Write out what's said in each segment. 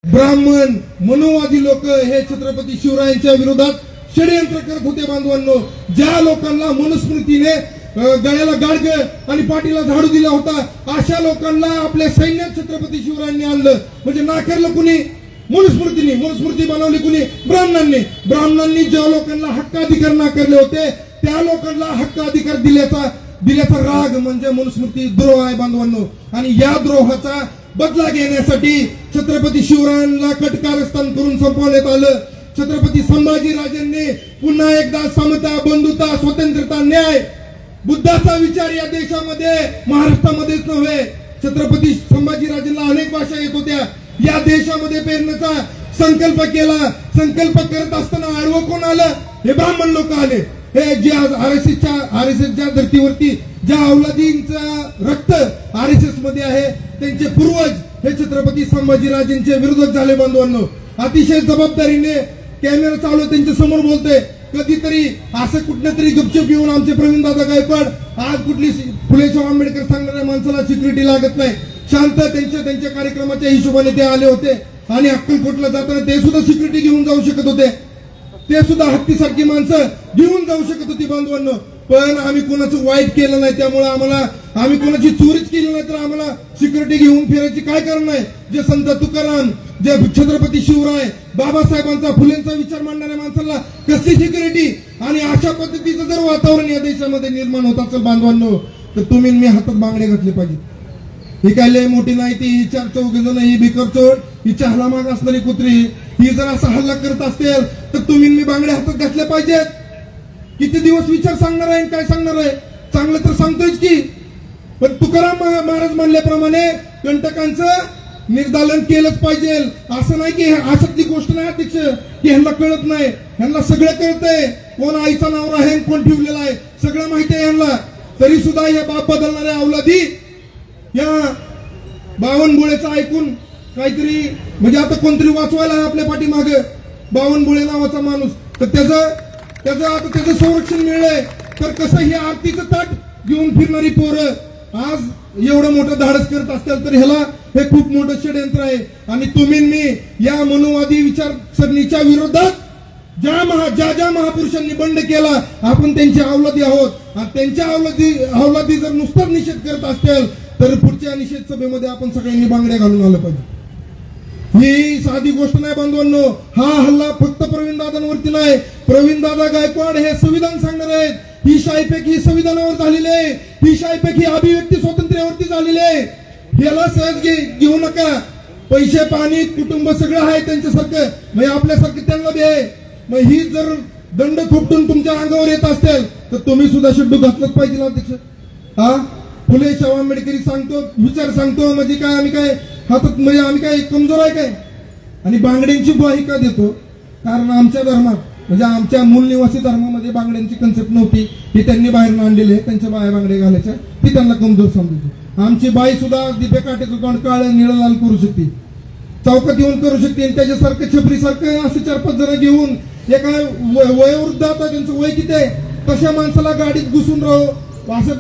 ब्राह्मण मनोवादी लोक हे छत्रपती शिवरायांच्या विरोधात षडयंत्र करत होते बांधवांनो। ज्या लोकांना मनुस्मृतीने गळ्याला गाडगं आणि पाठीला झाडू दिला होता अशा लोकांना आपल्या सैन्यात छत्रपती शिवरायांनी आणलं। म्हणजे नाकारलं कुणी? मनुस्मृतीने। मनुस्मृती बनवली कुणी? ब्राह्मणांनी ज्या लोकांना हक्क अधिकार नाकारले होते त्या लोकांना हक्क अधिकार दिल्याचा राग म्हणजे मनुस्मृती द्रोह आहे बांधवांनो। आणि या द्रोहाचा बदला घेण्यासाठी छत्रपती शिवरायांना कटकारस्थान करून संपवण्यात आलं। छत्रपती संभाजीराजांनी पुन्हा एकदा समता, बंधुता, स्वतंत्रता, न्याय, बुद्धाचा विचार या देशामध्ये, महाराष्ट्रामध्येच नव्हे, छत्रपती संभाजीराजांना अनेक भाषा येत होत्या, या देशामध्ये पेरण्याचा संकल्प केला। संकल्प करत असताना आडवं कोण आलं? हे ब्राह्मण लोक आले। हे जे आरएसएसच्या धर्तीवरती ज्या अवलादींचा रक्त आरएसएस मध्ये आहे त्यांचे पूर्वज हे छत्रपती संभाजीराजांच्या विरोधात झाले बांधवांनो। अतिशय जबाबदारीने कॅमेरा चालू त्यांच्या समोर बोलते। कधीतरी असं कुठल्या तरी गपचूप येऊन आमचे प्रवीण दादा गायकवाड आज कुठली फुले शाहू आंबेडकर सांगणाऱ्या माणसाला सिक्युरिटी लागत नाही, शांत त्यांच्या कार्यक्रमाच्या हिशोबाने ते आले होते आणि अक्कलकोटला जाताना ते सुद्धा सिक्युरिटी घेऊन जाऊ शकत होते, ते सुद्धा हत्तीसारखी माणसं घेऊन जाऊ शकत होती बांधवांनो। पण आम्ही कोणाचं वाईट केलं नाही, त्यामुळे आम्ही कोणाची चोरीच केली नाही तर आम्हाला सिक्युरिटी घेऊन फिरायची काय कारण नाही। जे संत तुकाराम, जे छत्रपती शिवराय, बाबासाहेबांचा, फुलेंचा विचार मांडणाऱ्या माणसाला कसली सिक्युरिटी? आणि अशा पद्धतीचं जर वातावरण या देशामध्ये निर्माण होत असेल बांधवांनो तर तुम्ही मी हातात बांगडे घातले पाहिजे। ही काय लय मोठी नाही ती, ही 4-4 जण, ही भिकरचोड, ही चहाला माग असणारी कुत्री, ही जर असा हल्ला करत असेल तर तुम्ही मी बांगडे हातात घातले पाहिजेत। किती दिवस विचार सांगणार आहे, काय सांगणार आहे? चांगलं तर सांगतोयच की, पण तुकाराम महाराज म्हणल्याप्रमाणे कंटकांचं निर्दालन केलंच पाहिजे। असं नाही की अशातली गोष्ट नाही अध्यक्ष की ह्यांना कळत नाही, ह्यांना सगळं कळतंय। कोण आईचा नवरा आहे, कोण ठेवलेला आहे, सगळं माहिती आहे ह्यांना। तरी सुद्धा या बाप बदलणाऱ्या अवलादी या बावनबुळेचं ऐकून काहीतरी म्हणजे आता कोणतरी वाचवायला आपल्या पाठीमागे बावनबुळे नावाचा माणूस, तर त्याचं संरक्षण मिळलंय। तर कसं ही आरतीचं ताट घेऊन फिरणारी पोरं आज एवढं मोठं धाडस करत असतील तर ह्याला हे खूप मोठं षडयंत्र आहे। आणि तुम्ही मी या मनोवादी विचारसरणीच्या विरोधात ज्या महापुरुषांनी बंड केला आपण त्यांचे अवलादी आहोत। आणि त्यांच्या अवलादी जर नुसताच निषेध करत असतील तर पुढच्या निषेध सभेमध्ये आपण सगळ्यांनी बांगड्या घालून आलं पाहिजे। ही साधी गोष्ट नाही बांधवांनो। हा हल्ला फक्त प्रवीण दादांवरती नाही, प्रवीण दादा गायकवाड हे संविधान सांगणार आहेत। ही शाहीपैकी संविधानावर झालेली आहे, ही शाहीपैकी अभिव्यक्ती स्वातंत्र्यावरती झालेली आहे। याला सहज घेऊ नका। पैसे, पाणी, कुटुंब सगळं आहे त्यांच्यासारखं, म्हणजे आपल्यासारखं त्यांना बी आहे। मग ही जर दंड थोपटून तुमच्या अंगावर येत असतील तर तुम्ही सुद्धा शेड्डू घातलंच पाहिजे अध्यक्ष। हा फुले शाहू आंबेडकरी सांगतो, विचार सांगतो म्हणजे काय आम्ही काय हातात म्हणजे आम्ही काय कमजोर आहे काय? आणि बांगड्यांची ग्वाही का देतो? कारण आमच्या धर्मात म्हणजे आमच्या मूल निवासी धर्मामध्ये बांगड्यांची कन्सेप्ट नव्हती, ही त्यांनी बाहेर आणलेली आहे। त्यांच्या बाया बांगडे घालायच्या, ती त्यांना कमजोर समजते। आमची बाई सुद्धा दिपे काटेचं तोंड काळं निळं लाल करू शकते, चौकात येऊन करू शकते। आणि त्याच्यासारखं छपरीसारखं असे 4-5 जण घेऊन एका वयोवृद्ध, आता त्यांचं वय किती आहे तशा माणसाला गाडीत घुसून असं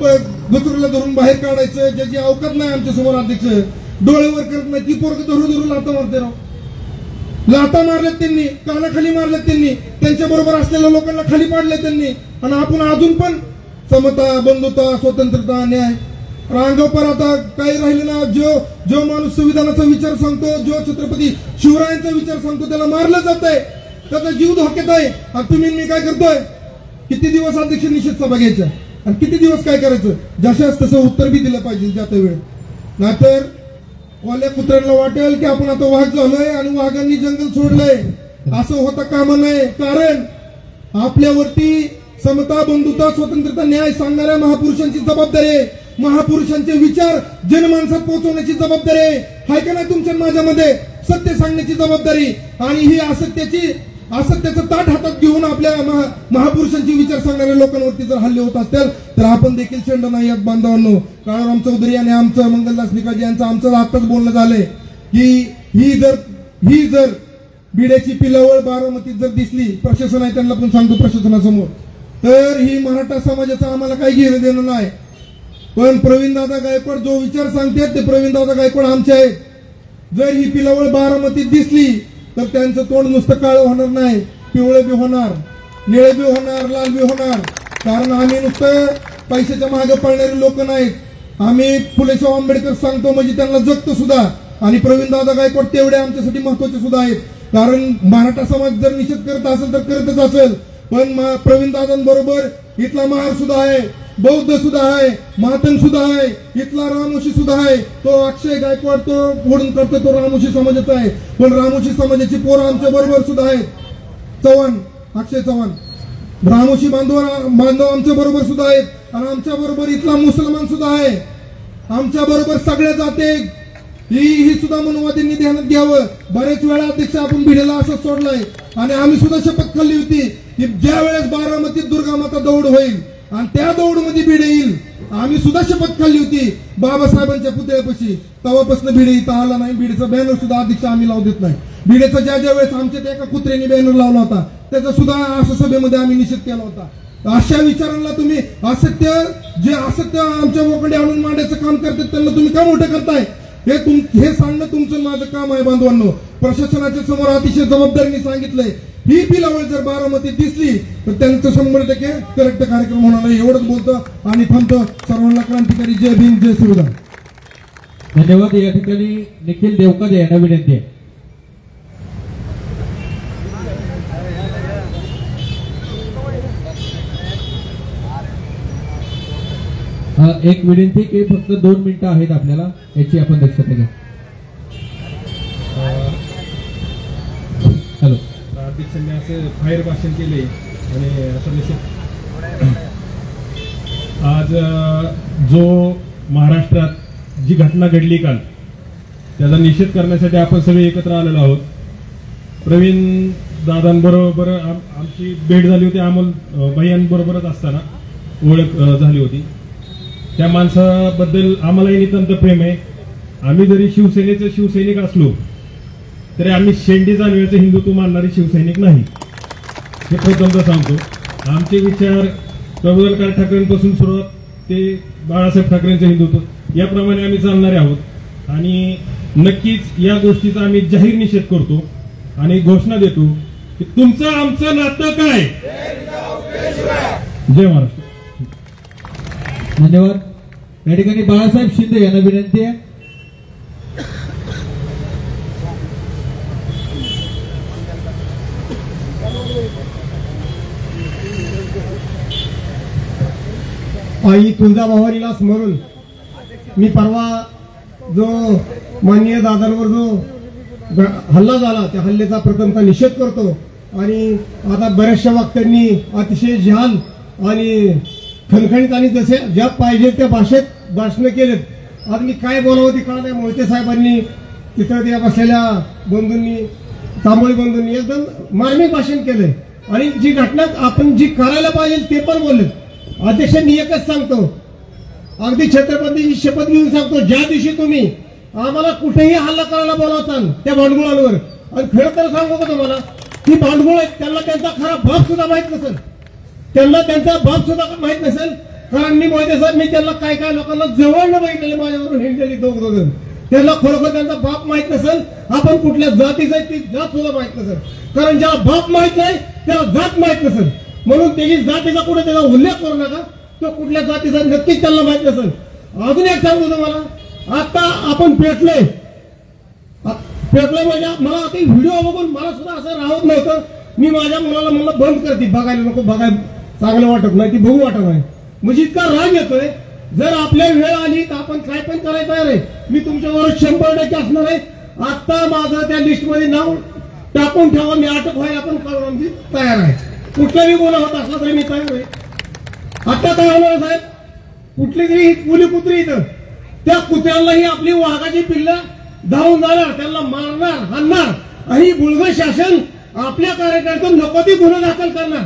गचुरीला धरून बाहेर काढायचं, ज्याची अवकात नाही आमच्या समोर अध्यक्ष। डोळेवर करत नाही, ती पोरग धरून लाता मारते राव, लाता मारल्यात त्यांनी, कानाखाली मारल्यात त्यांनी, त्यांच्या बरोबर असलेल्या लोकांना खाली पाडले त्यांनी। आणि आपण अजून पण समता, बंधुता, स्वतंत्रता, न्याय रांगोपर आता काही राहिले ना। जो माणूस संविधानाचा विचार सांगतो, जो छत्रपती शिवरायांचा विचार सांगतो त्याला मारलं जात आहे, त्याचा जीव धोक्यात आहे। आणि तुम्ही मी काय करतोय? किती दिवस अध्यक्ष निषेध सभा घ्यायच्या आणि किती दिवस काय करायचं? जशाच तसं उत्तर बी दिलं पाहिजे ज्या त्या वेळ, नाहीतर ओल्या कुत्र्यांना वाटेल की आपण आता वाघ झालोय आणि वाघांनी जंगल सोडलंय, असं होता कामा नये। कारण आपल्यावरती समता, बंधुता, स्वतंत्रता, न्याय सांगणाऱ्या महापुरुषांची जबाबदारी आहे। महापुरुषांचे विचार जनमानसात पोहोचवण्याची जबाबदारी आहे, हाय का नाही तुमच्या माझ्यामध्ये? सत्य सांगण्याची जबाबदारी। आणि ही असत्याचं ताट हातात घेऊन आपल्या महापुरुषांचे विचार सांगणाऱ्या लोकांवरती जर हल्ले होत असतील तर आपण देखील शेंड नाही यात बांधवांनो। काळाराम चौधरी आणि आमचं मंगलदास निकाजी यांचं आमचं आताच बोलणं झालंय की ही जर बिड्याची पिलावळ बारामतीत जर दिसली, प्रशासन आहे त्यांना पण सांगतो प्रशासनासमोर, तर ही मराठा समाजाचं आम्हाला काही घेणं देणं नाही। पण प्रवीण दादा गायकवाड जो विचार सांगतात ते प्रवीण दादा गायकवाड आमचे आहेत। जर ही पिलावळ बारामतीत दिसली तर त्यांचं तोंड नुसतं काळं होणार नाही, पिवळं बी होणार, निळे बी होणार, लाल बी होणार. कारण आम्ही नुसतं पैशाच्या मागे पळणारे लोक नाहीत. आम्ही फुले शाहू आंबेडकर सांगतो म्हणजे त्यांना जगतो सुद्धा. आणि प्रवीण दादा गायकवाड तेवढे आमच्यासाठी महत्वाचे सुद्धा आहेत. कारण मराठा समाज जर निषेध करत असेल तर करतच असेल, पण प्रवीण दादांबरोबर इथला महार सुद्धा आहे, बौद्ध सुद्धा आहे, मातंग सुद्धा आहे, इथला रामोशी सुद्धा आहे. तो अक्षय गायकवाड तो ओढून करतो, तो रामोशी समाजाचा आहे. पण रामोशी समाजाची पोरं आमच्या बरोबर सुद्धा आहेत. चव्हाण, अक्षय चव्हाण, रामोशी बांधव आमच्या बरोबर सुद्धा आहेत. आणि आमच्या बरोबर इथला मुसलमान सुद्धा आहे. आमच्या बरोबर सगळे जाते. ही सुद्धा मनुवादींनी ध्यानात घ्यावं. बरेच वेळा अध्यक्ष आपण भिडेला असं सोडलंय आणि आम्ही सुद्धा शपथ खाल्ली होती की ज्या वेळेस बारामतीत दुर्गा माता दौड होईल आणि त्या दौड मध्ये भिडे येईल, आम्ही सुद्धा शपथ खाल्ली होती बाबासाहेबांच्या पुतळ्यापाशी. तेव्हापासून भिडे इथं आला नाही. भिडेचा बॅनर सुद्धा अध्यक्ष आम्ही लावू देत नाही. भिडेचा ज्या वेळेस आमच्या त्या एका कुत्र्याने बॅनर लावला होता त्याचा सुद्धा असं सभेमध्ये आम्ही निषेध केला होता. अशा विचारांना तुम्ही असत्य, जे असत्य आमच्या मोकळे आणून मांडायचं काम करतात त्यांना तुम्ही का मोठं करताय? हे सांगणं तुमचं माझं काम आहे. बांधवांनो, प्रशासनाच्या समोर अतिशय जबाबदारीने सांगितलंय, ही पिलावळ जर बारामतीत दिसली तर त्यांचं 100% करेक्ट कार्यक्रम होणार नाही. एवढंच बोलतो आणि थांबतो. सर्वांना क्रांतिकारी जय भीम, जय शिवराम. धन्यवाद. या ठिकाणी निखिल देवकादे यांना विनंती आहे. एक विनंती की फक्त 2 मिनिटं आहेत आपल्याला, याची आपण दक्षता घ्या. हॅलो, अध्यक्षांनी असं बाहेर भाषण केले आणि असं निषेध. आज जो महाराष्ट्रात जी घटना घडली काल त्याचा निषेध करण्यासाठी आपण सगळे एकत्र आलेलो आहोत. प्रवीण दादांबरोबर आमची भेट झाली होती. अमोल भैयांबरोबरच असताना ओळख झाली होती. त्या माणसाबद्दल आम्हालाही नितांत प्रेम आहे. आम्ही जरी शिवसेनेचे शिवसैनिक असलो तरी आम्ही शेंडी जाणवेचं हिंदुत्व मानणारे शिवसैनिक नाही, हे प्रथमतः सांगतो. आमचे विचार प्रबोधनकार ठाकरेंपासून सुरुवात ते बाळासाहेब ठाकरेंचं हिंदुत्व याप्रमाणे आम्ही चालणारे आहोत. आणि नक्कीच या गोष्टीचा आम्ही जाहीर निषेध करतो आणि घोषणा देतो की तुमचं आमचं नातं काय. जय महाराष्ट्र. धन्यवाद. या ठिकाणी बाळासाहेब शिंदे यांना विनंती आहे. आई तुळजाभवानीला स्मरून मी परवा जो माननीय दादांवर जो हल्ला झाला त्या हल्ल्याचा प्रथमतः निषेध करतो. आणि आता बऱ्याचशा वक्त्यांनी अतिशय झाल आणि खणखणीत आणि जसे ज्या पाहिजे त्या भाषेत भाषणं केलेत. आज मी काय बोलावं ते कळलं नाही. मोहिते साहेबांनी तिथं त्या बसलेल्या बंधूंनी, तांबोळी बंधूंनी एकदम मार्मिक भाषण केलंय आणि जी घटना आपण जी करायला पाहिजे ते पण बोलले. अध्यक्षांनी एकच सांगतो, अगदी छत्रपतीची शपथ घेऊन सांगतो, ज्या दिवशी तुम्ही आम्हाला कुठेही हल्ला करायला बोलावताल त्या भांडगुळांवर, आणि खरं तर सांगू का तुम्हाला, ती भांडगुळ आहेत त्यांना त्यांचा खरा बाप सुद्धा माहित नसेल. त्यांना त्यांचा बाप सुद्धा माहित नसेल. कारण मी मोहिते साहेब, मी त्यांना काय काय लोकांना जवळनं बघितलेले, माझ्यावरून हिंडलेली दोघं. त्यांना खरोखर त्यांचा बाप माहित नसेल. आपण कुठल्या जातीचा आहे ती जात सुद्धा माहित नसेल. कारण ज्याला बाप माहित नाही त्याला जात माहित नसेल. म्हणून त्याची जातीचा कुठे त्याचा उल्लेख करू नका. तो कुठल्या जातीचा नक्कीच त्यांना माहित नसेल. अजून एक सांगतो तुम्हाला, आता आपण पेटलोय म्हणजे मला ते व्हिडिओ बघून मला सुद्धा असं राहत नव्हतं. मी माझ्या मुलाला म्हणलं बंद करते, बघायला नको, बघायला चांगलं वाटत नाही, ती बघू वाटत नाही. म्हणजे इतका राग येतोय. जर आपल्या वेळ आली तर आपण काय पण करायला तयार आहे. मी तुमच्याबरोबर 100% असणार आहे. आता माझं त्या लिस्टमध्ये नाव टाकून ठेवा, मी अटक व्हायला पण आमची तयार आहे. कुठलाही गुन्हा होत असला तरी मी तयार आहे. आता काय होणार साहेब, कुठली तरी कुली कुत्री इथं, त्या कुत्र्यांनाही आपली वाघाची पिल्लं धावून जाणार, त्यांना मारणार, हाणणार. आणि बुळगं शासन आपल्या कार्यकर्त्यांना नको ती गुन्हा दाखल करणार.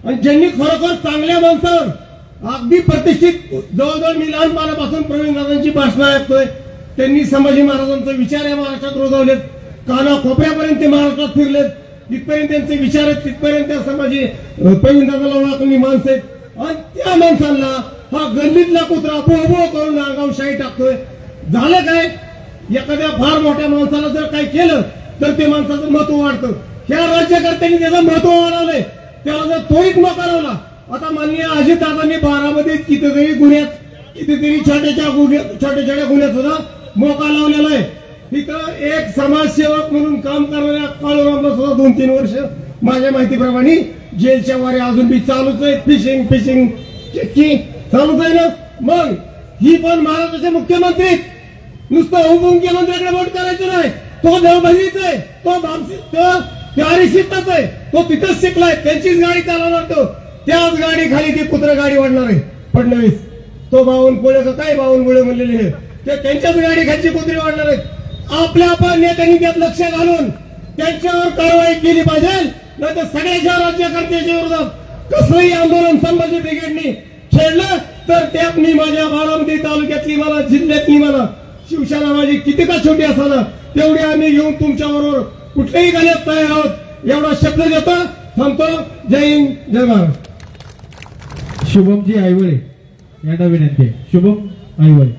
आणि ज्यांनी खरोखर चांगल्या माणसावर अगदी प्रतिष्ठित, जवळजवळ मी लहानपणापासून प्रवीण दादांची भाषणं ऐकतोय, त्यांनी संभाजी महाराजांचे विचार या महाराष्ट्रात रुजवलेत. काना खोपऱ्यापर्यंत ते महाराष्ट्रात फिरलेत. जिथपर्यंत त्यांचे विचार आहेत तिथपर्यंत त्या संभाजी प्रवीण दादाला ओळखणी माणसं आहेत. आणि त्या माणसांना हा गल्लीतला कुत्रा भोभो करून अंगावर शाई टाकतोय. झालं काय, एखाद्या फार मोठ्या माणसाला जर काही केलं तर ते माणसाचं महत्व वाढतं. ह्या राज्यकर्त्यांनी त्याचं महत्व वाढवलंय, त्याला जर त्वरित मोका लावला. आता माननीय अजितदादांनी बारामतीत कितीतरी छोट्या छोट्या गुन्ह्यात सुद्धा मोका लावलेला आहे. तिथं एक समाजसेवक म्हणून काम करणाऱ्या काळूरामला सुद्धा 2-3 वर्ष माझ्या माहितीप्रमाणे जेलच्या वारे अजून बी चालूच आहे. फिशिंग चिक्की चालूच आहे ना. मग ही पण महाराष्ट्राचे मुख्यमंत्री, नुसतं उपमुख्यमंत्र्याकडे वोट करायचं नाही. तो देवभजीच आहे, तो आरिशिताच आहे, तो तिथंच शिकलाय. त्यांचीच गाडी चालवणार, तो त्याच गाडी खाली ती कुत्र गाडी वाढणार आहे फडणवीस. तो बावनकुळे का काय बावनकुळे म्हणलेले हे, ते त्यांच्याच गाडी खालची कुत्री वाढणार आहेत. आपल्या आपण नेत्यांनी त्यात लक्ष घालून त्यांच्यावर कारवाई केली पाहिजे. नाही तर सगळ्याच्या राज्यकर्त्याच्या विरोधात कसलंही आंदोलन संभाजी ब्रिगेडनी छेडलं तर त्यात मी माझ्या बारामती तालुक्यातली मला, जिल्ह्यातली मला, शिवसेना माझी किती का छोटी असाना तेवढी आम्ही घेऊन तुमच्याबरोबर कुठल्याही गाण्यात तयार आहोत एवढा शब्द देतो. थांबतो. जय हिंद, जय महाराष्ट्र. शुभमजी आईवळे यांना विनंती आहे. शुभम आईवळे.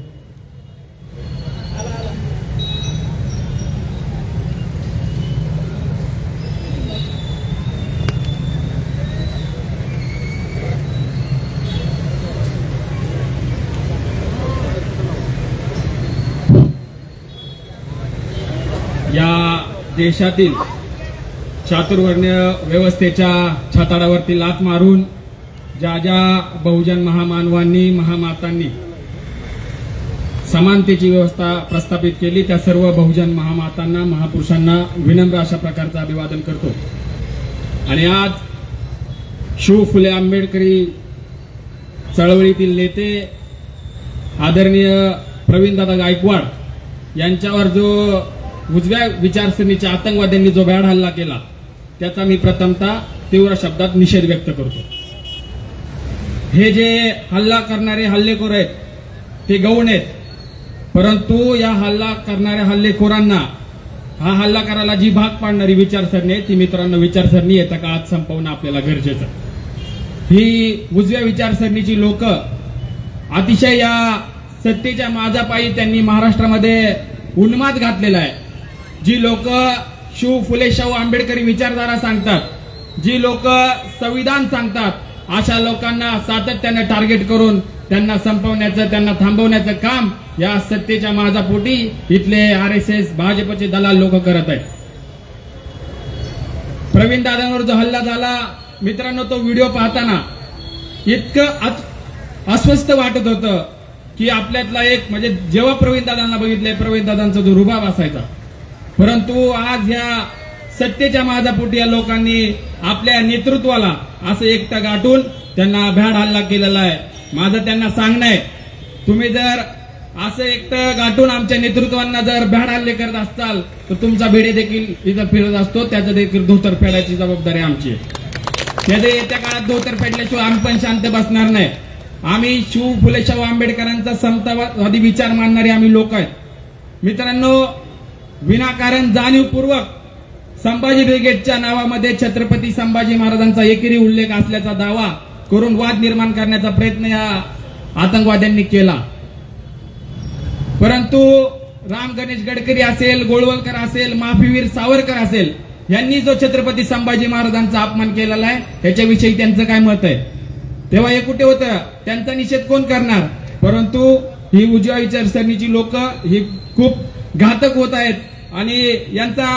या देशातील चातुर्वर्ण्य व्यवस्थेच्या छाताडावरती लाथ मारून ज्या ज्या बहुजन महामानवांनी, महामातांनी समानतेची व्यवस्था प्रस्थापित केली त्या सर्व बहुजन महामातांना, महापुरुषांना विनम्र अशा प्रकारचं अभिवादन करतो. आणि आज शिव फुले आंबेडकरी चळवळीतील नेते आदरणीय प्रवीणदादा गायकवाड यांच्यावर जो उजव्या विचारसरणीच्या आतंकवाद्यांनी जो भ्याड हल्ला केला त्याचा मी प्रथमतः तीव्र शब्दात निषेध व्यक्त करतो. हे जे हल्ला करणारे हल्लेखोर आहेत ते गौण आहेत, परंतु या हल्ला करणाऱ्या हल्लेखोरांना हा हल्ला करायला जी भाग पाडणारी विचारसरणी आहे ती मित्रांनो विचारसरणी येत्या काळात संपवणं आपल्याला गरजेचं. ही उजव्या विचारसरणीची लोक अतिशय या सत्तेच्या माझापायी त्यांनी महाराष्ट्रामध्ये उन्माद घातलेला आहे. जी लोक शिव फुले शाहू आंबेडकरी विचारधारा सांगतात, जी लोक संविधान सांगतात, अशा लोकांना सातत्याने टार्गेट करून त्यांना संपवण्याचं, त्यांना थांबवण्याचं काम या सत्तेच्या माझापोटी इथले RSS भाजपचे दलाल लोक करत आहेत. प्रवीण दादांवर जो हल्ला झाला मित्रांनो, तो व्हिडिओ पाहताना इतकं अस्वस्थ वाटत होतं की आपल्यातला एक म्हणजे जेव्हा प्रवीण दादांना बघितलंय प्रवीण दादांचा जो रुबाब असायचा, परंतु आज ह्या सत्तेच्या माझापोटी या लोकांनी आपल्या नेतृत्वाला असं एकटं गाठून त्यांना भ्याड हल्ला केलेला आहे. माझं त्यांना सांगणं आहे, तुम्ही जर असं एकटं गाठून आमच्या नेतृत्वांना जर भ्याड हल्ले करत असाल तर तुमचा भिडे देखील इथं फिरत असतो, त्याचं देखील धोतर फेडायची जबाबदारी आमची आहे. त्याच्या येत्या काळात धोतर फेडल्याशिवाय आम्ही पण शांत बसणार नाही. आम्ही शिव फुले शाहू आंबेडकरांचा समतावादी विचार मानणारे आम्ही लोक आहेत. मित्रांनो, विनाकारण जाणीवपूर्वक संभाजी ब्रिगेडच्या नावामध्ये छत्रपती संभाजी महाराजांचा एकेरी उल्लेख असल्याचा दावा करून वाद निर्माण करण्याचा प्रयत्न या आतंकवाद्यांनी केला. परंतु राम गणेश गडकरी असेल, गोळवलकर असेल, माफीवीर सावरकर असेल, यांनी जो छत्रपती संभाजी महाराजांचा अपमान केलेला आहे त्याच्याविषयी त्यांचं काय मत आहे? तेव्हा हे कुठे होतं? त्यांचा निषेध कोण करणार? परंतु ही उजव्या विचारसरणीची लोक ही खूप घातक होत आहेत आणि यांचा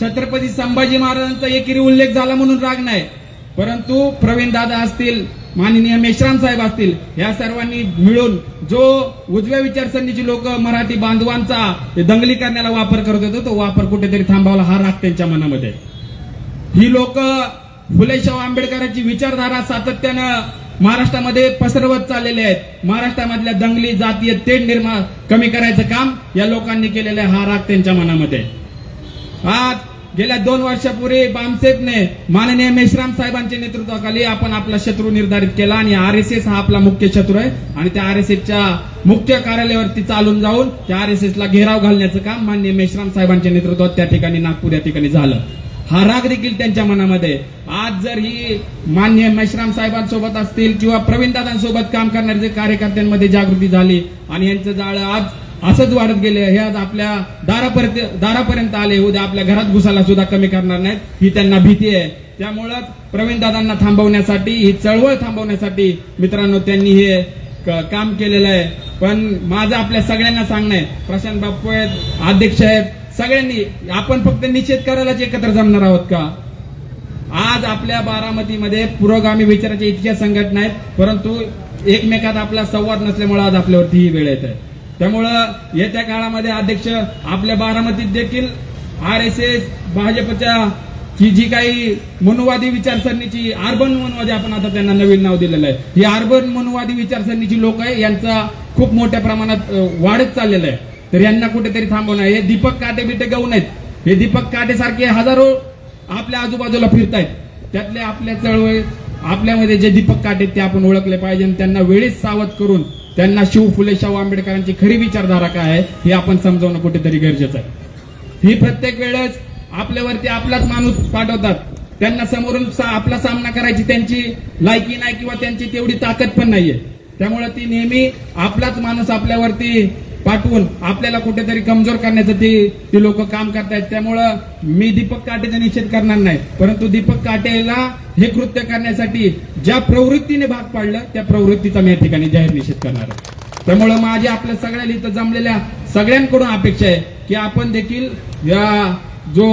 छत्रपती संभाजी महाराजांचा एकेरी उल्लेख झाला म्हणून राग नाही, परंतु प्रवीण दादा असतील, माननीय मेश्राम साहेब असतील, या सर्वांनी मिळून जो उजव्या विचारसरणीची लोक मराठी बांधवांचा दंगली करण्याला वापर करत होते तो वापर कुठेतरी थांबवला हा राग त्यांच्या मनामध्ये. ही लोक फुले शाहू आंबेडकरांची विचारधारा सातत्यानं महाराष्ट्रामध्ये पसरवत चाललेले आहेत. महाराष्ट्रामधल्या दंगली, जातीय तेढ निर्माण कमी करायचं काम या लोकांनी केलेलं आहे. हा राग त्यांच्या मनामध्ये. आज गेल्या 2 वर्षापूर्वी बामसेफने माननीय मेश्राम साहेबांच्या नेतृत्वाखाली आपण आपला शत्रू निर्धारित केला आणि RSS हा आपला मुख्य शत्रू आहे आणि त्या RSSच्या मुख्य कार्यालयावरती चालून जाऊन त्या RSSला घेराव घालण्याचं काम माननीय मेश्राम साहेबांच्या नेतृत्वात त्या ठिकाणी नागपूर या ठिकाणी झालं. हा राग देखील त्यांच्या मनामध्ये. आज जर ही माननीय मेश्राम साहेबांसोबत असतील किंवा प्रवीणदादांसोबत काम करणाऱ्या कार्यकर्त्यांमध्ये जागृती झाली आणि यांचं जाळं आज असंच वाढत गेले, हे आज आपल्या दारापर्यंत आले, उद्या आपल्या घरात घुसायला सुद्धा कमी करणार नाहीत ही त्यांना भीती आहे. त्यामुळं प्रवीणदादांना थांबवण्यासाठी, ही चळवळ थांबवण्यासाठी मित्रांनो त्यांनी हे काम केलेलं आहे. पण माझं आपल्या सगळ्यांना सांगणं आहे, प्रशांत बाप्पू आहेत, अध्यक्ष आहेत, सगळ्यांनी आपण फक्त निषेध करायलाच एकत्र जमणार आहोत का? आज आपल्या बारामतीमध्ये पुरोगामी विचाराच्या इतक्या संघटना आहेत, परंतु एकमेकात आपला संवाद नसल्यामुळे आज आपल्यावरती ही वेळ येत आहे. त्यामुळं येत्या काळामध्ये अध्यक्ष आपल्या बारामतीत देखील RSS भाजपच्या ही जी काही मनुवादी विचारसरणीची अर्बन मनुवादी, आपण आता त्यांना नवीन नाव दिलेलं आहे, ही अर्बन मनुवादी विचारसरणीची लोक आहे, यांचा खूप मोठ्या प्रमाणात वाढत चाललेला आहे. तर यांना कुठेतरी थांबवणं. हे दीपक काटे बिटे गहू नाहीत, हे दीपक काटे सारखे हजारो आपल्या आजूबाजूला फिरतायत. त्यातले आपल्या चळवळी आपल्यामध्ये जे दीपक काटे ते आपण ओळखले पाहिजे, त्यांना वेळीच सावध करून त्यांना शिव फुले शाहू आंबेडकरांची खरी विचारधारा काय आहे हे आपण समजावणं कुठेतरी गरजेचं आहे. ही प्रत्येक वेळेस आपल्यावरती आपलाच माणूस पाठवतात, त्यांना समोरून आपला सामना करायची त्यांची लायकी नाही किंवा त्यांची तेवढी ताकद पण नाहीये. त्यामुळे ती नेहमी आपलाच माणूस आपल्यावरती पाठवून आपल्याला कुठेतरी कमजोर करण्याचं ते लोक काम करतायत. त्यामुळं मी दीपक काटेचा निषेध करणार नाही, परंतु दीपक काटेला हे कृत्य करण्यासाठी ज्या प्रवृत्तीने भाग पाडलं त्या प्रवृत्तीचा मी या ठिकाणी जाहीर निषेध करणार आहे. त्यामुळं माझी आपल्या सगळ्या इथं जमलेल्या सगळ्यांकडून अपेक्षा आहे की आपण देखील या जो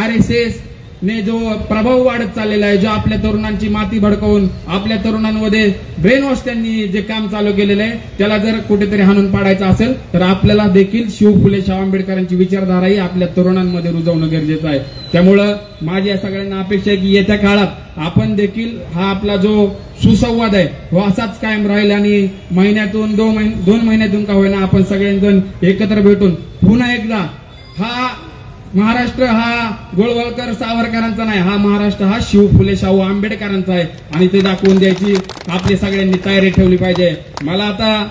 RSS ने जो प्रभाव वाढत चाललेला आहे, जो आपल्या तरुणांची माती भडकवून आपल्या तरुणांमध्ये ब्रेन वॉश त्यांनी जे काम चालू केलेलं आहे त्याला जर कुठेतरी हाणून पाडायचं असेल तर आपल्याला देखील शिव फुले शाहू आंबेडकरांची विचारधाराही आपल्या तरुणांमध्ये रुजवणं गरजेचं आहे. त्यामुळं माझी या सगळ्यांना अपेक्षा आहे की येत्या काळात आपण देखील हा आपला जो सुसंवाद आहे तो असाच कायम राहील आणि महिन्यातून 2 महिन्यातून का होईना आपण सगळ्यांजण एकत्र भेटून पुन्हा एकदा हा महाराष्ट्र हा गोळवलकर सावरकरांचा नाही, हा महाराष्ट्र हा शिव फुले शाहू आंबेडकरांचा आहे आणि ते दाखवून द्यायची आपली सगळ्यांनी तयारी ठेवली पाहिजे. मला आता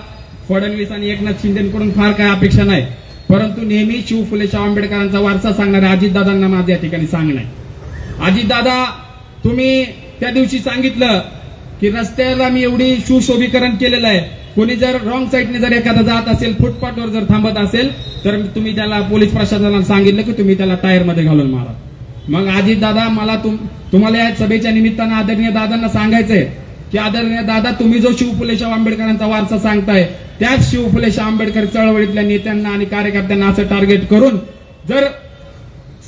फडणवीस आणि एकनाथ शिंदेकडून फार काय अपेक्षा नाही, परंतु नेहमी शिव फुले शाहू आंबेडकरांचा वारसा सांगणाऱ्या अजितदादांना माझ्या या ठिकाणी सांगणं आहे. अजितदादा, तुम्ही त्या दिवशी सांगितलं की रस्त्याला मी एवढी सुशोभीकरण केलेलं आहे, कोणी जर रॉंग साईडने जर एखादा जात असेल, फुटपाथवर जर थांबत असेल तर तुम्ही त्याला पोलीस प्रशासनाला सांगितलं की तुम्ही त्याला टायरमध्ये घालून मारा. मग अजित दादा, मला तुम्हाला या सभेच्या निमित्तानं आदरणीय दादांना सांगायचंय की आदरणीय दादा, तुम्ही जो शिव फुले शाहू आंबेडकरांचा वारसा सांगताय त्याच शिव फुले शाहू आंबेडकर चळवळीतल्या नेत्यांना आणि कार्यकर्त्यांना असं टार्गेट करून जर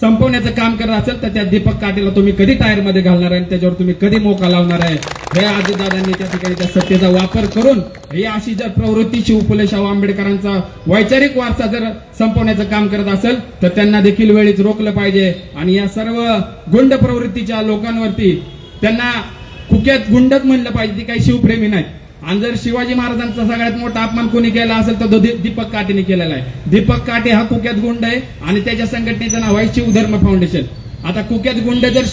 संपवण्याचं काम करत असेल तर त्या दीपक काटेला तुम्ही कधी टायरमध्ये घालणार आहे, त्याच्यावर तुम्ही कधी मोका लावणार आहे? हे अजितदादांनी त्या ठिकाणी त्या सत्तेचा वापर करून ही अशी जर प्रवृत्ती शिव फुले शाहू आंबेडकरांचा वैचारिक वारसा जर संपवण्याचं काम करत असेल तर त्यांना देखील वेळीच रोखलं पाहिजे. आणि या सर्व गुंड प्रवृत्तीच्या लोकांवरती त्यांना कुख्यात गुंडच म्हणलं पाहिजे, ती काही शिवप्रेमी नाहीत. आणि जर शिवाजी महाराजांचा सगळ्यात मोठा अपमान कोणी केला असेल तर तो दीपक काटेने केलेला आहे. दीपक काटे हा कुख्यात गुंड आहे आणि त्याच्या संघटनेचं नाव आहे शिवधर्म फाउंडेशन. आता कुख्यात गुंड जर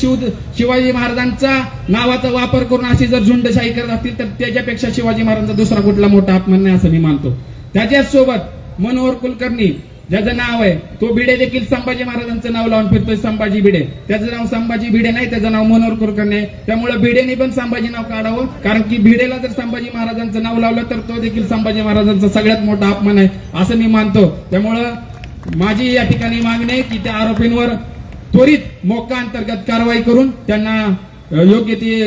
शिवाजी महाराजांचा नावाचा वापर करून अशी जर झुंडशाही करत असतील तर त्याच्यापेक्षा शिवाजी महाराजांचा दुसरा कुठला मोठा अपमान नाही असं मी मानतो. त्याच्याच सोबत मनोहर कुलकर्णी ज्याचं नाव आहे तो भिडे देखील संभाजी महाराजांचं नाव लावून फिरतोय, संभाजी भिडे. त्याचं नाव संभाजी भिडे नाही, त्याचं नाव मनोहर कुलकर्णी आहे. त्यामुळे भिडेने पण संभाजी नाव काढावं, कारण की भिडेला जर संभाजी महाराजांचं नाव लावलं तर तो देखील संभाजी महाराजांचा सगळ्यात मोठा अपमान आहे असं मी मानतो. त्यामुळं माझी या ठिकाणी मागणी आहे की त्या आरोपींवर त्वरित मोक्का अंतर्गत कारवाई करून त्यांना योग्य ती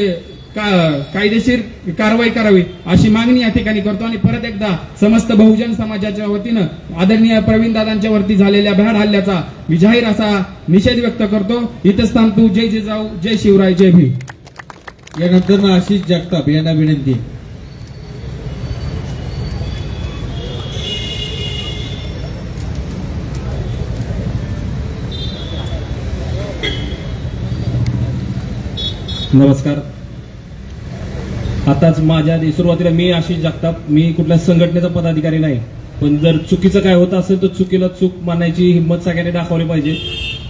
कायदेशीर कारवाई करावी अशी मागणी या ठिकाणी करतो. आणि परत एकदा समस्त बहुजन समाजाच्या वतीनं आदरणीय प्रवीणदादांच्या वरती झालेल्या भ्याड हल्ल्याचा मी जाहीर असा निषेध व्यक्त करतो. इथंच थांबतो. जय जिजाऊ, जय शिवराय, जय भीम. यानंतर आशिष जगताप यांना विनंती. नमस्कार. आताच माझ्या आधी सुरुवातीला मी आशिष जगताप, मी कुठल्या संघटनेचा पदाधिकारी नाही, पण जर चुकीचं काय होत असेल तर चुकीला चूक मानायची हिंमत सगळ्यांनी दाखवली पाहिजे.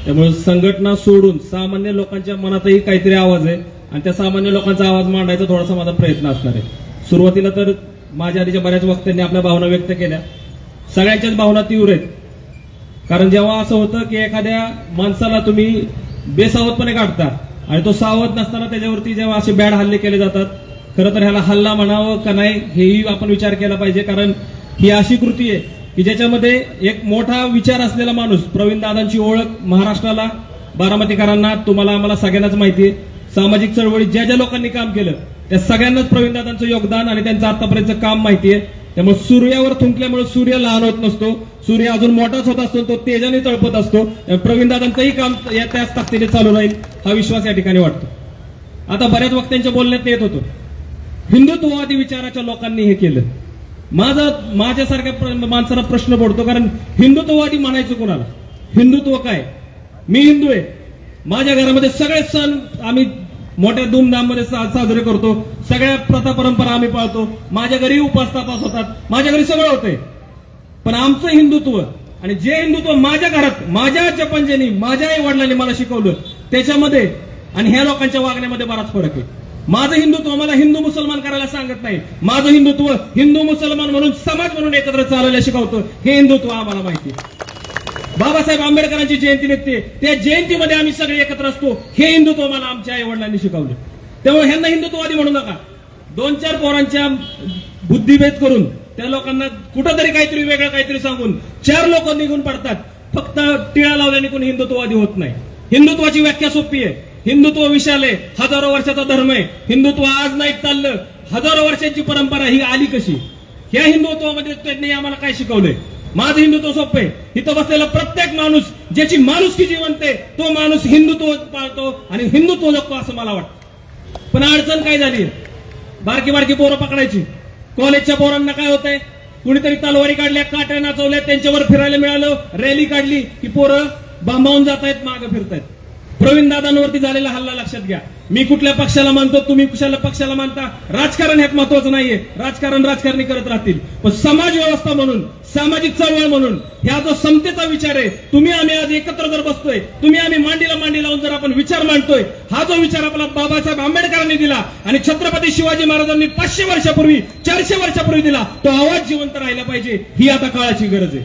त्यामुळे संघटना सोडून सामान्य लोकांच्या मनातही काहीतरी आवाज आहे आणि त्या सामान्य लोकांचा आवाज मांडायचा थोडासा माझा प्रयत्न असणार आहे. सुरुवातीला तर माझ्या आधीच्या बऱ्याच वक्त्यांनी आपल्या भावना व्यक्त केल्या. सगळ्यांच्याच भावना तीव्र आहेत, कारण जेव्हा असं होतं की एखाद्या माणसाला तुम्ही बेसावधपणे काढता आणि तो सावध नसताना त्याच्यावरती जेव्हा असे बॅड हल्ले केले जातात, खरं तर ह्याला हल्ला म्हणावं का नाही हेही आपण विचार केला पाहिजे. कारण ही अशी कृती आहे की ज्याच्यामध्ये एक मोठा विचार असलेला माणूस, प्रवीण दादांची ओळख महाराष्ट्राला, बारामतीकरांना, तुम्हाला आम्हाला सगळ्यांनाच माहिती आहे. सामाजिक चळवळीत ज्या ज्या लोकांनी काम केलं त्या सगळ्यांनाच प्रवीण दादांचं योगदान आणि त्यांचं आतापर्यंतचं काम माहिती आहे. त्यामुळे सूर्यावर थुंकल्यामुळे सूर्य लहान होत नसतो, सूर्य अजून मोठाच होत असतो, तो तेजाने तळपत असतो. प्रवीण दादांचंही काम त्याच ताकदीने चालू राहील हा विश्वास या ठिकाणी वाटतो. आता बऱ्याच वक्त्यांच्या बोलण्यात येत होतो, हिंदुत्ववादी विचाराच्या लोकांनी हे केलं. माझ्यासारख्या माणसाला प्रश्न पडतो, कारण हिंदुत्ववादी म्हणायचं कोणाला? हिंदुत्व काय? मी हिंदू आहे, माझ्या घरामध्ये सगळे सण आम्ही मोठ्या धूमधाममध्ये साजरे करतो, सगळ्या प्रथा परंपरा आम्ही पाळतो, माझ्या घरी उपास तापास होतात, माझ्या घरी सगळं होतंय. पण आमचं हिंदुत्व आणि जे हिंदुत्व माझ्या घरात माझ्या जपंजेनी माझ्या आई वडिलांनी मला शिकवलं त्याच्यामध्ये आणि ह्या लोकांच्या वागण्यामध्ये बराच फरक आहे. माझं हिंदुत्व मला हिंदू मुसलमान करायला सांगत नाही, माझं हिंदुत्व हिंदू मुसलमान म्हणून समाज म्हणून एकत्र चालायला शिकवतं. हे हिंदुत्व आम्हाला माहिती. बाबासाहेब आंबेडकरांची जयंती निघते, त्या जयंतीमध्ये आम्ही सगळे एकत्र असतो. हे हिंदुत्व मला आमच्या आई वडिलांनी शिकवलं. त्यामुळे ह्यांना हिंदुत्ववादी म्हणू नका. 2-4 पोरांच्या बुद्धिभेद करून त्या लोकांना कुठंतरी काहीतरी वेगळं काहीतरी सांगून 4 लोक निघून पडतात. फक्त टिळा लावल्याने कोणी हिंदुत्ववादी होत नाही. हिंदुत्वाची व्याख्या सोपी आहे. हिंदुत्व विशाल आहे, हजारो वर्षाचा धर्म आहे. हिंदुत्व आज नाही चाललं, हजारो वर्षांची परंपरा ही आली कशी? ह्या हिंदुत्वामध्ये त्यांनी आम्हाला काय शिकवलंय? माझं हिंदुत्व सोपं आहे. इथं बसलेला प्रत्येक माणूस ज्याची माणुसकी जिवंत आहे तो माणूस हिंदुत्व पाळतो आणि हिंदुत्व जगतो असं मला वाटतं. पण अडचण काय झाली? बारकी बारकी पोरं पकडायची. कॉलेजच्या पोरांना काय होतंय? कुणीतरी तलवारी काढल्या, काट्या नाचवल्या, त्यांच्यावर फिरायला मिळालं, रॅली काढली की पोरं बांबावून जात आहेत, मागं फिरतायत. प्रवीण दादांवरती झालेला हल्ला लक्षात घ्या. मी कुठल्या पक्षाला मानतो, तुम्ही कुठल्या पक्षाला मानता, राजकारण ह्यात महत्वाचं नाहीये. राजकारणी करत राहतील. पण समाज व्यवस्था म्हणून, सामाजिक चळवळ म्हणून ह्या जो समतेचा विचार आहे, तुम्ही आम्ही आज एकत्र जर बसतोय, तुम्ही आम्ही मांडीला मांडी लावून जर आपण विचार मांडतोय, हा जो विचार आपला बाबासाहेब आंबेडकरांनी दिला आणि छत्रपती शिवाजी महाराजांनी 500 वर्षापूर्वी 400 वर्षापूर्वी दिला, तो आवाज जिवंत राहिला पाहिजे. ही आता काळाची गरज आहे.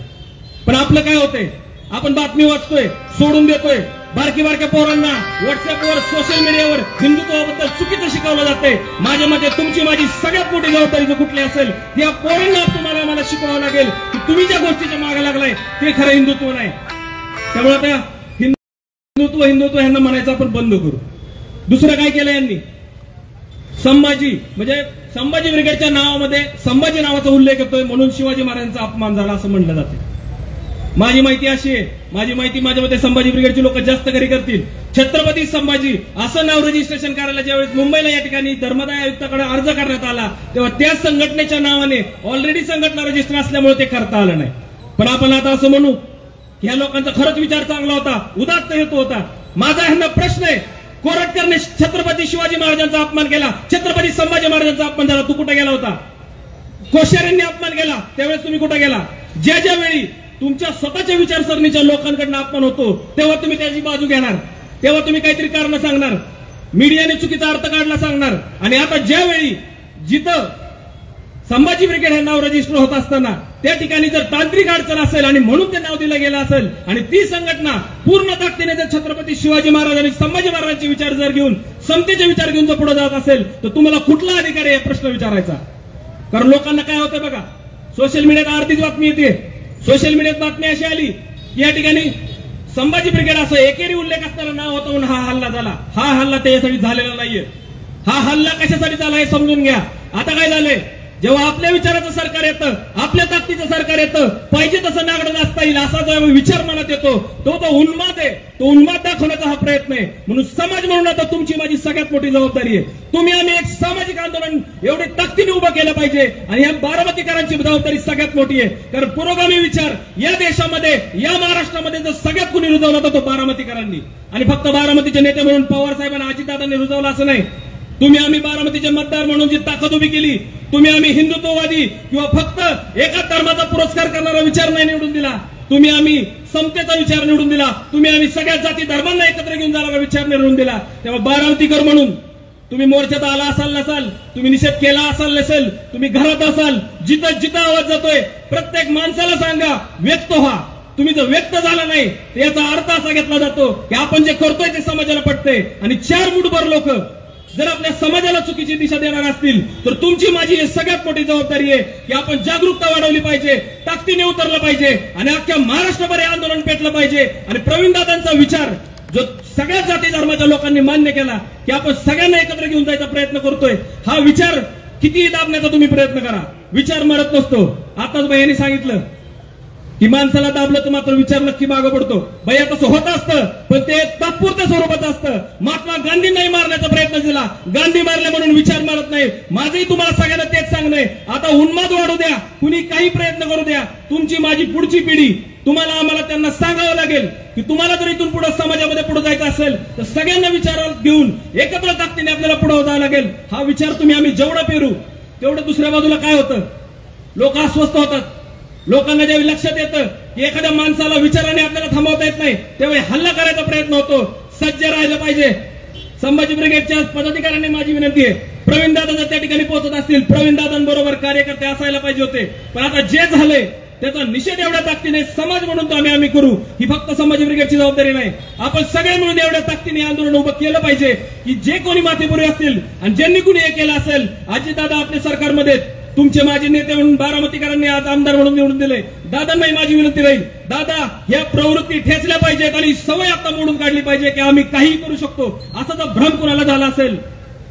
पण आपलं काय होतंय? आपण बातमी वाचतोय, सोडून देतोय. बारक्या पोरांना व्हॉट्सअपवर, सोशल मीडियावर हिंदुत्वाबद्दल चुकीचं शिकवलं जातंय. माझ्या मते तुमची माझी सगळ्यात मोठी जबाबदारी जर कुठली असेल, या पोरांना तुम्हाला मला शिकवावं लागेल की तुम्ही ज्या गोष्टीच्या मागे लागलाय ते खरं हिंदुत्व नाही. त्यामुळे आता हिंदुत्व ह्यांना म्हणायचं आपण बंद करू. दुसरं काय केलं यांनी? संभाजी ब्रिगेडच्या नावामध्ये संभाजी नावाचा उल्लेख येतोय म्हणून शिवाजी महाराजांचा अपमान झाला असं म्हणलं जाते. माझी माहिती अशी आहे, माझ्या मते संभाजी ब्रिगेडची लोक जास्त घरी करतील. छत्रपती संभाजी असं नाव रजिस्ट्रेशन करायला ज्यावेळेस मुंबईला या ठिकाणी धर्मदाय आयुक्ताकडे अर्ज करण्यात आला तेव्हा त्या संघटनेच्या नावाने ऑलरेडी संघटना रजिस्टर असल्यामुळे ते करता आलं नाही. पण आपण आता असं म्हणू की ह्या लोकांचा खरंच विचार चांगला होता, उदात्त हेतू होता. माझा ह्यांना प्रश्न आहे, कोरटकरने छत्रपती शिवाजी महाराजांचा अपमान केला, छत्रपती संभाजी महाराजांचा अपमान झाला, तू कुठे गेला होता? कोश्यारींनी अपमान केला त्यावेळेस तुम्ही कुठे गेला? ज्या वेळी तुमच्या स्वतःच्या विचारसरणीच्या लोकांकडनं अपमान होतो तेव्हा तुम्ही त्याची बाजू घेणार, तेव्हा तुम्ही काहीतरी कारण सांगणार, मीडियाने चुकीचा अर्थ काढला सांगणार. आणि आता ज्यावेळी जिथं संभाजी ब्रिगेड हे नाव रजिस्टर होत असताना त्या ठिकाणी जर तांत्रिक अडचण असेल आणि म्हणून ते नाव दिलं गेलं असेल आणि ती संघटना पूर्ण ताकदीने जर छत्रपती शिवाजी महाराज आणि संभाजी महाराजांचे विचार जर घेऊन, समतेचे विचार घेऊन जर पुढे जात असेल तर तुम्हाला कुठला अधिकार आहे प्रश्न विचारायचा? कारण लोकांना काय होतं बघा, सोशल मीडियात अर्धीच बातमी येते. सोशल मीडियात बातमी अशी आली की या ठिकाणी संभाजी ब्रिगेड असं एकेरी उल्लेख असताना नाव होतं म्हणून हा हल्ला झाला. हा हल्ला त्याच्यासाठी झालेला नाहीये. हा हल्ला कशासाठी झाला हे समजून घ्या. आता काय झालंय, जेव्हा आपल्या विचाराचं सरकार येतं, आपल्या ताकदीचं सरकार येतं, पाहिजे तसं नागडं नाचता येईल असा जो विचार मनात येतो तो उन्माद आहे. तो उन्माद दाखवण्याचा हा प्रयत्न आहे. म्हणून समाज म्हणून आता तुमची माझी सगळ्यात मोठी जबाबदारी आहे. तुम्ही आम्ही एक सामाजिक आंदोलन एवढे ताकदीने उभं केलं पाहिजे आणि या बारामतीकरांची जबाबदारी सगळ्यात मोठी आहे. कारण पुरोगामी विचार या देशामध्ये, या महाराष्ट्रामध्ये जर सगळ्यात कोणी रुजवला तर तो बारामतीकरांनी. आणि फक्त बारामतीचे नेते म्हणून पवार साहेबांना, अजितदादांनी रुजवला असं नाही. तुम्ही आम्ही बारामतीचे मतदार म्हणून जी ताकद उभी केली, तुम्ही आम्ही हिंदुत्ववादी किंवा फक्त एका धर्माचा पुरस्कार करणारा विचार नाही निवडून दिला, तुम्ही आम्ही समतेचा विचार निवडून दिला, तुम्ही आम्ही सगळ्या जाती धर्मांना एकत्र घेऊन जाणारा विचार निवडून दिला. तेव्हा बारामतीकर म्हणून तुम्ही मोर्चात आला असाल नसाल, तुम्ही निषेध केला असाल नसेल, तुम्ही घरात असाल, जिथं आवाज जातोय प्रत्येक माणसाला सांगा, व्यक्त व्हा. तुम्ही जर व्यक्त झाला नाही याचा अर्थ असा घेतला जातो की आपण जे करतोय ते समाजाला पटतंय आणि 4 मुठभर लोक जर आपल्या समाजाला चुकीची दिशा देणार असतील तर तुमची माझी ही सगळ्यात मोठी जबाबदारी आहे की आपण जागरूकता वाढवली पाहिजे, ताकदीने उतरलं पाहिजे आणि अख्ख्या महाराष्ट्रभर हे आंदोलन पेटलं पाहिजे. आणि प्रवीणदादांचा विचार जो सगळ्या जाती धर्माच्या लोकांनी मान्य केला की आपण सगळ्यांना एकत्र घेऊन जायचा प्रयत्न करतोय, हा विचार कितीही दाबण्याचा तुम्ही प्रयत्न करा, विचार मरत नसतो. आताच भैयानी सांगितलं की माणसाला दाबलं तर मात्र विचार नक्की मागं पडतो. भैया तसं होत असतं पण ते तात्पुरत्या स्वरूपाचं असतं. महात्मा गांधींनाही मारण्याचा प्रयत्न केला, गांधी मारले म्हणून विचार मारत नाही. माझंही तुम्हाला सगळ्यांना तेच सांगणं, आता उन्माद वाढू द्या, कुणी काही प्रयत्न करू द्या, तुमची माझी पुढची पिढी, तुम्हाला आम्हाला त्यांना सांगावं लागेल की तुम्हाला जर इथून पुढे समाजामध्ये पुढे जायचं असेल तर सगळ्यांना विचारात घेऊन एकत्र ताकदीने आपल्याला पुढे जावं लागेल. हा विचार तुम्ही आम्ही जेवढं पेरू तेवढं दुसऱ्या बाजूला काय होतं, लोक अस्वस्थ होतात. लोकांना ज्यावेळी लक्षात येतं की एखाद्या माणसाला विचाराने आपल्याला थांबवता येत नाही त्यावेळी हल्ला करायचा प्रयत्न होतो. सज्ज राहिलं पाहिजे. संभाजी ब्रिगेडच्या पदाधिकाऱ्यांनी माझी विनंती आहे, प्रवीणदादा जर त्या ठिकाणी पोहोचत असतील, प्रवीणदादांबरोबर कार्यकर्ते असायला पाहिजे होते. पण आता जे झालंय त्याचा निषेध एवढ्या ताकदीने समाज म्हणून तो आम्ही करू. ही फक्त संभाजी ब्रिगेडची जबाबदारी नाही, आपण सगळे मिळून एवढ्या ताकदीने आंदोलन उभं केलं पाहिजे की जे कोणी माथेपुरी असतील आणि ज्यांनी कुणी हे केलं असेल, अजितदादा आपल्या सरकारमध्ये तुमचे माझे नेते म्हणून बारामतीकरांनी आज आमदार म्हणून निवडून दिले. दादांनाही माझी विनंती राहील, दादा या प्रवृत्ती ठेचल्या पाहिजेत आणि सवय आता मोडून काढली पाहिजे की आम्ही काही करू शकतो. असा जर भ्रम कुणाला झाला असेल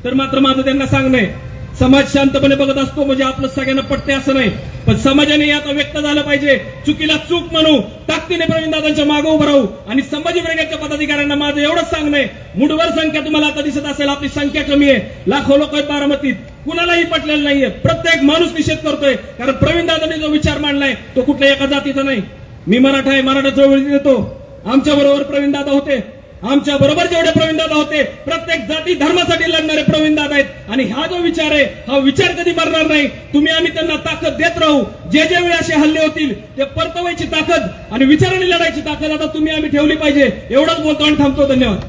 तर मात्र माझं त्यांना सांगणं आहे, समाज शांतपणे बघत असतो म्हणजे आपलं सगळ्यांना पटते असं नाही, पण समाजाने आता व्यक्त झालं पाहिजे. चुकीला चूक म्हणू, ताकदीने प्रवीणदादांच्या मागे उभं राहू. आणि संभाजी ब्रिगेडच्या पदाधिकाऱ्यांना माझं एवढंच सांगणं आहे, मुठभर संख्या तुम्हाला आता दिसत असेल, आपली संख्या कमी आहे, लाखो लोक आहेत बारामतीत, कुणालाही पटलेलं नाहीये. प्रत्येक माणूस निषेध करतोय कारण प्रवीणदादांनी जो विचार मांडलाय तो कुठल्या एका जातीचा नाही. मी मराठा आहे, मराठा चळवळीत येतो, आमच्या बरोबर प्रवीणदादा होते, आमच्या बरोबर जेवढे प्रवीणदादा होते प्रत्येक जाती धर्मासाठी लढणारे प्रवीणदादा आहेत. आणि हा जो विचार आहे हा विचार कधी मरणार नाही. तुम्ही आम्ही त्यांना ताकद देत राहू. जे जे वेळी असे हल्ले होतील ते परतवायची ताकद आणि विचाराने लढायची ताकद आता तुम्ही आम्ही ठेवली पाहिजे. एवढंच बोलतो आणि थांबतो. धन्यवाद.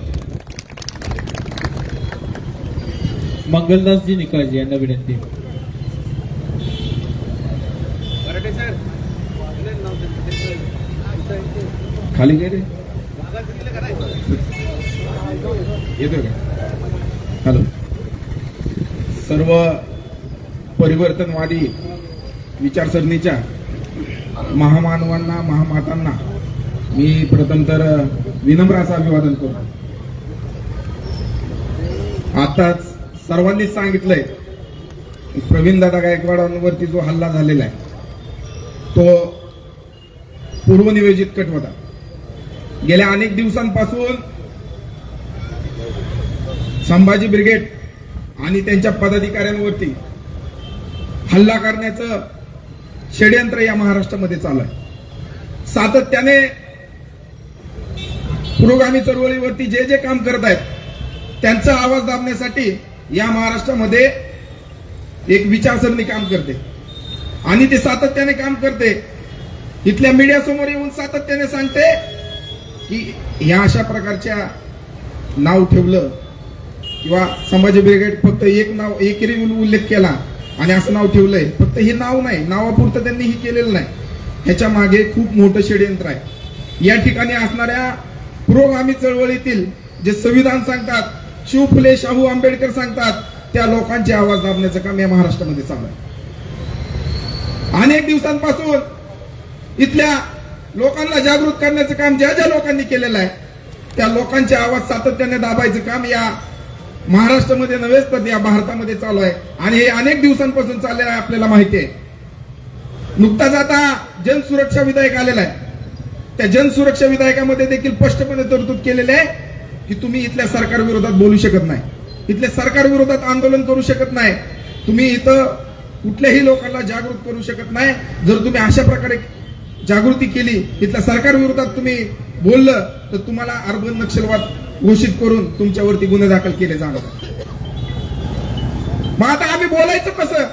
मंगलदासजी निकाळजी यांना विनंती. खाली काय रे येतो का? हॅलो. सर्व परिवर्तनवादी विचारसरणीच्या महामानवांना, महामातांना मी प्रथम तर विनम्र असं अभिवादन करतो. आताच सर्वांनीच सांगितलंय प्रवीणदादा गायकवाडांवरती जो हल्ला झालेला आहे तो पूर्वनियोजित कट होता. गेल्या अनेक दिवसांपासून संभाजी ब्रिगेड आणि त्यांच्या पदाधिकाऱ्यांवरती हल्ला करण्याचं षडयंत्र या महाराष्ट्रामध्ये चालू आहे. सातत्याने पुरोगामी चळवळीवरती जे जे काम करत आहेत त्यांचा आवाज दाबण्यासाठी या महाराष्ट्रामध्ये एक विचारसरणी काम करते आणि ते सातत्याने काम करते. इथल्या मीडिया समोर येऊन सातत्याने सांगते की ह्या अशा प्रकारच्या नाव ठेवलं किंवा संभाजी ब्रिगेड फक्त एक नाव एकेरी उल्लेख केला आणि असं नाव ठेवलंय. फक्त हे नाव नाही, नावापुरतं त्यांनी हे केलेलं नाही, ह्याच्या मागे खूप मोठं षडयंत्र आहे. या ठिकाणी असणाऱ्या पुरोगामी चळवळीतील जे संविधान सांगतात, शिव फुले शाहू आंबेडकर सांगतात, त्या लोकांचे आवाज दाबण्याचं काम या महाराष्ट्रामध्ये चालू आहे. अनेक दिवसांपासून इथल्या लोकांना जागृत करण्याचं काम ज्या ज्या लोकांनी केलेलं आहे त्या लोकांचे आवाज सातत्याने दाबायचं काम या महाराष्ट्रामध्ये नव्हेच तर या भारतामध्ये चालू आहे. आणि हे अनेक दिवसांपासून चाललेलं आहे, आपल्याला माहिती आहे. नुकताच आता जनसुरक्षा विधेयक आलेलं आहे. त्या जनसुरक्षा विधेयकामध्ये देखील स्पष्टपणे तरतूद केलेली आहे की तुम्ही इथल्या सरकार विरोधात बोलू शकत नाही, इथल्या सरकार विरोधात आंदोलन करू शकत नाही, तुम्ही इथं कुठल्याही लोकांना जागृत करू शकत नाही. जर तुम्ही अशा प्रकारे जागृती केली, इथल्या सरकार विरोधात तुम्ही बोललं तर तुम्हाला अर्बन नक्षलवाद घोषित करून तुमच्यावरती गुन्हे दाखल केले जाणार. मग आता आम्ही बोलायचं कसं?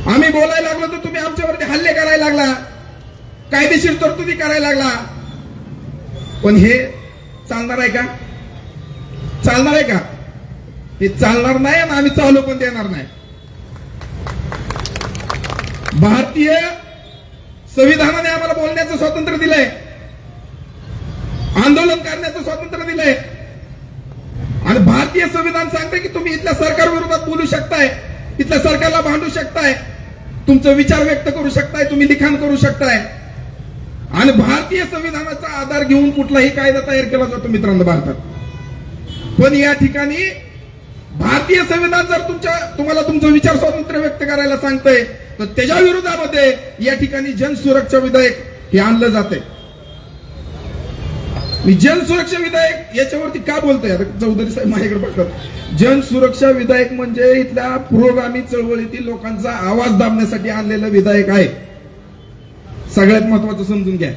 आम्ही बोलायला लागलो तर तुम्ही आमच्यावरती हल्ले करायला लागला, कायदेशीर तरतुदी करायला लागला. पण हे चालणार आहे का? चालणार आहे का? हे चालणार नाही आणि आम्ही चालू पण देणार नाही. भारतीय संविधानाने आम्हाला बोलण्याचं स्वातंत्र्य दिलंय, आंदोलन करण्याचं स्वातंत्र्य दिलंय आणि भारत भारतीय संविधान सांगते की तुम्ही इथल्या सरकार विरोधात बोलू शकताय, इथल्या सरकारला भांडू शकताय, तुमचे विचार व्यक्त करू शकताय, तुम्ही लिखाण करू शकताय. आणि भारतीय संविधानाचा आधार घेऊन कुठलाही कायदा तयार केला जातो मित्रांनो भारतात. पण या ठिकाणी भारतीय संविधान जर तुम्हाला तुमचं विचार स्वातंत्र्य व्यक्त करायला सांगतंय तर त्याच्या विरोधामध्ये या ठिकाणी जनसुरक्षा विधेयक हे आणलं जाते. मी जनसुरक्षा विधेयक याच्यावरती का बोलतोय, आता चौधरी साहेब माझ्याकडे बघतात. जनसुरक्षा विधेयक म्हणजे इथल्या पुरोगामी चळवळीतील लोकांचा आवाज दाबण्यासाठी आणलेलं विधेयक आहे. सगळ्यात महत्वाचं समजून घ्या.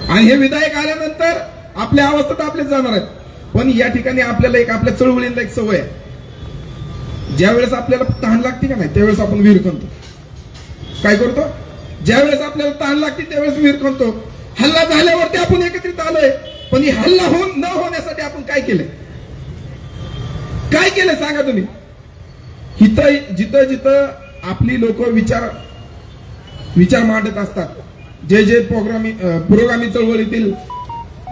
आणि हे विधेयक आल्यानंतर आपल्या आवाज तर आपलेच जाणार आहेत. पण या ठिकाणी आपल्याला आपल्या चळवळीला एक सवय आहे, ज्यावेळेस आपल्याला तहान लागते का नाही त्यावेळेस आपण विहीर खणतो. काय करतो? ज्यावेळेस आपल्याला तहान लागते त्यावेळेस विहीर खणतो. हल्ला झाल्यावरती आपण एकत्रित आलोय, पण ही हल्ला न होण्यासाठी आपण काय केलंय? काय केलंय सांगा तुम्ही? जिथं जिथं आपली लोक विचार मांडत असतात, जे पुरोगामी चळवळीतील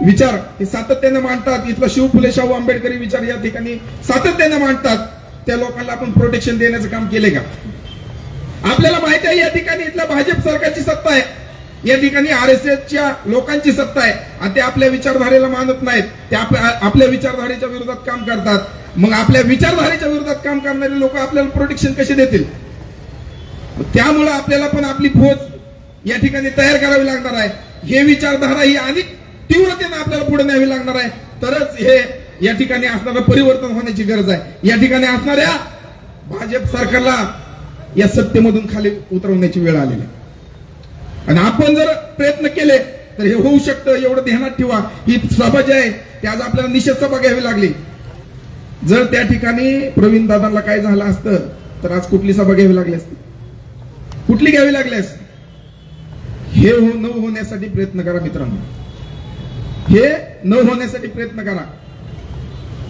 विचार हे सातत्याने मांडतात, इथला शिव फुले शाहू आंबेडकरी विचार या ठिकाणी सातत्याने मांडतात, त्या लोकांना आपण प्रोटेक्शन देण्याचं काम केले का? आपल्याला माहिती आहे या ठिकाणी इथल्या भाजप सरकारची सत्ता आहे, या ठिकाणी RSSच्या लोकांची सत्ता आहे आणि ते आपल्या विचारधारेला मानत नाहीत, ते आपल्या विचारधारेच्या विरोधात काम करतात. मग आपल्या विचारधारेच्या विरोधात काम करणारे लोक आपल्याला प्रोटेक्शन कसे देतील? त्यामुळे आपल्याला पण आपली फौज या ठिकाणी तयार करावी लागणार आहे. हे विचारधारा ही अधिक तीव्रतेने आपल्याला पुढे न्यावी लागणार आहे, तरच हे या ठिकाणी असणारं परिवर्तन होण्याची गरज आहे. या ठिकाणी असणाऱ्या भाजप सरकारला या सत्तेमधून खाली उतरवण्याची वेळ आलेली आहे. आणि आपण जर प्रयत्न केले तर हे होऊ शकतं, एवढं ध्यानात ठेवा. ही सभा जी आहे ती आज आपल्याला निषेध सभा घ्यावी लागली. जर त्या ठिकाणी प्रवीण दादांना काय झालं असतं तर आज कुठली सभा घ्यावी लागली असती? कुठली घ्यावी लागली असती? हे न होण्यासाठी प्रयत्न करा मित्रांनो, हे न होण्यासाठी प्रयत्न करा,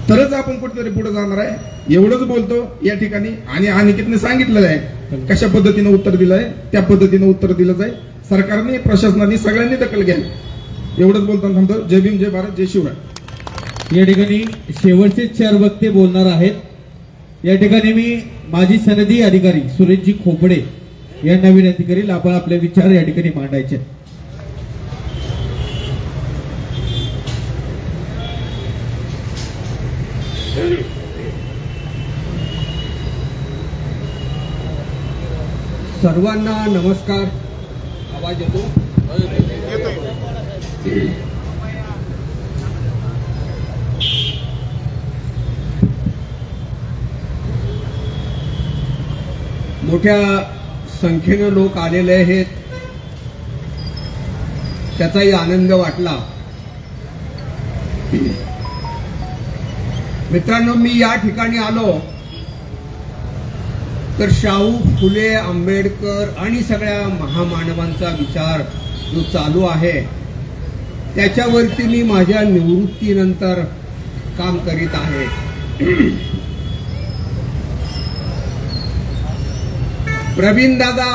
तरच आपण कुठेतरी पुढे जाणार आहे. एवढंच बोलतो या ठिकाणी. आणि अनिकेतने सांगितलेलं आहे कशा पद्धतीने उत्तर दिलं आहे, त्या पद्धतीने उत्तर दिलं जाईल. सरकारने, प्रशासनाने सगळ्यांनी दखल घ्यावी. एवढंच बोलताना थांबतो. जय भीम, जय भारत, जय शिवराय. या ठिकाणी शेवटचे 4 वक्ते बोलणार आहेत. या ठिकाणी मी माजी सनदी अधिकारी सुरेशजी खोपडे यांना विनंती करील आपण आपले विचार या ठिकाणी मांडायचे. सर्वांना नमस्कार. आवाज येतो? मोठ्या संख्येनं लोक आलेले आहेत, त्याचाही आनंद वाटला. मित्रांनो, मी या ठिकाणी आलो तर शाहू फुले आंबेडकर आणि सगळ्या महामानवांचा विचार जो चालू आहे त्याच्यावरती मी माझ्या निवृत्तीनंतर काम करीत आहे. प्रवीण दादा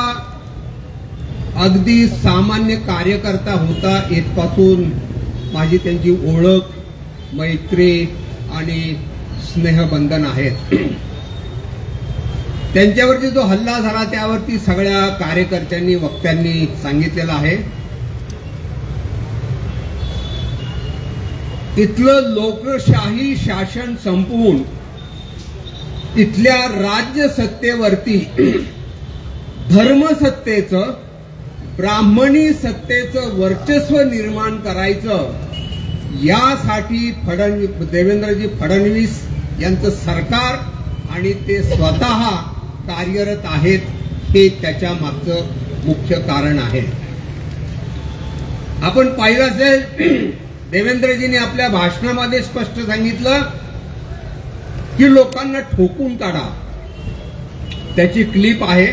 अगदी सामान्य कार्यकर्ता होता, इथपासून माझी त्यांची ओळख, मैत्री आणि स्नेहबंधन आहेत. त्यांच्यावरती जो हल्ला झाला त्यावरती सगळ्या कार्यकर्त्यांनी, वक्त्यांनी सांगितलेलं आहे. इथलं लोकशाही शासन संपवून इथल्या राज्य सत्तेवरती धर्मसत्तेचं, ब्राह्मणी सत्तेचं वर्चस्व निर्माण करायचं, यासाठी देवेंद्रजी फडणवीस यांचं सरकार आणि ते स्वतः कार्यरत आहेत. हे त्याच्या मागचं मुख्य कारण आहे. आपण पाहिलं असेल, देवेंद्रजींनी आपल्या भाषणामध्ये स्पष्ट सांगितलं की लोकांना ठोकून काढा. त्याची क्लिप आहे.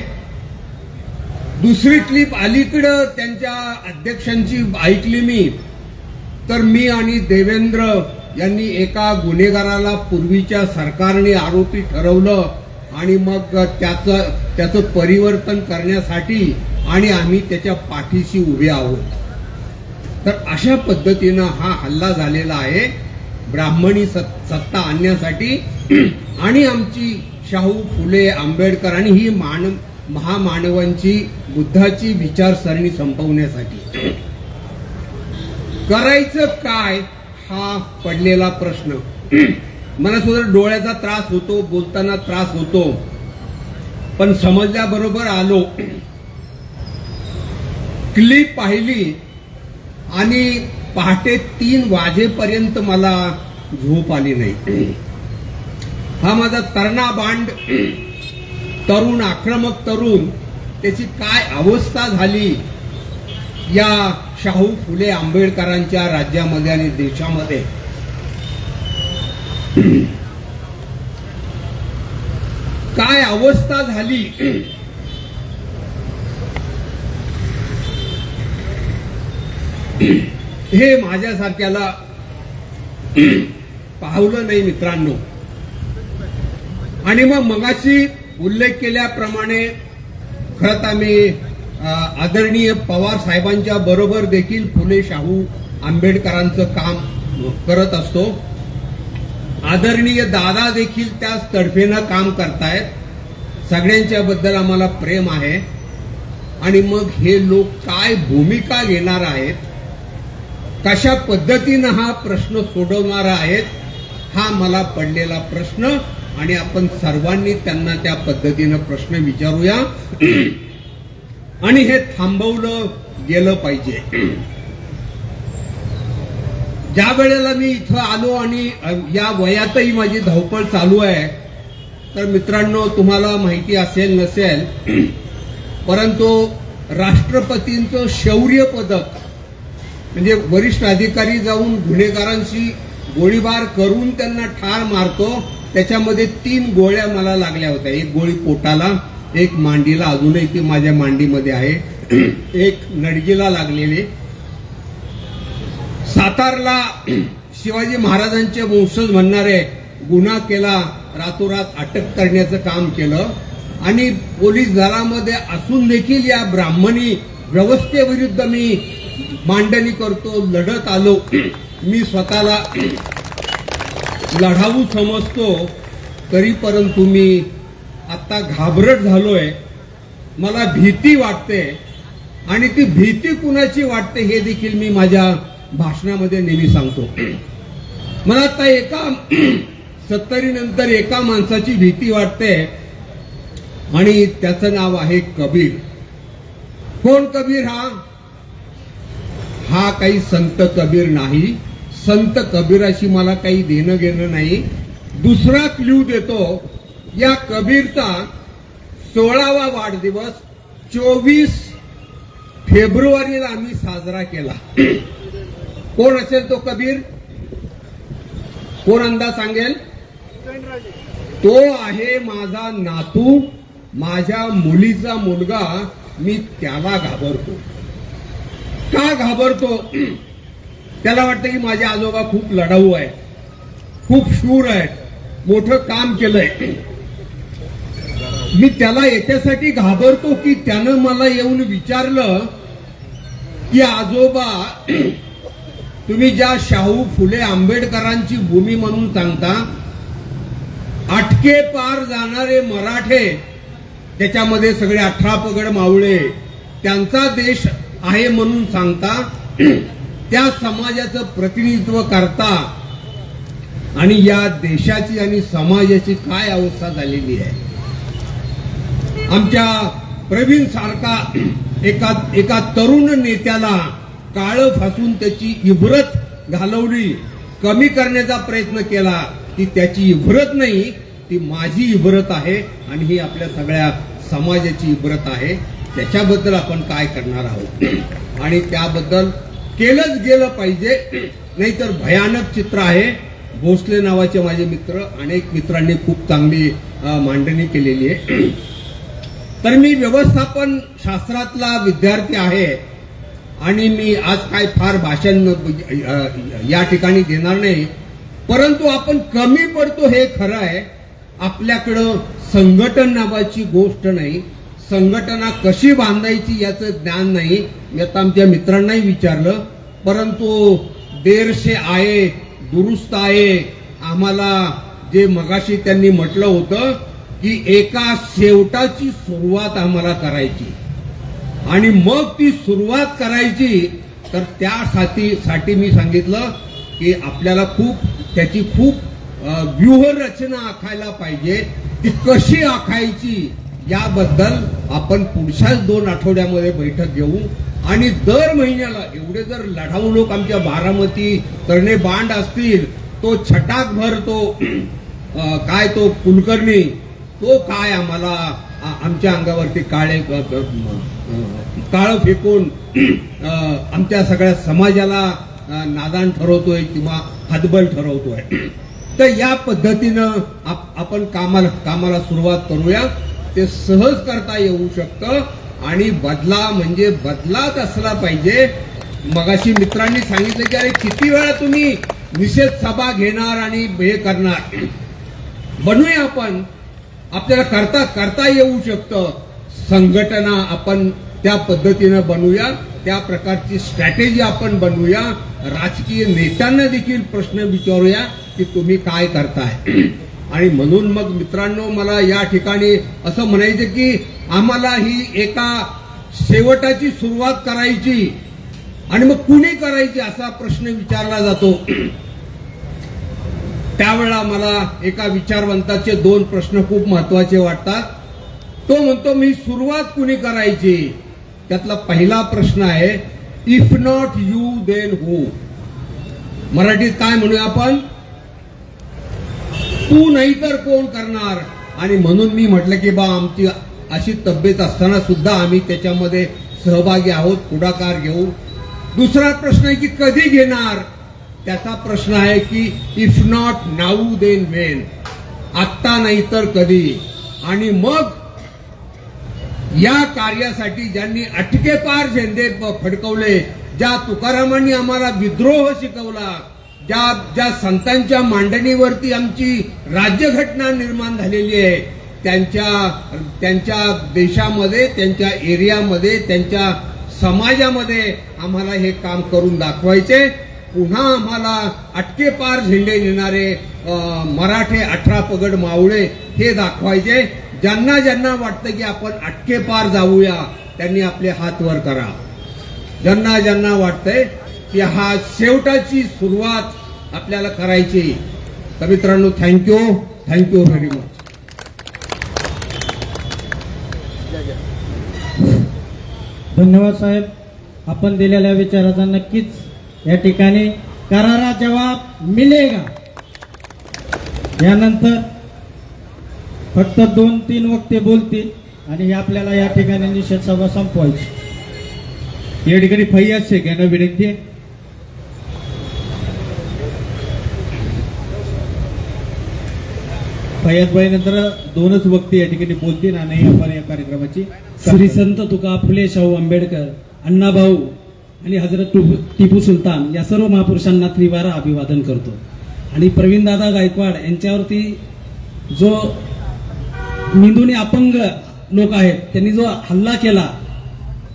दुसरी क्लिप अलीकडं त्यांच्या अध्यक्षांची ऐकली मी, तर मी आणि देवेंद्र यांनी एका गुन्हेगाराला पूर्वीच्या सरकारने आरोपी ठरवलं आणि मग त्याचं परिवर्तन करण्यासाठी आणि आम्ही त्याच्या पाठीशी उभे आहोत. तर अशा पद्धतीनं हा हल्ला झालेला आहे. ब्राह्मणी सत्ता आणण्यासाठी आणि आमची शाहू फुले आंबेडकर आणि ही महामानवांची बुद्धाची विचारसरणी संपवण्यासाठी करायचं काय हा पडलेला प्रश्न. मला सुद्धा डोळ्याचा त्रास होतो, बोलताना त्रास होतो, पण समजल्याबरोबर आलो. क्लिप पाहिली आणि पहाटे 3 वाजेपर्यंत मला झोप आली नाही. हा माझा तरणा बांड तरुण, आक्रमक तरुण, त्याची काय अवस्था झाली या शाहू फुले आंबेडकरांच्या राज्यामध्ये आणि देशामध्ये. काय अवस्था झाली. हे माझ्यासारख्याला पाहवलं नाही मित्रांनो. आणि मग मगाशी उल्लेख केल्याप्रमाणे खरंच आम्ही आदरणीय पवार साहेबांच्या बरोबर देखील फुले शाहू आंबेडकरांचं काम करत असतो. आदरणीय दादा देखील त्याच तडफेनं काम करतायत. सगळ्यांच्या बद्दल आम्हाला प्रेम आहे. आणि मग हे लोक काय भूमिका घेणार आहेत, कशा पद्धतीनं हा प्रश्न सोडवणार आहेत, हा मला पडलेला प्रश्न. आणि आपण सर्वांनी त्यांना त्या पद्धतीनं प्रश्न विचारूया आणि हे थांबवलं गेलं पाहिजे. ज्या वेळेला मी इथं आलो आणि या वयातही माझी धावपळ चालू आहे, तर मित्रांनो तुम्हाला माहिती असेल नसेल, परंतु राष्ट्रपतींचं शौर्य पदक म्हणजे वरिष्ठ अधिकारी जाऊन गुन्हेगारांशी गोळीबार करून त्यांना ठार मारतो, त्याच्यामध्ये 3 गोळ्या मला लागल्या होत्या. एक गोळी पोटाला, एक मांडीला, अजूनही ती माझ्या मांडीमध्ये आहे, एक नडगीला लागलेली. सातारला शिवाजी महाराजांचे वंशज म्हणणारे गुन्हा केला, रातोरात अटक करण्याचं काम केलं. आणि पोलीस दलामध्ये असून देखील या ब्राह्मणी व्यवस्थेविरुद्ध मी मांडणी करतो, लढत आलो. मी स्वतःला लढाऊ समजतो, तरी परंतु मी आता घाबरट झालोय. मला भीती वाटते आणि ती भीती कुणाची वाटते हे देखील मी माझ्या भाषणामध्ये नेहमी सांगतो. मला आता 70 नंतर एका माणसाची भीती वाटते आणि त्याचं नाव आहे कबीर. कोण कबीर? हा काही संत कबीर नाही. संत कबीराशी मला काही देणं घेणं नाही. दुसरा क्ल्यू देतो. या कबीरचा 16वा वाढदिवस 24 फेब्रुवारीला आम्ही साजरा केला. कोण असेल तो कबीर? कोण अंदाज सांगेल? तो आहे माझा नातू, माझ्या मुलीचा मुलगा. मी त्याला घाबरतो. का घाबरतो? त्याला वाटतं की माझे आजोबा खूप लढाऊ आहेत, खूप शूर आहेत, मोठं काम केलंय. मी त्याला याच्यासाठी घाबरतो की त्यानं मला येऊन विचारलं की आजोबा, तुम्ही ज्या शाहू फुले आंबेडकरांची भूमी म्हणून सांगता, आटके पार जाणारे मराठे, त्याच्यामध्ये सगळे 18 पगड मावळे, त्यांचा देश आहे म्हणून सांगता, त्या समाजाचं प्रतिनिधित्व करता, आणि या देशाची आणि समाजाची काय अवस्था झालेली आहे. आमच्या प्रवीण सारखा एका तरुण नेत्याला काळं फासून त्याची इब्रत घालवली, कमी करण्याचा प्रयत्न केला. ती त्याची इब्रत नाही, ती माझी इब्रत आहे आणि ही आपल्या सगळ्या समाजाची इब्रत आहे. त्याच्याबद्दल आपण काय करणार आहोत आणि त्याबद्दल केलंच गेलं पाहिजे, नाहीतर भयानक चित्र आहे. भोसले नावाचे माझे मित्र, अनेक मित्रांनी खूप चांगली मांडणी केलेली आहे. तर मी व्यवस्थापन शास्त्रातला विद्यार्थी आहे आणि मी आज काय फार भाषण या ठिकाणी देणार नाही, परंतु आपण कमी पडतो हे खरं आहे. आपल्याकडं संघटन नावाची गोष्ट नाही, संघटना कशी बांधायची याचं ज्ञान नाही. मी आता आमच्या मित्रांनाही विचारलं, परंतु देर से आए दुरुस्त आहे. आम्हाला जे मगाशी त्यांनी म्हटलं होतं की एका शेवटाची सुरुवात आम्हाला करायची आणि मग ती सुरुवात करायची, तर त्यासाठी मी सांगितलं की आपल्याला त्याची खूप व्यूहरचना आखायला पाहिजे. ती कशी आखायची याबद्दल आपण पुढच्याच 2 आठवड्यामध्ये बैठक घेऊ आणि दर महिन्याला एवढे जर लढाऊ लोक आमच्या बारामती तरणे बांड असतील, तो छटाकभर तो काय तो कुलकर्णी तो काय आम्हाला आमच्या अंगावरती काळं फेकून आमच्या सगळ्या समाजाला नादान ठरवतोय किंवा हतबल ठरवतोय. तर या पद्धतीनं आपण कामाला सुरुवात करूया. ते सहज करता येऊ शकतं आणि बदला म्हणजे बदलाच असला पाहिजे. मगाशी मित्रांनी सांगितलं की अरे किती वेळा तुम्ही निषेध सभा घेणार आणि हे करणार. बनूया आपण, आपल्याला करता येऊ शकतं. संघटना आपण त्या पद्धतीनं बनवूया, त्या प्रकारची स्ट्रॅटेजी आपण बनवूया. राजकीय नेत्यांना देखील प्रश्न विचारूया की तुम्ही काय करताय. आणि म्हणून मग मित्रांनो, मला या ठिकाणी असं म्हणायचं की आम्हाला ही एका शेवटाची सुरुवात करायची आणि मग कुणी करायची असा प्रश्न विचारला जातो. त्यावेळेला मला एका विचारवंताचे 2 प्रश्न खूप महत्वाचे वाटतात. तो म्हणतो मी सुरुवात कुणी करायची. त्यातला पहिला प्रश्न आहे, if not you then who. मराठीत काय म्हणूया आपण, तू नाही तर कोण करणार. आणि म्हणून मी म्हटलं की आमची अशी तब्येत असताना सुद्धा आम्ही त्याच्यामध्ये सहभागी आहोत, पुढाकार घेऊ. दुसरा प्रश्न आहे की कधी घेणार. त्याचा प्रश्न आहे की if not now then when. आत्ता नाही तर कधी. आणि मग या कार्यासाठी ज्यांनी अटकेपार झेंडे फडकवले, ज्या तुकारामांनी आम्हाला विद्रोह शिकवला, ज्या संतांच्या मांडणीवरती आमची राज्यघटना निर्माण झालेली आहे, त्यांच्या देशामध्ये, त्यांच्या एरियामध्ये, त्यांच्या समाजामध्ये आम्हाला हे काम करून दाखवायचे. पुन्हा आम्हाला अटकेपार झेंडे नेणारे मराठे 18 पगड मावळे हे दाखवायचे. ज्यांना ज्यांना वाटतं की आपण अटकेपार जाऊया त्यांनी आपले हात वर करा. ज्यांना ज्यांना वाटतंय की हा शेवटाची सुरुवात आपल्याला करायची. तर मित्रांनो, थँक्यू व्हेरी मच. धन्यवाद साहेब. आपण दिलेल्या विचाराचा नक्कीच या ठिकाणी करारा जवाब मिलेगा. यानंतर फक्त 2-3 वक्ते बोलतील आणि आपल्याला या ठिकाणी निषेध सभा संपवायची. या ठिकाणी फैयाज शेख यांना विनंती आहे. फैयाजबाई नंतर 2च वक्ते या ठिकाणी बोलतील आणि आपण या कार्यक्रमाची श्री संत तुका फुले शाहू आंबेडकर अण्णाभाऊ आणि हजरत टिपू सुलतान या सर्व महापुरुषांना त्रिवारा अभिवादन करतो. आणि प्रवीणदादा गायकवाड यांच्यावरती जो मेंदूने अपंग लोक आहेत त्यांनी जो हल्ला केला,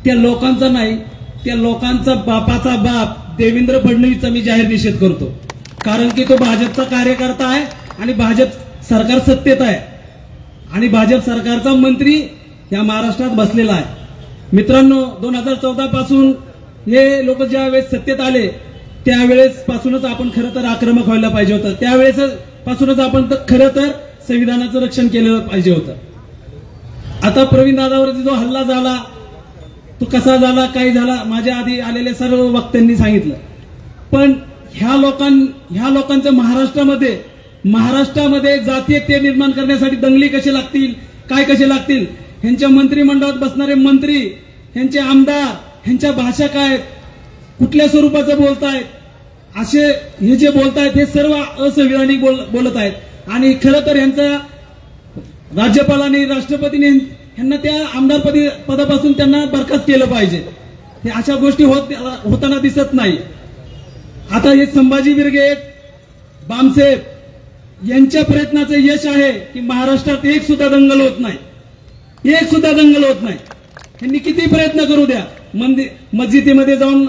त्या लोकांचा नाही, त्या लोकांचा बापाचा बाप देवेंद्र फडणवीसचा मी जाहीर निषेध करतो. कारण की तो भाजपचा कार्यकर्ता आहे आणि भाजप सरकार सत्तेत आहे आणि भाजप सरकारचा मंत्री या महाराष्ट्रात बसलेला आहे. मित्रांनो, 2014 पासून हे लोक ज्या वेळेस सत्तेत आले त्यावेळेस पासूनच आपण खरं तर आक्रमक व्हायला पाहिजे होतं. त्यावेळेस पासूनच आपण खरं तर संविधानाचं रक्षण केलं पाहिजे होतं. आता प्रवीण दादावरती जो हल्ला झाला तो कसा झाला, काय झाला, माझ्या आधी आलेले सर्व वक्त्यांनी सांगितलं. पण ह्या लोकांचं महाराष्ट्रामध्ये जातीयते निर्माण करण्यासाठी दंगली कसे लागतील, काय कसे लागतील, ह्यांच्या मंत्रिमंडळात बसणारे मंत्री, ह्यांचे आमदार, ह्यांच्या भाषा काय, कुठल्या स्वरूपाचं बोलतायत, असे हे जे बोलतायत हे सर्व असंविधानिक बोलत आहेत. आणि खरं तर ह्यांचा राज्यपालांनी, राष्ट्रपतींनी ह्यांना त्या आमदार पदापासून त्यांना बरखास्त केलं पाहिजे. हे अशा गोष्टी होताना दिसत नाही. आता हे संभाजी ब्रिगेड, बामसेब यांच्या प्रयत्नाचं यश आहे की महाराष्ट्रात एक सुद्धा दंगल होत नाही. ह्यांनी किती प्रयत्न करू द्या, मस्जिदीमध्ये जाऊन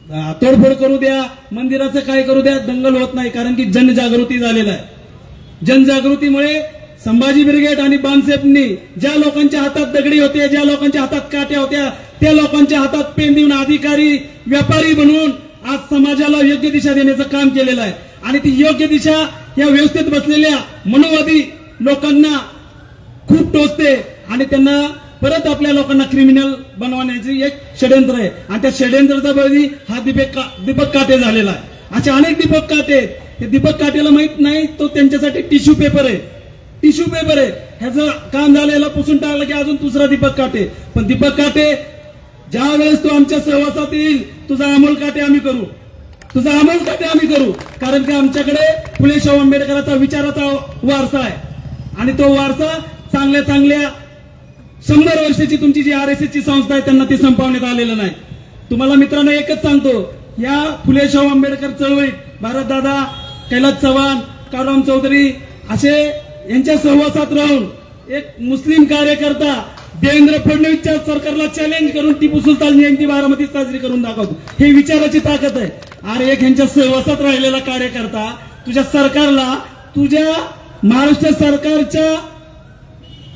तोडफोड करू द्या, मंदिराचं काय करू द्या, दंगल होत नाही. कारण की जनजागृती झालेला आहे. जनजागृतीमुळे संभाजी ब्रिगेड आणि बाणसेफनी ज्या लोकांच्या हातात दगडी होते, ज्या लोकांच्या हातात काट्या होत्या, त्या लोकांच्या हातात पेन देऊन अधिकारी व्यापारी बनवून आज समाजाला योग्य दिशा देण्याचं काम केलेलं आहे. आणि ती योग्य दिशा या व्यवस्थेत बसलेल्या मनोवादी लोकांना खूप टोचते आणि त्यांना परत आपल्या लोकांना क्रिमिनल बनवण्याची एक षड्यंत्र आहे. आणि त्या षड्यंत्राचा बळी हा दीपक काटे झालेला आहे. असे अनेक दीपक काटे. हे दीपक काटेला माहित नाही तो त्यांच्यासाठी टिश्यू पेपर आहे. टिश्यू पेपर आहे. ह्याचं काम झालेलं पुसून टाकलं की अजून दुसरा दीपक काटे. पण दीपक काटे ज्या वेळेस तो आमच्या सहवासात येईल तुझा अमोल काटे आम्ही करू, तुझा अमोल काटे आम्ही करू. कारण की आमच्याकडे फुले शाहू आंबेडकरांचा विचाराचा वारसा आहे. आणि तो वारसा चांगल्या चांगल्या 100 वर्षाची तुमची जी RSS ची संस्था आहे त्यांना ते संपवण्यात आलेलं नाही. तुम्हाला मित्रांनो एकच सांगतो, या फुले शाहू आंबेडकर चळवळीत भारतदादा, कैलास चव्हाण, काळूराम चौधरी असे यांच्या सहवासात राहून एक मुस्लिम कार्यकर्ता देवेंद्र फडणवीसच्या सरकारला चॅलेंज करून टिपू सुलतान जयंती बारामतीत साजरी करून दाखवतो. हे विचाराची ताकद आहे. अरे एक यांच्या सहवासात राहिलेला कार्यकर्ता तुझ्या सरकारला, तुझ्या महाराष्ट्र सरकारच्या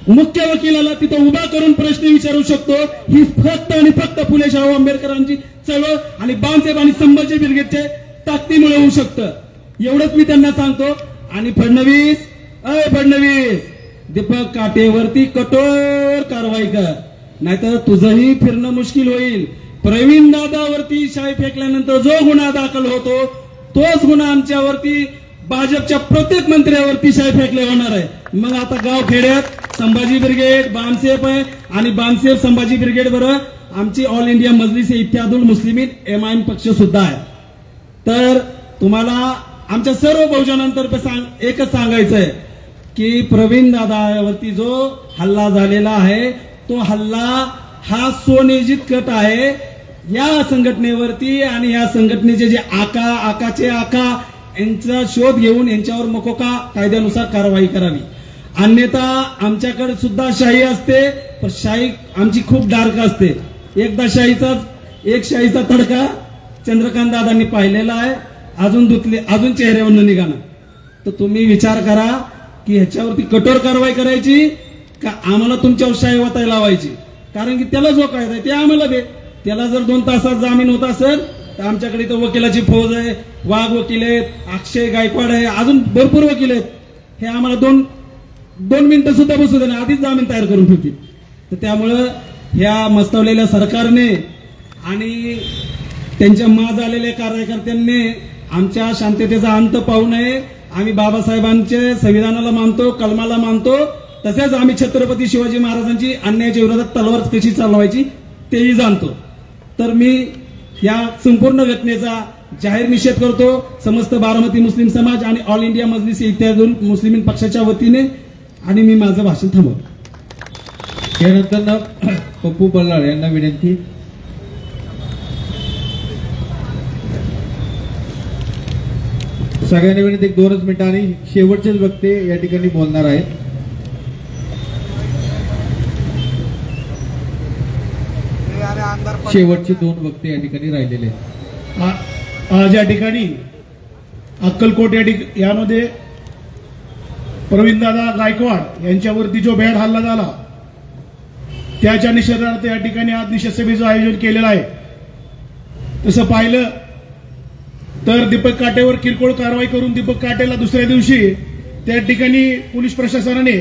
मुख्य वकिलाला तिथं उभा करून प्रश्न विचारू शकतो. ही फक्त आणि फक्त फुले शाहू आंबेडकरांची चळवळ आणि बाणसाहेब आणि संभाजी ब्रिगेडच्या ताकदीमुळे होऊ शकतं. एवढंच मी त्यांना सांगतो. आणि फडणवीस, फडणवीस, दीपक काटेवरती कठोर कारवाई कर, नाहीतर तुझंही फिरणं मुश्किल होईल. प्रवीण दादावरती शाई फेकल्यानंतर जो गुन्हा दाखल होतो तोच गुन्हा आमच्यावरती, भाजपच्या प्रत्येक मंत्र्यावरती शाई फेकले होणार आहे. मग आता गाव खेड्यात संभाजी ब्रिगेड, बाणसेफ आहे आणि बाणसेफ संभाजी ब्रिगेड बरोबर आमची ऑल इंडिया मजलिस इत्यादुल मुस्लिमीन MIM पक्ष सुद्धा आहे. तर तुम्हाला आमच्या सर्व बहुजनांतर्फे एकच सांगायचं आहे की प्रवीण दादावरती जो हल्ला झालेला आहे तो हल्ला हा सुनियोजित कट आहे या संघटनेवरती. आणि या संघटनेचे जे आकाचे आका यांचा शोध घेऊन यांच्यावर मकोका कायद्यानुसार कारवाई करावी. अन्यथा आमच्याकडे सुद्धा शाही असते, पण शाही आमची खूप डार्क असते. एकदा शाहीचा तडका चंद्रकांत दादांनी पाहिलेला आहे, अजून चेहऱ्यावरून निघाला. तर तुम्ही विचार करा की ह्याच्यावरती कठोर कारवाई करायची का आम्हाला तुमच्यावर शाही वाटायला लावायची. कारण की त्याला जो कायदा आहे ते आम्हाला दे. त्याला जर 2 तासात जामीन होत असेल तर आमच्याकडे तो वकिलाची फौज आहे, वाघ वकील आहेत, अक्षय गायकवाड आहे, अजून भरपूर वकील आहेत. हे आम्हाला दोन मिनिटं सुद्धा बसू दे, आधीच जामीन तयार करून ठेवतील. तर त्यामुळं ह्या मस्तवलेल्या सरकारने आणि त्यांच्या माज आलेल्या कार्यकर्त्यांनी आमच्या शांततेचा अंत पाहू नये. आम्ही बाबासाहेबांचे संविधानाला मानतो, कलमाला मानतो, तसेच आम्ही छत्रपती शिवाजी महाराजांची अन्यायाच्या विरोधात तलवार कशी चालवायची तेही जाणतो. तर मी या संपूर्ण घटनेचा जाहीर निषेध करतो समस्त बारामती मुस्लिम समाज आणि ऑल इंडिया मजलिस इत्यादी मुस्लिम पक्षाच्या वतीने. आणि मी माझं भाषण थांबवतो. यानंतर पप्पू बल्लाळ यांना विनंती. सगळ्यांनी विनंती 2च मिनिटं आणि शेवटचेच वक्ते या ठिकाणी बोलणार आहेत. शेवटचे 2 वक्ते या ठिकाणी राहिलेले आहेत. आज या ठिकाणी अक्कलकोट यामध्ये प्रवीणदादा गायकवाड यांच्यावरती जो भ्याड हल्ला झाला त्याच्या निषेधार्थ या ठिकाणी आज निषेध सभेचं आयोजन केलेलं आहे. तसं पाहिलं तर दीपक काटेवर किरकोळ कारवाई करून दीपक काटेला दुसऱ्या दिवशी त्या ठिकाणी पोलीस प्रशासनाने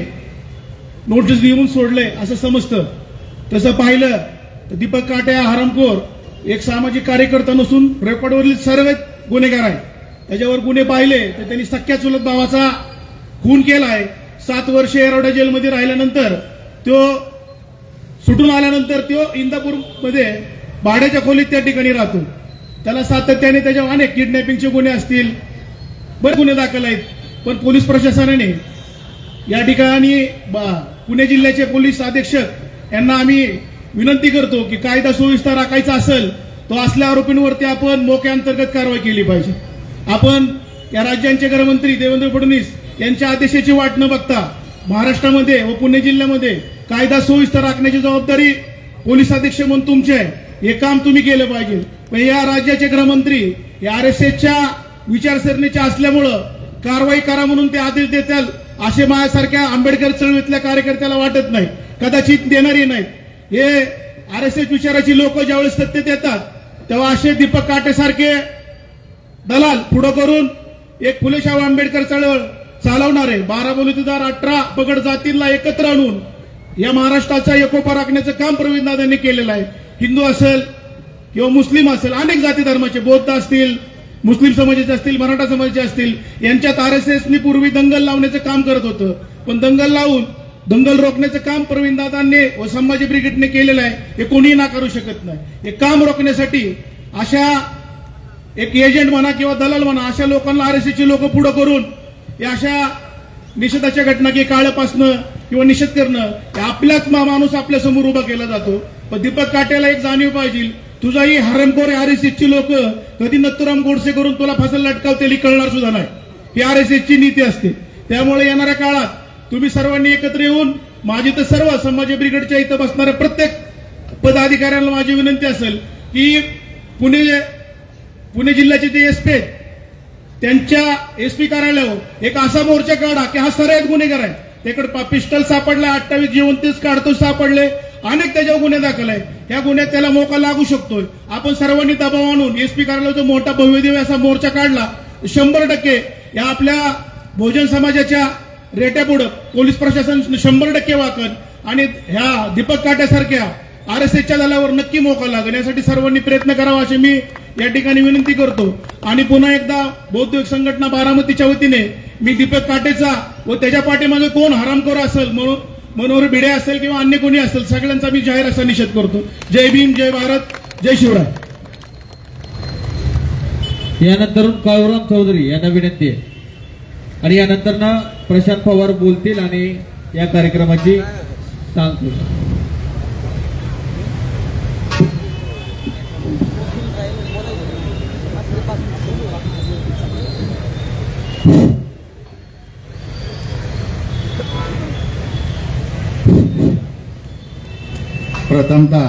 नोटीस देऊन सोडले असं समजतं. तसं पाहिलं तर दीपक काटे हा हरामखोर एक सामाजिक कार्यकर्ता नसून रेकॉर्डवरील सर्व गुन्हेगार आहे. त्याच्यावर गुन्हे पाहिले तर त्यांनी सख्या चुलत भावाचा खून केलाय. 7 वर्ष येरवडा जेलमध्ये राहिल्यानंतर तो सुटून आल्यानंतर तो इंदापूरमध्ये भाड्याच्या खोलीत त्या ठिकाणी राहतो. त्याला सातत्याने त्याच्यावर अनेक किडनॅपिंगचे गुन्हे असतील, बरेच गुन्हे दाखल आहेत. पण पोलीस प्रशासनाने या ठिकाणी पुणे जिल्ह्याचे पोलीस अधीक्षक यांना आम्ही विनंती करतो की कायदा सुव्यवस्था राखायचा असेल तो असल्या आरोपींवरती आपण मोक्या अंतर्गत कारवाई केली पाहिजे. आपण या राज्याचे गृहमंत्री देवेंद्र फडणवीस यांच्या आदेशाची वाट न बघता महाराष्ट्रामध्ये व पुणे जिल्ह्यामध्ये कायदा सुव्यवस्था राखण्याची जबाबदारी पोलीस अधीक्षक म्हणून तुमची आहे. हे काम तुम्ही केलं पाहिजे. पण या राज्याचे गृहमंत्री या RSSच्या विचारसरणीच्या असल्यामुळं कारवाई करा म्हणून ते आदेश देतील असे माझ्यासारख्या आंबेडकर चळवळीतल्या कार्यकर्त्याला वाटत नाही, कदाचित देणारही नाहीत. हे RSS विचाराची लोक ज्यावेळेस सत्तेत येतात तेव्हा असे दीपक काटेसारखे दलाल पुढे करून एक फुले शाहू आंबेडकर चळवळ चालवणारे 12 बलुतेदार 18 पगड जातींना एकत्र आणून या महाराष्ट्राचा एकोपा राखण्याचं काम प्रवीणदादांनी केलेलं आहे. हिंदू असेल किंवा मुस्लिम असेल, अनेक जाती धर्माचे, बौद्ध असतील, मुस्लिम समाजाचे असतील, मराठा समाजाचे असतील, यांच्यात RSSनी पूर्वी दंगल लावण्याचं काम करत होतं. पण दंगल लावून दंगल रोखण्याचं काम प्रवीणदादांनी व संभाजी ब्रिगेडने केलेलं आहे, हे कोणीही नाकारू शकत नाही. हे काम रोखण्यासाठी अशा एक एजंट म्हणा किंवा दलाल म्हणा अशा लोकांना RSSची लोक पुढे करून या अशा निषेधाच्या घटना की काळपासनं किंवा निषेध करणं आपल्याच माणूस आपल्या समोर उभा केला जातो. पण दीपक काट्याला एक जाणीव पाहिजे, तुझाही हरमखोर RSSची लोक कधी नथुराम गोडसे करून तुला फासल लटकावतेली कळणार सुद्धा नाही. ही RSSची नीती असते. त्यामुळे येणाऱ्या काळात तुम्ही सर्वांनी एकत्र येऊन, माझी तर सर्व संभाजी ब्रिगेडच्या इथं बसणाऱ्या प्रत्येक पदाधिकाऱ्यांना माझी विनंती असेल की पुणे जिल्ह्याचे जे SP आहेत त्यांच्या SP कार्यालयावर एक असा मोर्चा काढा की हा सराईत गुन्हेगार आहे, त्याकडे पिस्टल सापडला, 28 जिवंतीच काढतो सापडले, अनेक त्याच्यावर गुन्हे दाखल आहे. या गुन्ह्यात त्याला मोका लागू शकतोय. आपण सर्वांनी दबाव आणून SP कार्यालयाचा मोठा भव्यदिव्य असा मोर्चा काढला, 100% या आपल्या बहुजन समाजाच्या रेट्यापुढे पोलीस प्रशासन 100% वाकन आणि ह्या दीपक काट्यासारख्या RSSच्या दलावर नक्की मोका लागेल. यासाठी सर्वांनी प्रयत्न करावा अशी मी या ठिकाणी विनंती करतो. आणि पुन्हा एकदा बौद्धिक संघटना बारामतीच्या वतीने मी दीपक काटेचा व त्याच्या पाठीमागे कोण हरामखोर असेल, मनोहर भिडे असेल किंवा अन्य कोणी असेल, सगळ्यांचा मी जाहीर असा निषेध करतो. जय भीम, जय भारत, जय शिवराय. यानंतर काळूराम चौधरी यांना विनंती आहे आणि यानंतर प्रशांत पवार बोलतील आणि या कार्यक्रमाची सांगतो. प्रथमतः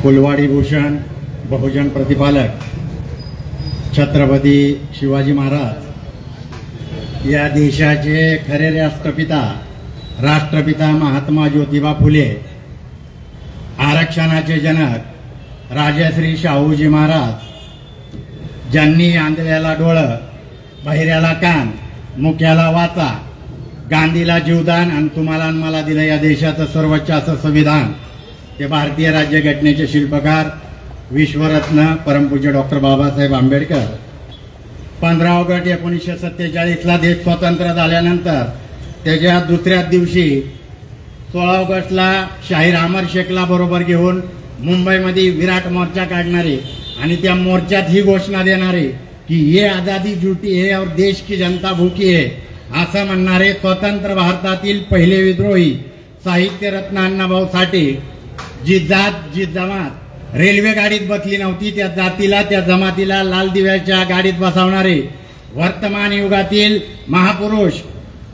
कुलवाडी भूषण बहुजन प्रतिपालक छत्रपती शिवाजी महाराज या देशाचे खरे राष्ट्रपिता महात्मा ज्योतिबा फुले, आरक्षणाचे जनक राजश्री शाहूजी महाराज, ज्यांनी आंधळ्याला डोळं, बहिऱ्याला कान, मुक्याला वाचा, गांधीला जीवदान आणि तुम्हाला आणि मला दिलं या देशाचं सर्वोच्च असं संविधान, ते भारतीय राज्यघटनेचे शिल्पकार विश्वरत्न परमपूज्य डॉक्टर बाबासाहेब आंबेडकर. 15 ऑगस्ट 1947ला देश स्वतंत्र झाल्यानंतर त्याच्या दुसऱ्याच दिवशी 16 ऑगस्टला शाहीर अमर शेखला बरोबर घेऊन मुंबईमध्ये विराट मोर्चा काढणारे आणि त्या मोर्चात ही घोषणा देणारे की ये आजादी झूठी है और देश की जनता भूकी है असं म्हणणारे स्वतंत्र भारतातील पहिले विद्रोही साहित्यरत्न अण्णाभाऊ साठे, जी जात जी जमात रेल्वे गाडीत बसली नव्हती त्या जातीला त्या जमातीला लाल दिव्याच्या गाडीत बसवणारे वर्तमान युगातील महापुरुष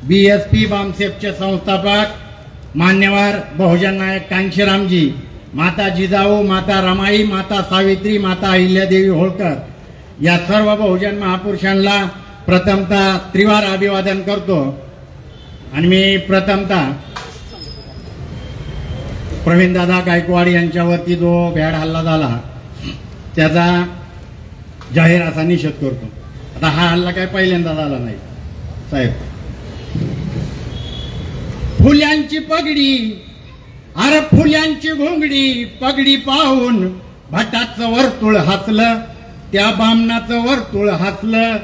BSP बामसेफचे संस्थापक मान्यवर बहुजन नायक कांशीरामजी, माता जिजाऊ, माता रमाई, माता सावित्री, माता अहिल्यादेवी होळकर या सर्व बहुजन महापुरुषांना प्रथमतः त्रिवार अभिवादन करतो. आणि मी प्रथमतः प्रवीणदादा गायकवाड यांच्यावरती जो भ्याड हल्ला झाला त्याचा जाहीर असा निषेध करतो. आता हा हल्ला काय पहिल्यांदा झाला नाही साहेब. फुल्यांची पगडी, अरे फुल्यांची घोंगडी, पगडी पाहून भटाचं वर्तुळ हसलं, त्या बामणाचं वर्तुळ हसलं,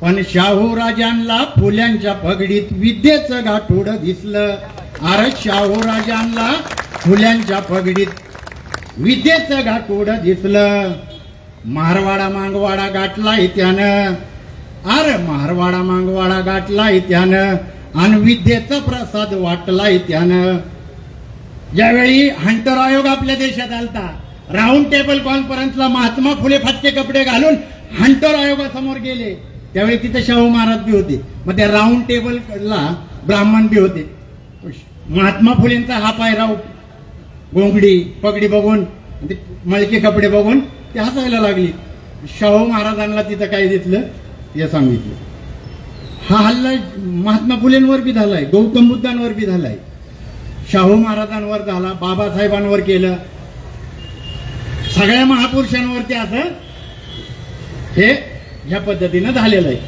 पण शाहू राजांना फुल्यांच्या पगडीत विद्येचं गाठोड दिसलं. अरे शाहू राजांना फुल्यांच्या पगडीत विद्येचं गाठोड दिसलं. मारवाडा मांगवाडा गाठलाय त्यानं, अरे मारवाडा मांगवाडा गाठलाय त्यानं, आणि विद्येचा प्रसाद वाटलाय त्यानं. ज्यावेळी हंटर आयोग आपल्या देशात आलता, राऊंड टेबल कॉन्फरन्सला महात्मा फुले फाटके कपडे घालून हंटर आयोगासमोर गेले, त्यावेळी तिथे शाहू महाराज बी होते. मग त्या राऊंड टेबलला ब्राह्मण बी होते. महात्मा फुलेंचा हा पायराव घोंगडी पगडी बघून ते मळके कपडे बघून ते हसायला लागली. शाहू महाराजांना तिथं काय दिसलं हे सांगितलं. हा हल्ला महात्मा फुलेंवर बी झालाय, गौतम बुद्धांवर बी झालाय, शाहू महाराजांवर झाला, बाबासाहेबांवर केलं, सगळ्या महापुरुषांवरती असं हे ह्या पद्धतीनं झालेलं आहे.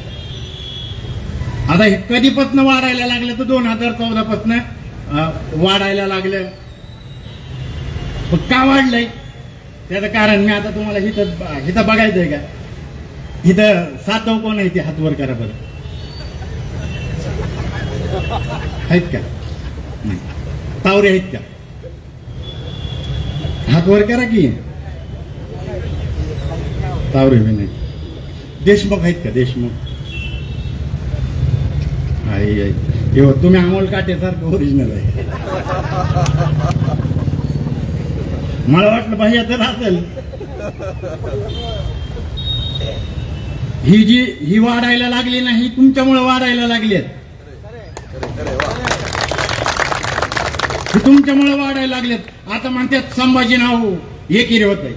आता हे कधीपासून वाढायला लागलं तर 2014 पासून वाढायला लागलं. का वाढलंय त्याचं कारण मी आता तुम्हाला हिथं बघायचंय का? इथं सातव कोण आहे ते हात वर करा बरं. आहेत का? तावरे आहेत का? हात वर करा की. तावरे बी नाही. देशमुख आहेत का? देशमुख आहे. तुम्ही अमोल काटेसारखं ओरिजिनल आहे. मला वाटलं भाई तर असेल. ही वाढायला लागली नाही, तुमच्यामुळे वाढायला लागली. तुमच्यामुळे वाढायला लागलेत. आता म्हणतात संभाजी नाव एकीरे होत आहे.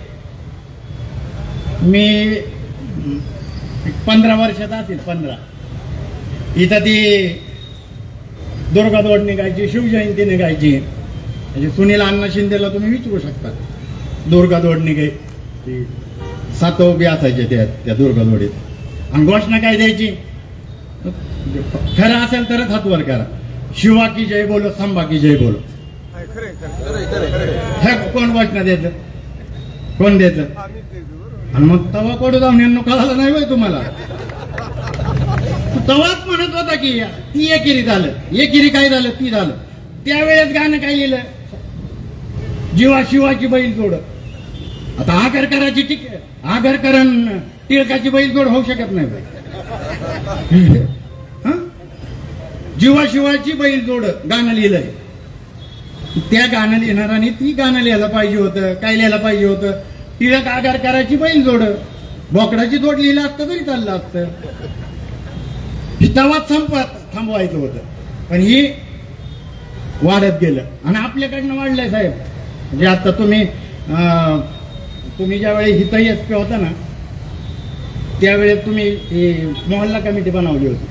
मी 15 वर्षात असेल 15 इथं ती दुर्गा दौड निघायची, शिवजयंती निघायची. म्हणजे सुनील अण्णा शिंदेला तुम्ही विचारू शकता. दुर्गा दौड निघे 7 उभी असायचे त्या दुर्गा दौडीत. आणि घोषणा काय द्यायची? खरं असेल तरच हात वर करा. शिवा की जय बोलो, संभा की जय बोलो. हे कोण घोषणा द्यायचं? कोण द्यायचं? आणि मग तवा कोडू जाऊन यांना कळालं नाही होय तुम्हाला? तवाच म्हणत होता की ती एकेरी झालं. एकेरी काय झालं? ती झालं. त्यावेळेस गाणं काय येलं? जीवा शिवाची बैल जोड. आता आगरकराची आगरकरण टिळकाची बैल जोड होऊ शकत नाही बाई. जीवा शिवाची बैल जोड गाणं लिहिलंय. त्या गाणं लिहिणाराने ती गाणं लिहायला पाहिजे होतं. काय लिहायला पाहिजे होतं? टिळक आगरकराची बैल जोड. बोकडाची जोड लिहिलं असतं तरी चाललं असतं. हितावात थांबवायचं होतं. पण ही वाढत गेलं आणि आपल्याकडनं वाढलंय साहेब. म्हणजे आता तुम्ही ज्यावेळी हित एसपी होता ना त्यावेळेस तुम्ही मोहल्ला कमिटी बनवली होती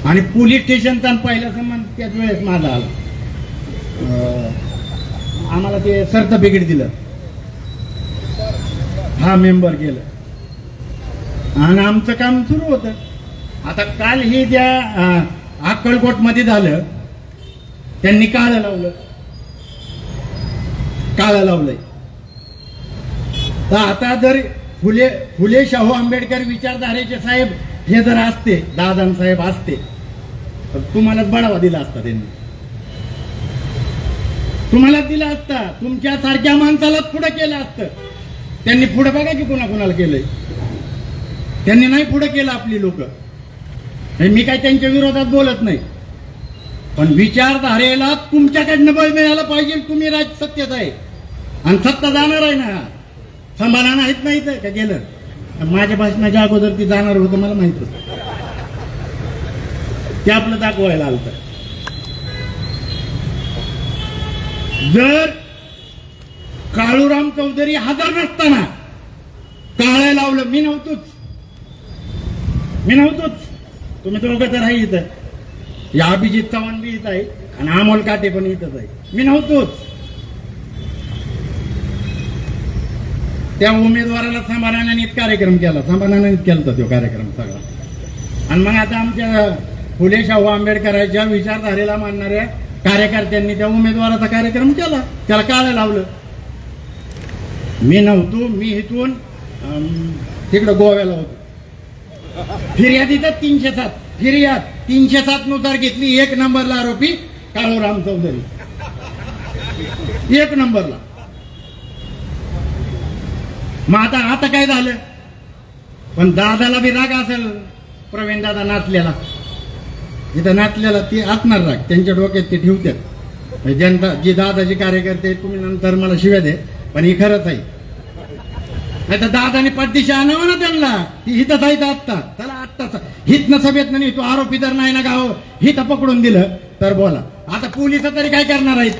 आणि पोलीस स्टेशनचा पहिला सन्मान त्याच वेळेस माझा आला. आम्हाला ते सर्टिफिकेट दिलं. हा मेंबर केलं आणि आमचं काम सुरू होतं. आता काल हे ज्या अक्कलकोट मध्ये झालं त्यांनी काळं लावलंय. तर आता जर फुले शाहू आंबेडकर विचारधारेचे साहेब हे जर असते, दादासाहेब असते तर तुम्हालाच बढावा दिला असता. त्यांनी तुम्हाला दिला असता. तुमच्या सारख्या माणसालाच पुढे केलं असतं. त्यांनी पुढे बघा की कुणाकुणाला केलंय. त्यांनी नाही पुढे केलं आपली लोक. मी काय त्यांच्या विरोधात बोलत नाही, पण विचारधारेला तुमच्याकडनं बळ मिळालं पाहिजे. तुम्ही सत्तेत आहे आणि सत्ता जाणार आहे ना. समाधान आहेत नाही का गेलं? माझ्या भाषणाच्या अगोदर ती जाणार होतं मला माहित होतं. ते आपलं दाखवायला आलं. जर काळूराम चौधरी हजर नसताना काळं लावलं, मी नव्हतोच. तुम्ही दोघं तर आहे इथं. या अभिजित चव्हाण बी इथं आहे आणि अमोल काटे पण इथंच आहे. मी नव्हतोच. त्या उमेदवाराला समाधानाने कार्यक्रम केला. समाधानाने केला तो कार्यक्रम सगळा. आणि मग आता आमच्या फुले शाहू आंबेडकरांच्या विचारधारेला मानणाऱ्या कार्यकर्त्यांनी त्या उमेदवाराचा कार्यक्रम केला. त्याला काळं लावलं. मी नव्हतो. मी इथून तिकडं गोव्याला होतो. फिर्याद इथं 307 फिर्याद 307 नुसार घेतली. 1 नंबरला आरोपी काळूराम चौधरी. 1 नंबरला. मग आता काय झालं? पण दादाला बी राग असेल. प्रवीण दादा नाचलेला इथं नाचलेला ती असणार राग त्यांच्या डोक्यात ते ठेवतात. जनता जी दादाची कार्यकर्ते तुम्ही नंतर मला शिव्या दे, पण ही खरंच आहे. नाही तर दादाने पाठीशी आणावं ना त्यांना. हिथंच आहे आत्ता. त्याला आत्ताच हितनं सभेत नाही. तो आरोपी तर नाही ना गाव हिथं पकडून दिलं तर बोला. आता पोलिस तरी काय करणार आहेत?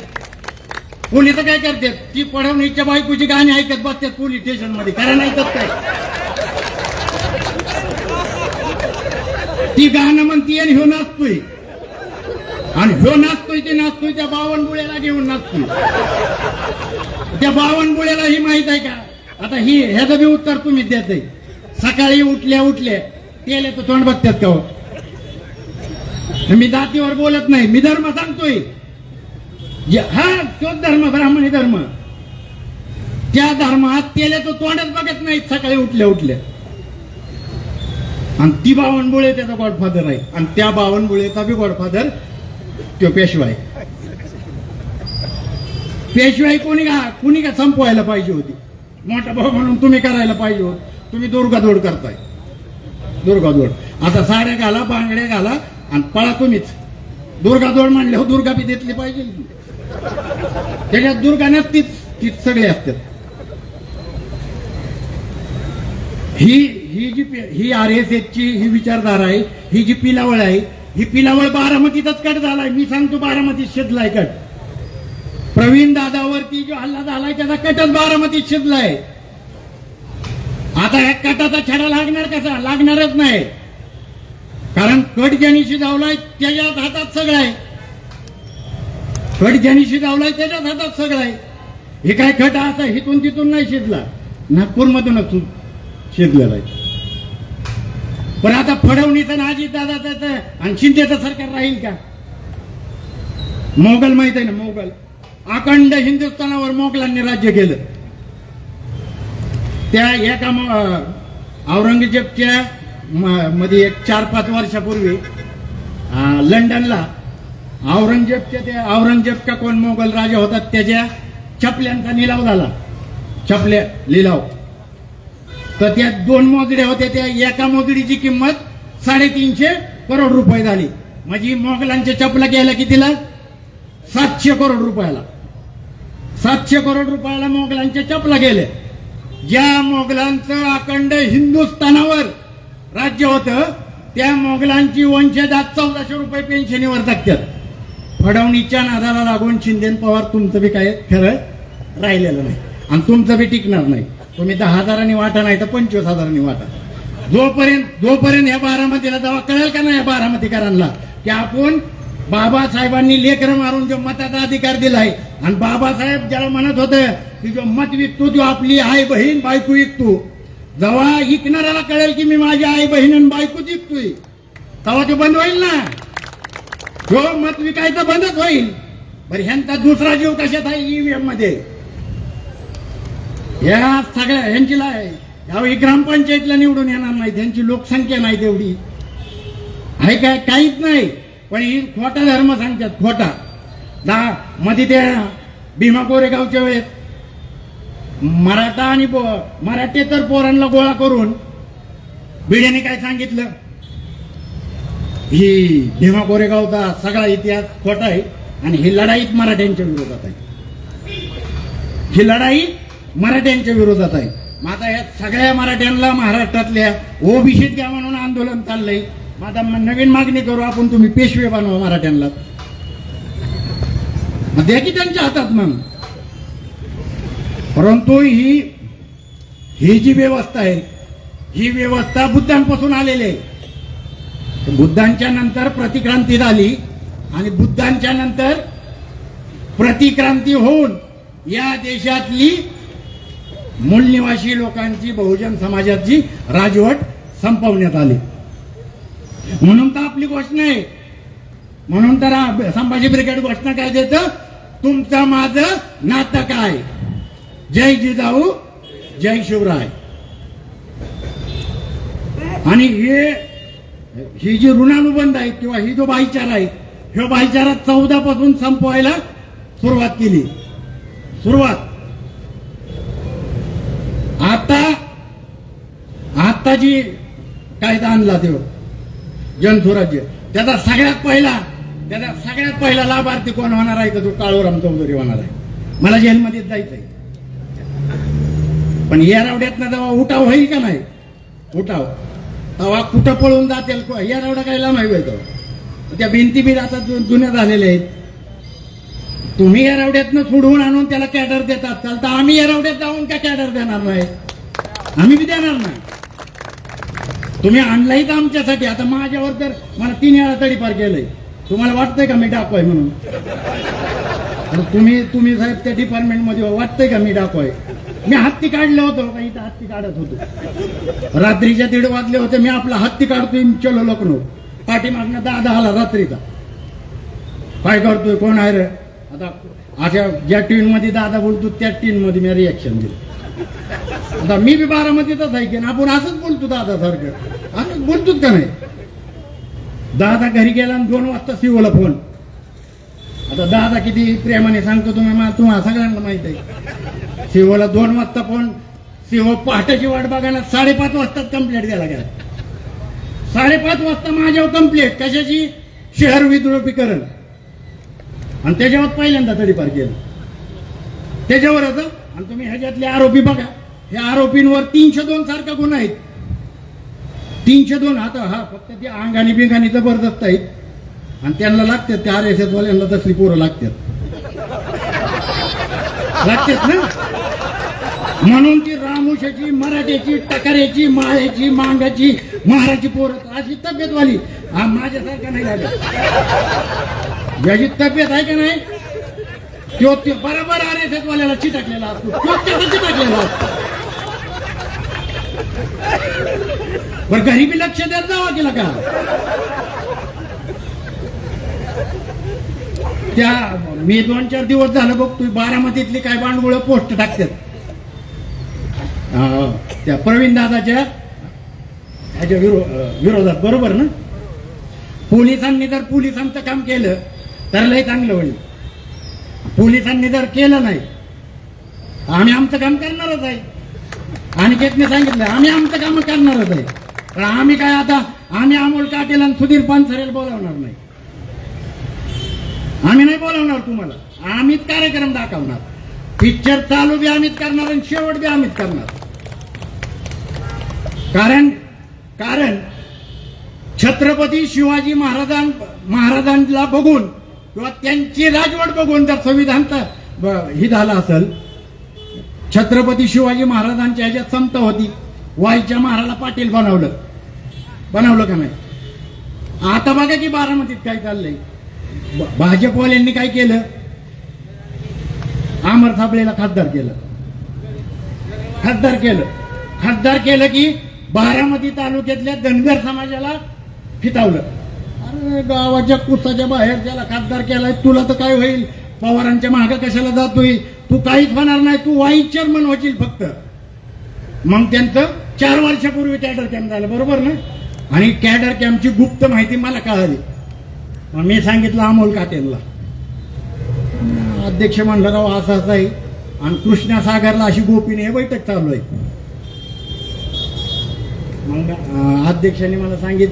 पोलिस काय करतात, ती पडवणीच्या बायकोची गाणी ऐकत बसतात पोलीस स्टेशन मध्ये, कारण ऐकत काय, ती गाणं म्हणती आणि ह्यो नाचतोय, आणि ह्यो नाचतोय ते नाचतोय त्या बावनबुळ्याला घेऊन नाचतोय. त्या बावनबुळ्याला ही माहित आहे का, आता ही ह्याचं बी उत्तर तुम्हीच द्यायचंय. सकाळी उठल्या तेल तर तोंड बघतात का हो? मी जातीवर बोलत नाही, मी धर्म सांगतोय. हा तोच धर्म, ब्राह्मणी धर्म. त्या धर्मात तेल तो तोंडच बघत नाही सकाळी उठल्या. आणि ती बावनबुळे त्याचा गॉडफादर आहे, आणि त्या बावनबुळेचा बी गॉडफादर तो पेशवाई. पेशवाई कोणी का संपवायला पाहिजे होती, मोठा भाऊ म्हणून तुम्ही करायला पाहिजे होत. तुम्ही दुर्गादोड करताय, दुर्गादोड. आता साड्या घाला, बांगड्या घाला आणि पळा तुम्हीच. दुर्गादोड म्हणल्यावर दुर्गा बी देतली पाहिजे. त्याच्यात दुर्गा नसतीच, तीच सगळे असतात. ही RSSची ही विचारधारा आहे, ही जी पिलावळ आहे, ही पिलावळ बारामतीतच कट झालाय. मी सांगतो बारामतीत शिजलाय कट. प्रवीण दादावरती जो हल्ला झालाय त्याचा कटच बारामतीत शिजलाय. आता ह्या कटाचा छडा लागणार कसा, लागणारच नाही. कारण कट ज्यांनी शिजवलाय त्याच्याच हातात सगळं आहे. कट ज्यांनी शिजवलाय त्याच्याच हातात सगळं आहे. हे काय कट असा हिथून तिथून नाही शिजला, नागपूरमधूनच शिजलेला आहे. पण आता फडवणीचं ना अजितदादाचं आणि शिंदेचं सरकार राहील का? मोगल माहित आहे ना, मोगल अखंड हिंदुस्थानावर मोगलांनी राज्य केलं. त्या एका औरंगजेबच्या मध्ये एक 4-5 वर्षापूर्वी लंडनला औरंगजेब का कोण मोगल राजा होता त्याच्या चपल्यांचा लिलाव झाला. चपल्या लिलाव तर त्या 2 मोजड्या होत्या. त्या एका मोजडीची किंमत 350 करोड रुपये झाली. म्हणजे मोगलांच्या चपला गेल्या कितीला? 700 करोड रुपयाला. 700 करोड रुपयाला मोगलांच्या चपला गेल्या. ज्या मोगलांचं अखंड हिंदुस्थानावर राज्य होतं त्या मोगलांची वंशज आज 1400 रुपये पेन्शनीवर जगतात. फडवणीच्या नादाला लागून शिंदे पवार तुमचं बी काय खरं राहिलेलं नाही, आणि तुमचं बी टिकणार नाही. तुम्ही 10,000 वाटा नाही तर 25,000 वाटा. जोपर्यंत या बारामतीला जेव्हा कळेल का नाही या बारामतीकरांना की आपण बाबासाहेबांनी लेकरं मारून जो मताचा अधिकार दिलाय, आणि बाबासाहेब ज्याला म्हणत होते की जो मत विकतो तो आपली आई बहीण बायको विकतो, जेव्हा विकणाऱ्याला कळेल की मी माझी आई बहीण आणि बायको विकतोय तेव्हा तो बंद होईल ना. जो मत विकायचं बंदच होईल. बरं ह्यांचा दुसरा जीव कशात आहे? EVM मध्ये. या सगळ्या ह्यांची यावेळी ग्रामपंचायतला निवडून येणार नाही, त्यांची लोकसंख्या नाही तेवढी आहे. काय काहीच नाही. पण ही खोटा धर्म सांगतात, खोटा. मध्ये त्या भीमा कोरेगावच्या वेळेस मराठा आणि मराठेतर पोरांना गोळा करून भिडेने काय सांगितलं, ही भीमा कोरेगावचा सगळा इतिहास खोटा आहे आणि ही लढाईत मराठ्यांच्या विरोधात आहे. ही लढाई मराठ्यांच्या विरोधात आहे. मग आता या सगळ्या मराठ्यांना महाराष्ट्रातल्या ओबीसीत घ्या म्हणून आंदोलन चाललंय. आता नवीन मागणी करू आपण, तुम्ही पेशवे बनवा मराठ्यांना. द्या की त्यांच्या हातात मग. परंतु ही जी व्यवस्था आहे ही व्यवस्था बुद्धांपासून आलेली आहे. बुद्धांच्या नंतर प्रतिक्रांती झाली आणि बुद्धांच्या नंतर प्रतिक्रांती होऊन या देशातली मूलनिवासी लोकांची बहुजन समाजाची राजवट संपवण्यात आली. म्हणून तर आपली घोषणा आहे. म्हणून तर संभाजी ब्रिगेड घोषणा काय देतं, तुमचं माझं नातं काय, जय जिजाऊ जय शिवराय. आणि ही जी ऋणानुबंध आहे किंवा ही जो भाईचारा आहे, हे भाईचारा 14 पासून संपवायला सुरुवात केली. आता जी कायदा आणला तो जनसुराज्य, त्याचा सगळ्यात पहिला लाभार्थी कोण होणार आहे? तो काळूराम चौधरी होणार आहे. मला जेलमध्ये जायचंय. पण या रावड्यातनं जेव्हा उठाव होईल का नाही, उठाव तेव्हा कुठं पळून जातील. या रावडा काय लांब आहे? त्या भिंती बी आता जुन्या झालेल्या आहेत. तुम्ही येरवड्यातनं सोडवून आणून त्याला कॅडर देतात, तर आम्ही येरवड्यात जाऊन का कॅडर देणार नाही? आम्ही बी देणार नाही. तुम्ही आणलाही तर आमच्यासाठी. आता माझ्यावर तर मला 3 वेळा तडीपार केलंय. तुम्हाला वाटतंय का मी डाकू आहे म्हणून? तुम्ही साहेब त्या डिपार्टमेंटमध्ये वाटतंय का मी डाकू आहे? मी हत्ती काढलं होतं का? इथं हत्ती काढत होतो. रात्रीच्या 1:30 वाजले होते. मी आपला हत्ती काढतोय, चलो लखनौ. पाठीमागनं दादा आला रात्रीचा. काय करतोय, कोण आहे रे? आता अशा ज्या ट्यून मध्ये दादा बोलतो त्या ट्यून मध्ये मी रिॲक्शन दिलं. आता मी बी बारामतीतच आहे की ना, आपण असंच बोलतो दादा सारखं. असंच बोलतोच का नाही? दादा घरी गेला आणि 2 वाजता शिवला फोन. आता दादा किती प्रेमाने सांगतो तुम्हाला सगळ्यांना माहित आहे. शिवला 2 वाजता फोन. शिव पहाटेची वाट बघायला 5:30 वाजताच कंप्लेंट द्यायला गेला. 5:30 वाजता माझ्यावर कंप्लेंट कशाची? शहर विद्रोपीकरण. आणि त्याच्यावर पहिल्यांदा तडीपार केलं त्याच्यावर होतं. आणि तुम्ही ह्याच्यातले आरोपी बघा. हे आरोपींवर 302 सारखा गुन्हा आहेत. 302. आता हा फक्त ते अंगानी बिंगानी जबरदस्त आहेत. आणि त्यांना लागतात, त्या RSS वाल्यांना तसली पोरं लागतात ना. म्हणून ती रामुशाची, मराठ्याची, टकाऱ्याची, माळ्याची, मांगाची, महाराची पोरं अशी तब्येतवाली. हा माझ्यासारखा नाही लागत. याची तब्येत आहे का नाही तो बरोबर RSS वाल्याला चिटकलेला असतो. चिटकलेला असतो. पण घरी बी लक्ष द्यायला जावा केला का? त्या मी 2-4 दिवस झालं बघतोय बारामतीतली काय बांडगुळ पोस्ट टाकतात त्या प्रवीण दादाच्या ह्याच्या विरोधात. बरोबर ना? पोलिसांनी जर पोलिसांचं काम केलं तर लय चांगलं होईल. पोलिसांनी जर केलं नाही, आम्ही आमचं काम करणारच आहे. आणि केतने सांगितलं आम्ही आमचं काम करणारच आहे. पण आम्ही काय आता आम्ही अमोल काटेल आणि सुधीर पानसरेला बोलावणार नाही. आम्ही नाही बोलावणार तुम्हाला. आम्हीच कार्यक्रम दाखवणार. पिक्चर चालू बी आम्हीच करणार आणि शेवट बी आम्हीच करणार. कारण छत्रपती शिवाजी महाराजांना बघून किंवा त्यांची राजवट बघून जर संविधानचा ही झाला असेल, छत्रपती शिवाजी महाराजांच्या ह्याच्यात समता होती. वाईच्या महाराला पाटील बनवलं का नाही? आता बघा की बारामतीत काय चाललंय. भाजपवाल्यांनी काय केलं? अमर साबळेला खासदार केलं की बारामती तालुक्यातल्या धनगर समाजाला फितावलं. अरे गावाच्या कुसाच्या बाहेर त्याला खासदार केलाय. तुला तर काय होईल? पवारांच्या मागे कशाला जातोय? तू काहीच होणार नाही. तू वाईस चेअरमन होशील फक्त. मग त्यांचं 4 वर्षापूर्वी कॅडर कॅम्प झालं. बरोबर ना? आणि कॅडर कॅम्पची गुप्त माहिती मला कळाली. मग मी सांगितलं अमोल काटेंना. अध्यक्ष म्हणलं राव असं आहे. आणि कृष्णासागरला अशी गोपीने बैठक चालू आहे. मग अध्यक्षांनी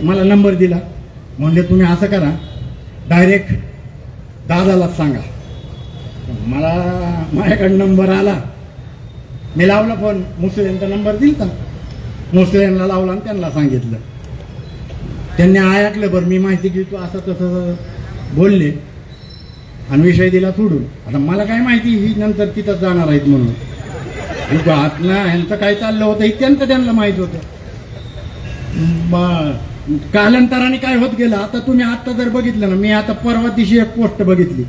मला नंबर दिला. म्हणजे तुम्ही असं करा, डायरेक्ट दादालाच सांगा. माझ्याकडे नंबर आला. मी लावला फोन. मुसळ्यांचा नंबर दिला. मुसळ्यांना लावला आणि त्यांना सांगितलं. त्यांनी ऐकलं. बरं मी माहिती घेतो असं तसं बोलले आणि विषय दिला सोडून. आता मला काय माहिती ही नंतर तिथं जाणार आहेत म्हणून. ह्यांचं काय चाललं होतं हे त्यांना माहित होतं. कालांतराने काय होत गेलं. आता तुम्ही आता जर बघितलं ना, मी आता परवा दिवशी एक पोस्ट बघितली.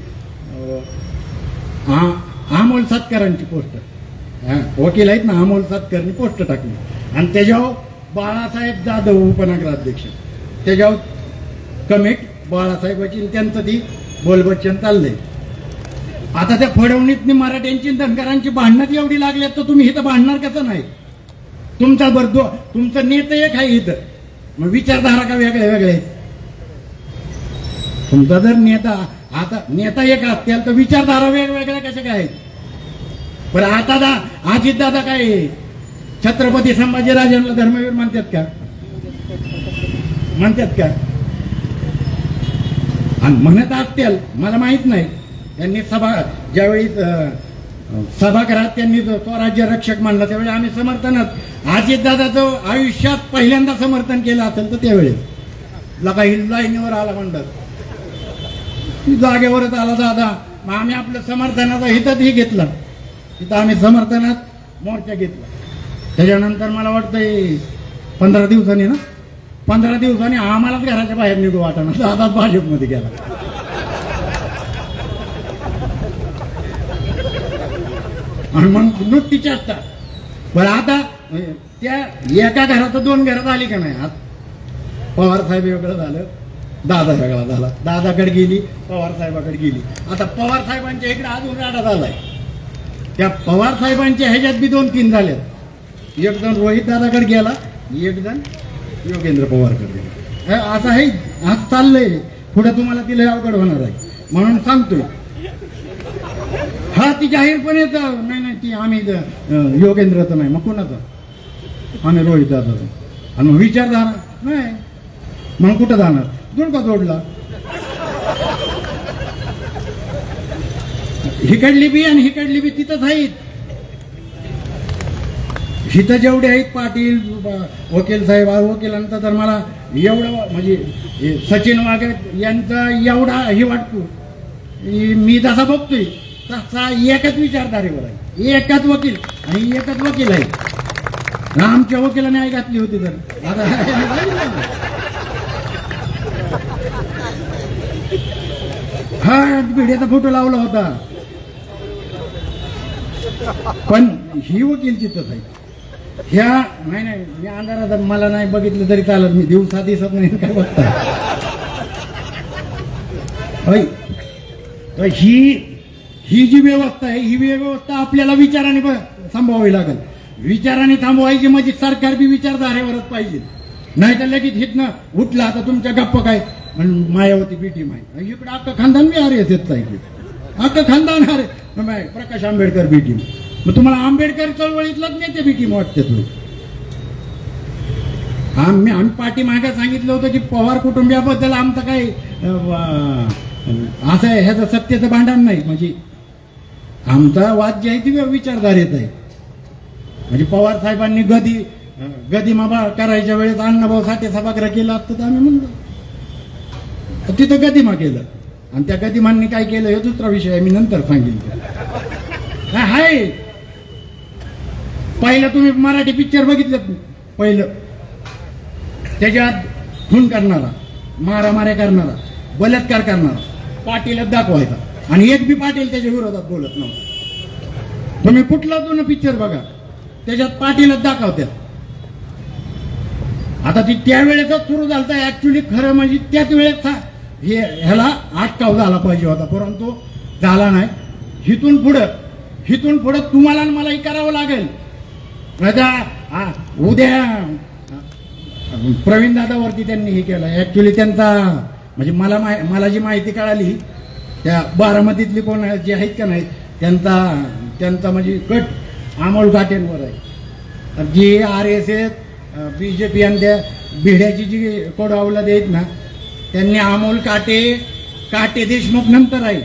अमोल सातकरांची पोस्ट. वकील आहेत ना, अमोल सातकरनी पोस्ट टाकली. आणि त्याच्यावर बाळासाहेब जाधव उपनगराध्यक्ष, त्याच्यावर कमेंट बाळासाहेबाची त्यांचं ती बोलबच्चन चाललंय. आता त्या फडवणीतनी मराठ्यांची धनगरांची भांडणात एवढी लागल्यात तर तुम्ही इथं भांडणार कसं नाही? तुमचं नेता एक आहे इथं, मग विचारधारा का वेगळ्या आहेत? तुमचा जर नेता एक असतील तर विचारधारा वेगवेगळ्या कशा काय आहेत? पण आता अजित दादा काय छत्रपती संभाजीराजांना धर्मवीर म्हणतात का? आणि म्हणत असतील, मला माहित नाही. त्यांनी ज्यावेळी सभागृहात त्यांनी स्वराज्य रक्षक मानला त्यावेळी आम्ही समर्थनात अजितदादाचं आयुष्यात पहिल्यांदा समर्थन केलं असेल तर त्यावेळेस लाईनीवर आला म्हणतात. जागेवरच आला दादा. मग आम्ही आपलं समर्थनाचा हितही घेतला. तिथं आम्ही समर्थनात मोर्चा घेतला. त्याच्यानंतर मला वाटतं 15 दिवसांनी ना 15 दिवसांनी आम्हालाच घराच्या बाहेर निघू वाटाणा. दादा भाजपमध्ये गेला. आणि मग नुकती चर्चा. बरं आता त्या एका घरात 2 घरात आली का नाही. पवार साहेब वेगळं झालं, दादा वेगळा झाला. दादाकडे गेली, पवार साहेबाकडे गेली. आता पवार साहेबांच्या इकडे अजून राडा झालाय. त्या पवार साहेबांच्या ह्याच्यात बी 2-3 झाले. एक जण रोहित दादाकडे गेला, एक जण योगेंद्र पवारकडे गेला. असं आहे, आज चाललंय. पुढे तुम्हाला तिला अवघड होणार आहे म्हणून सांगतोय. हा ती जाहीरपणे नाही ती आम्ही योगेंद्रचं नाही, मग कोणाचं? आम्ही रोहित दादाचं. आणि मग विचारधारा नाही, मग कुठं जाणार? जोडका जोडला. हिकडली बी आणि हिकडली बी तिथंच आहेत. हिथं जेवढे आहेत पाटील, वकील साहेब, वकिलांचा तर मला एवढं म्हणजे सचिन वाघ यांचा एवढा हे वाटतो. मी जसा बघतोय तसा एकच विचारधारेवर आहे, एकच वकील आणि एकच वकील आहे. आमच्या वकिलाने आई घातली होती तर आता हा भिड्याचा फोटो लावला होता. पण ही वकील तिथंच आहे. ह्या नाही मी अंधारात मला नाही बघितलं तरी चालत. मी दिवसा दिसत नाही काय बघता. ही जी व्यवस्था आहे ही व्यवस्था आपल्याला विचाराने थांबवावी लागेल. विचाराने थांबवायची म्हणजे सरकार बी विचारधारेवरच पाहिजे. नाही तर लगेच हितनं उठला आता तुमच्या गप्प काय मायावती बीटी माय इकडे अख्खं खानदान बी RSS आहे. अख्खं खानदान प्रकाश आंबेडकर बीटी. मग तुम्हाला आंबेडकर चळवळीतलाच नेते बीटी वाटते तुम्ही. आम्ही पाठीमागे सांगितलं होतं की पवार कुटुंबियाबद्दल आमचं काही असं आहे, ह्याचं सत्तेचं भांडण नाही. म्हणजे आमचा वाद जे आहे ती विचारधारेत आहे. म्हणजे पवार साहेबांनी गदिमा करायच्या वेळेस अण्णाभाऊ साठे सभागृह केला असतं तर आम्ही म्हणतो तिथं गदिमा केलं. आणि त्या गदिमांनी काय केलं हे दुसरा विषय आहे, मी नंतर सांगितलं. हाय पहिलं तुम्ही मराठी पिक्चर बघितलं पहिलं, त्याच्यात खून करणारा, मारामाऱ्या करणारा, बलात्कार करणारा पाटीलच दाखवायचा आणि एक बी पाटील त्याच्या विरोधात बोलत नव्हता. तुम्ही कुठला जुनं पिक्चर बघा त्याच्यात पाटीलच दाखवतात. आता ती त्यावेळेसच सुरू झालं. ऍक्च्युली खरं म्हणजे त्याच वेळेस ह्याला अटकाव झाला पाहिजे होता, परंतु झाला नाही. हिथून पुढं तुम्हाला आणि मलाही करावं लागेल. उद्या प्रवीण दादावरती त्यांनी हे केलं. ऍक्च्युली त्यांचा म्हणजे मला जी माहिती कळाली त्या बारामतीतली कोण जे आहेत का नाही त्यांचा म्हणजे कट अमोल घाटेंवर आहे. तर जी RSS BJP आणि त्या भिड्याची जी कोडावला देत ना त्यांनी अमोल काटे देशमुख नंतर आहे.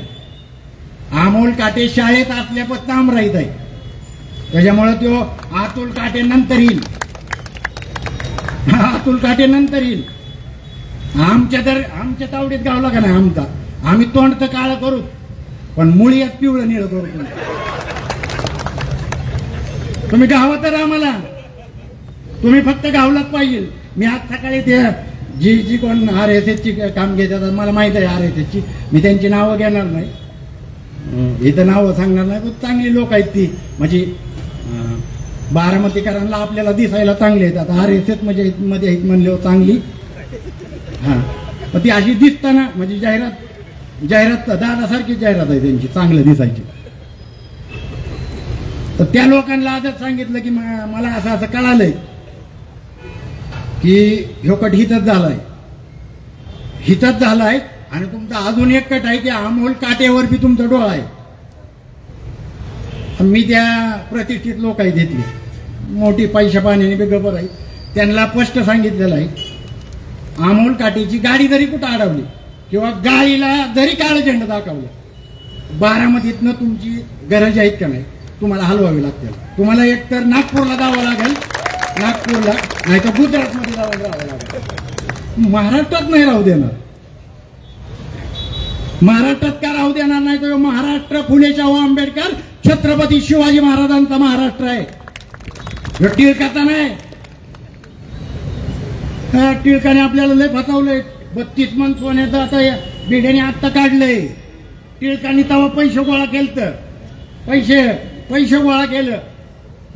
अमोल काटे शाळेत असल्यापासून आमराईत आहे. त्याच्यामुळे तो अतुल काटे नंतर येईल. आमच्या तावडीत गावला का नाही आमचा आम्ही तोंड तर काळं करू पण मुळीयात पिवळं निळं करू. तुम्ही गावात तर आम्हाला तुम्ही फक्त गावलाच पाहिजे. मी आज सकाळी ते जी कोण RSS ची काम घेतात मला माहित आहे RSS ची, मी त्यांची नावं घेणार नाही, इथं नावं सांगणार नाही. पण चांगली लोक आहेत ती, म्हणजे बारामतीकरांना आपल्याला दिसायला चांगले आहेत. आता RSS मध्ये म्हणले चांगली हा पण ती अशी दिसताना म्हणजे जाहिरात दादासारखी जाहिरात आहे त्यांची चांगलं दिसायची. तर त्या लोकांना आजच सांगितलं की मला असं कळालंय की ह्यो कट हितच झालाय आणि तुमचा अजून एक कट आहे की अमोल काटेवर बी तुमचा डोळा आहे. मी त्या प्रतिष्ठित लोक आहेत घेतली मोठी पैशा पाण्याने बी गबर आहे. त्यांना स्पष्ट सांगितलेलं आहे अमोल काटेची गाडी जरी कुठं अडवली किंवा गाडीला जरी काळं झेंडा दाखवलं बारामतीतनं तुमची गरज आहेत का नाही तुम्हाला हलवावी लागतील. तुम्हाला एकतर नागपूरला जावं लागेल, नागपूरला नाही तर गुजरातमध्ये जावं लागेल. महाराष्ट्रात नाही राहू देणार. महाराष्ट्रात का राहू देणार नाही? तो महाराष्ट्र फुले शाहू आंबेडकर छत्रपती शिवाजी महाराजांचा महाराष्ट्र आहे, ह्यो टिळकाचा नाही. टिळकाने आपल्याला लय फसवलंय. 32 मन सोन्याचं आता भिडेने आत्ता काढलंय. टिळकाने तेव्हा पैसे गोळा केलं, पैसे गोळा केलं.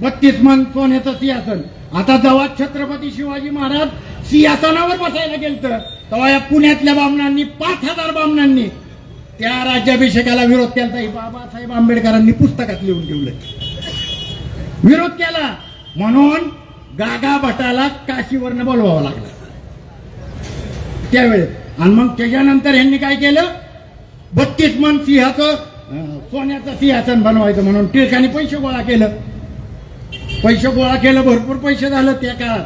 32 मन सोन्याचं सिंहासन. आता जेव्हा छत्रपती शिवाजी महाराज सिंहासनावर बसायला गेलतं तेव्हा या पुण्यातल्या बामणांनी 5000 बामणांनी त्या राज्याभिषेकाला विरोध केला. बाबासाहेब आंबेडकरांनी पुस्तकात लिहून ठेवलं, विरोध केला. म्हणून गागा भटाला काशीवरनं बोलवावं लागलं त्यावेळेस. आणि मग त्याच्यानंतर यांनी काय केलं? 32 मन सिंहाचं सोन्याचं सिंहासन बनवायचं म्हणून टिळकाने पैसे गोळा केलं. भरपूर पैसे झालं त्या काळात.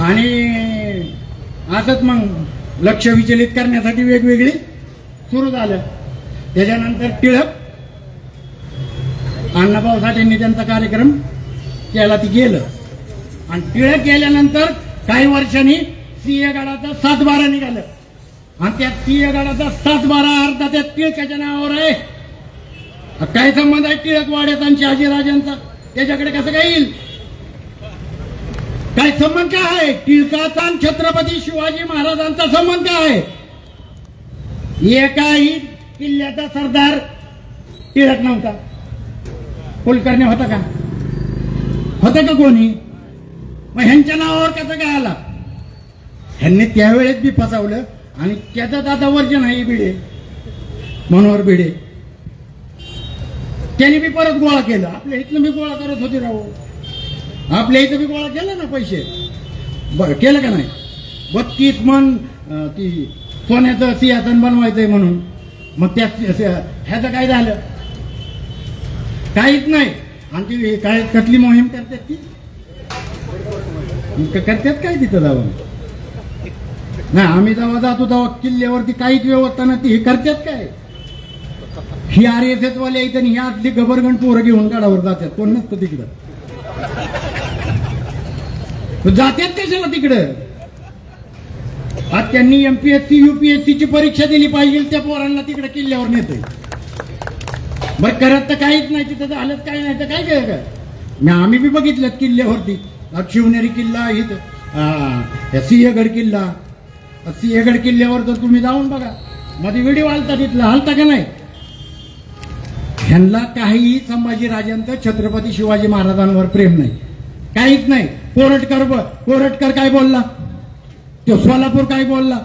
आणि असंच मग लक्ष विचलित करण्यासाठी वेगवेगळी सुरू झालं. त्याच्यानंतर टिळक अण्णाभाऊ साठेंनी त्यांचा कार्यक्रम केला, ती गेलं. आणि टिळक गेल्यानंतर काही वर्षांनी सिंहगडाचा 7-12 निघालं. आणि त्या सिंहगडाचा 7-12 अर्धा त्या टिळकाच्या नावावर आहे. काय संबंध आहे टिळक वाड्याचा आणि शहाजीराजांचा? त्याच्याकडे कसं काय येईल? काय संबंध काय आहे टिळकाचा आणि छत्रपती शिवाजी महाराजांचा संबंध काय आहे? एकाही किल्ल्याचा सरदार टिळक नव्हता. कुलकर्णी होता का? होता का कोणी? मग ह्यांच्या नावावर कसं काय आला? ह्यांनी त्यावेळेस बी फसवलं. आणि त्याचं आता वर्जन आहे भिडे, मनोहर भिडे. त्यांनी बी परत गोळा केलं. आपल्या इथलं बी गोळा करत होते राहू. आपल्या इथं बी गोळा केला ना पैसे. बरं केलं का नाही? 32 मन ती सोन्याचं सिंहासन बनवायचंय म्हणून. मग त्या ह्याचं काय झालं? काहीच नाही. आणि ती काय कसली मोहीम करतात? ती करतात काय तिथं जाऊन? नाही, आम्ही जेव्हा जातो तेव्हा किल्ल्यावरती काहीच व्यवस्था नसती. हे करतात काय? ही RSS वाले आहेत आणि ही आतली गबरगण पोरं घेऊन गडावर जातात. कोण नसतं तिकडं. जातात कशाला तिकडं? आज त्यांनी MPSC UPSC ची परीक्षा दिली पाहिजे. त्या पोरांना तिकडे किल्ल्यावर नेतोय. बरं करत तर काहीच नाही. तिथं झालंच काही नाही तर काय काय? आम्ही बी बघितलं किल्ल्यावरती. शिवनेरी किल्ला, इथं सिंहगड किल्ला. सिंहगड किल्ल्यावर तर तुम्ही जाऊन बघा. मध्ये व्हिडिओ आलता तिथला, आलता का नाही? ह्यांना काहीही संभाजीराजांचं छत्रपती शिवाजी महाराजांवर प्रेम नाही, काहीच नाही. कोरटकर काय बोलला? तो सोलापूर काय बोलला?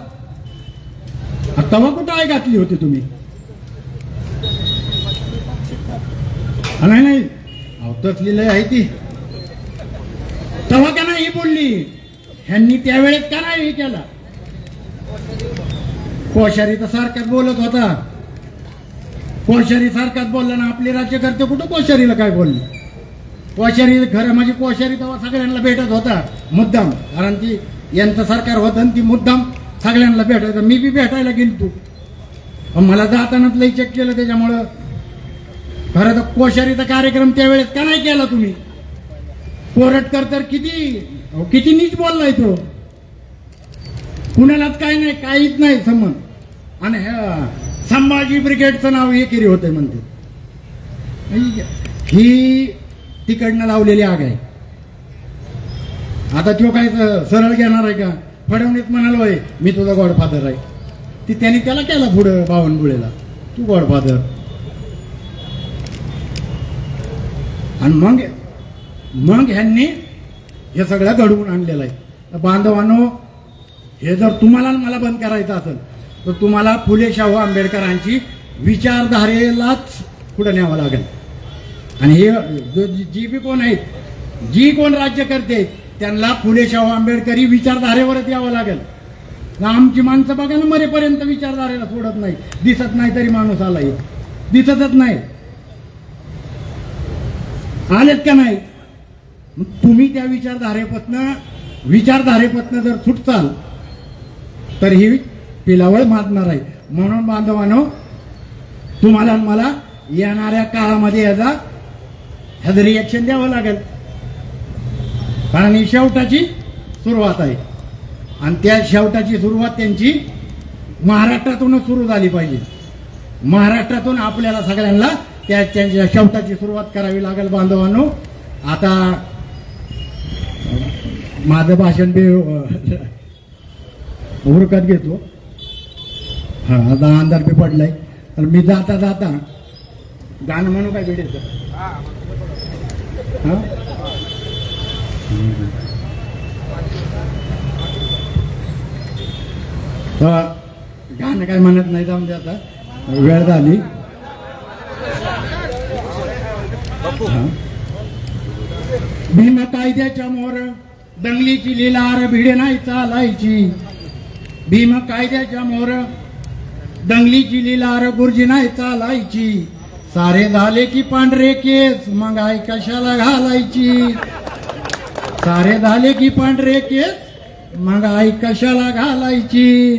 तेव्हा कुठं आहे घातली होती तुम्ही? नाही तसलेलं आहे ती. तेव्हा का नाही बोलली? ह्यांनी त्यावेळेस का नाही केला? कोश्यारी तर सारखाच बोलत होता. कोश्यारी सारखाच बोलला ना. आपले राज्यकर्ते कुठं कोश्यारीला काय बोलले? कोश्यारी खरं म्हणजे कोश्यारी तेव्हा सगळ्यांना भेटत होता मुद्दाम. कारण ती यांचं सरकार होतं आणि ती मुद्दाम सगळ्यांना भेटायचं. मी बी भेटायला गेलो तू, मला जातानाच लई चेक केलं. त्याच्यामुळं खरं तर कोश्यारीचा कार्यक्रम त्यावेळेस का नाही केला तुम्ही? कोरटकर तर किती नीच बोललाय तो. कुणालाच काही नाही, काहीच नाही संबंध. आणि संभाजी ब्रिगेडचं नाव हे केरी होते म्हणते. ही तिकडनं लावलेली आग आहे. आता तो काय सरळ घेणार आहे का? फडणवीस म्हणाल होय मी तुझा गॉडफादर आहे. ती त्यांनी त्याला केला पुढं बावनकुळेला, तू गॉडफादर. आणि मग ह्यांनी हे सगळं घडवून आणलेलं आहे. बांधवांनो, हे जर तुम्हाला मला बंद करायचं असेल तर तुम्हाला फुले शाहू आंबेडकरांची विचारधारेलाच पुढे न्यावं लागेल. आणि हे जी बी कोण आहेत, जी कोण राज्य करते त्यांना फुले शाहू आंबेडकरी विचारधारेवरच यावं लागेल. आमची माणसं बघा ना, मरेपर्यंत विचारधारेला सोडत नाही. दिसत नाही तरी माणूस आला, दिसतच नाही. आलेत का नाही? तुम्ही त्या विचारधारेपत्न जर सुटचाल तर ही पिलावळ मारणार आहे. म्हणून बांधवांनो, तुम्हाला मला येणाऱ्या काळामध्ये ह्याचं रिएक्शन द्यावं लागेल. कारण ही शेवटाची सुरुवात आहे. आणि त्या शेवटाची सुरुवात त्यांची महाराष्ट्रातूनच सुरू झाली पाहिजे. महाराष्ट्रातून आपल्याला सगळ्यांना त्यांच्या शेवटाची सुरुवात करावी लागेल बांधवांनो. आता माझं भाषण बी उरकत घेतो. हा आता अंधार बी पडलाय तर मी जाता जाता गाणं म्हणू काय भेटेल हा गाणं काय म्हणत नाही जाऊन दे आता वेळ झाली. भीम कायद्याच्या मोर दंगलीची लिलार भिडे नाही चालायची. भीम कायद्याच्या मोर दंगलीची लिलार गुरुजी नाही चालायची. सारे झाले की पांढरे केस मग आई कशाला घालायची. सारे झाले की पांढरे केस मग आई कशाला घालायची.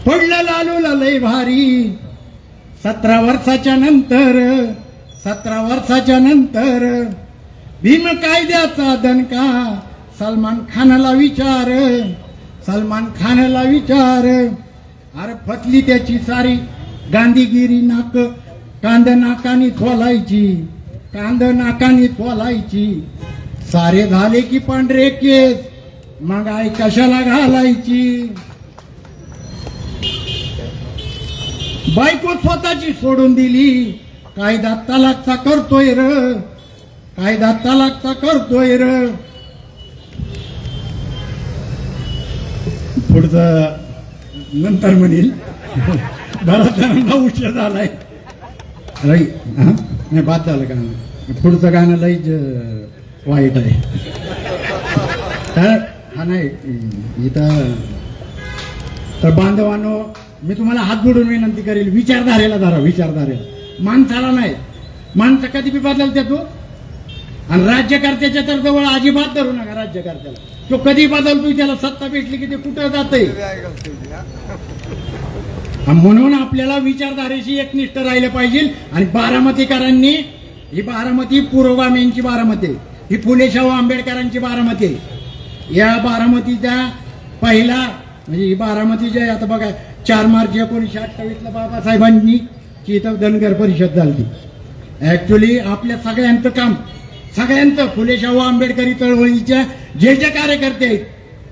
पडलं लालूला लय भारी 17 वर्षाच्या नंतर 17 वर्षाच्या नंतर भीम कायद्याचा दणका सलमान खानला विचार. सलमान खानला विचार. अरे फसली त्याची सारी गांधीगिरी. नाक कांद नाकानी थोलायची. कांद नाकानी थोलायची. सारे झाले की पांढरे केस मग आई कशाला घालायची. बायको स्वतःची सोडून दिली. कायदा तलाकचा करतोय र. कायदा तलाकचा करतोय र. पुढचं नंतर म्हणील. बराच जणांना उशीर झालाय. नाही बाद झालं गाणं. पुढचं गाणं लईच वाईट आहे. तर हा नाही इथं तर बांधवांनो मी तुम्हाला हात जोडून विनंती करेल विचारधारेला धरा. विचारधारेला माणसाला नाही. माणसं कधी बी बदलते तो आणि राज्यकर्त्याच्या तर जवळ अजिबात धरू नका. राज्यकर्त्याला तो कधी बदलतोय. त्याला सत्ता भेटली की ते कुठं जाते. म्हणून आपल्याला विचारधारेशी एकनिष्ठ राहिलं पाहिजे. आणि बारामतीकरांनी ही बारामती पुरोगामींची बारामती ही फुले शाहू आंबेडकरांची बारामती. या बारामतीच्या पहिला म्हणजे ही बारामती जे आता बघा 4 मार्च 1928 बाबासाहेबांनी इथं धनगर परिषद झाली. ऍक्च्युली आपल्या सगळ्यांचं काम सगळ्यांचं फुले शाहू आंबेडकरी चळवळीच्या जे जे कार्यकर्ते आहेत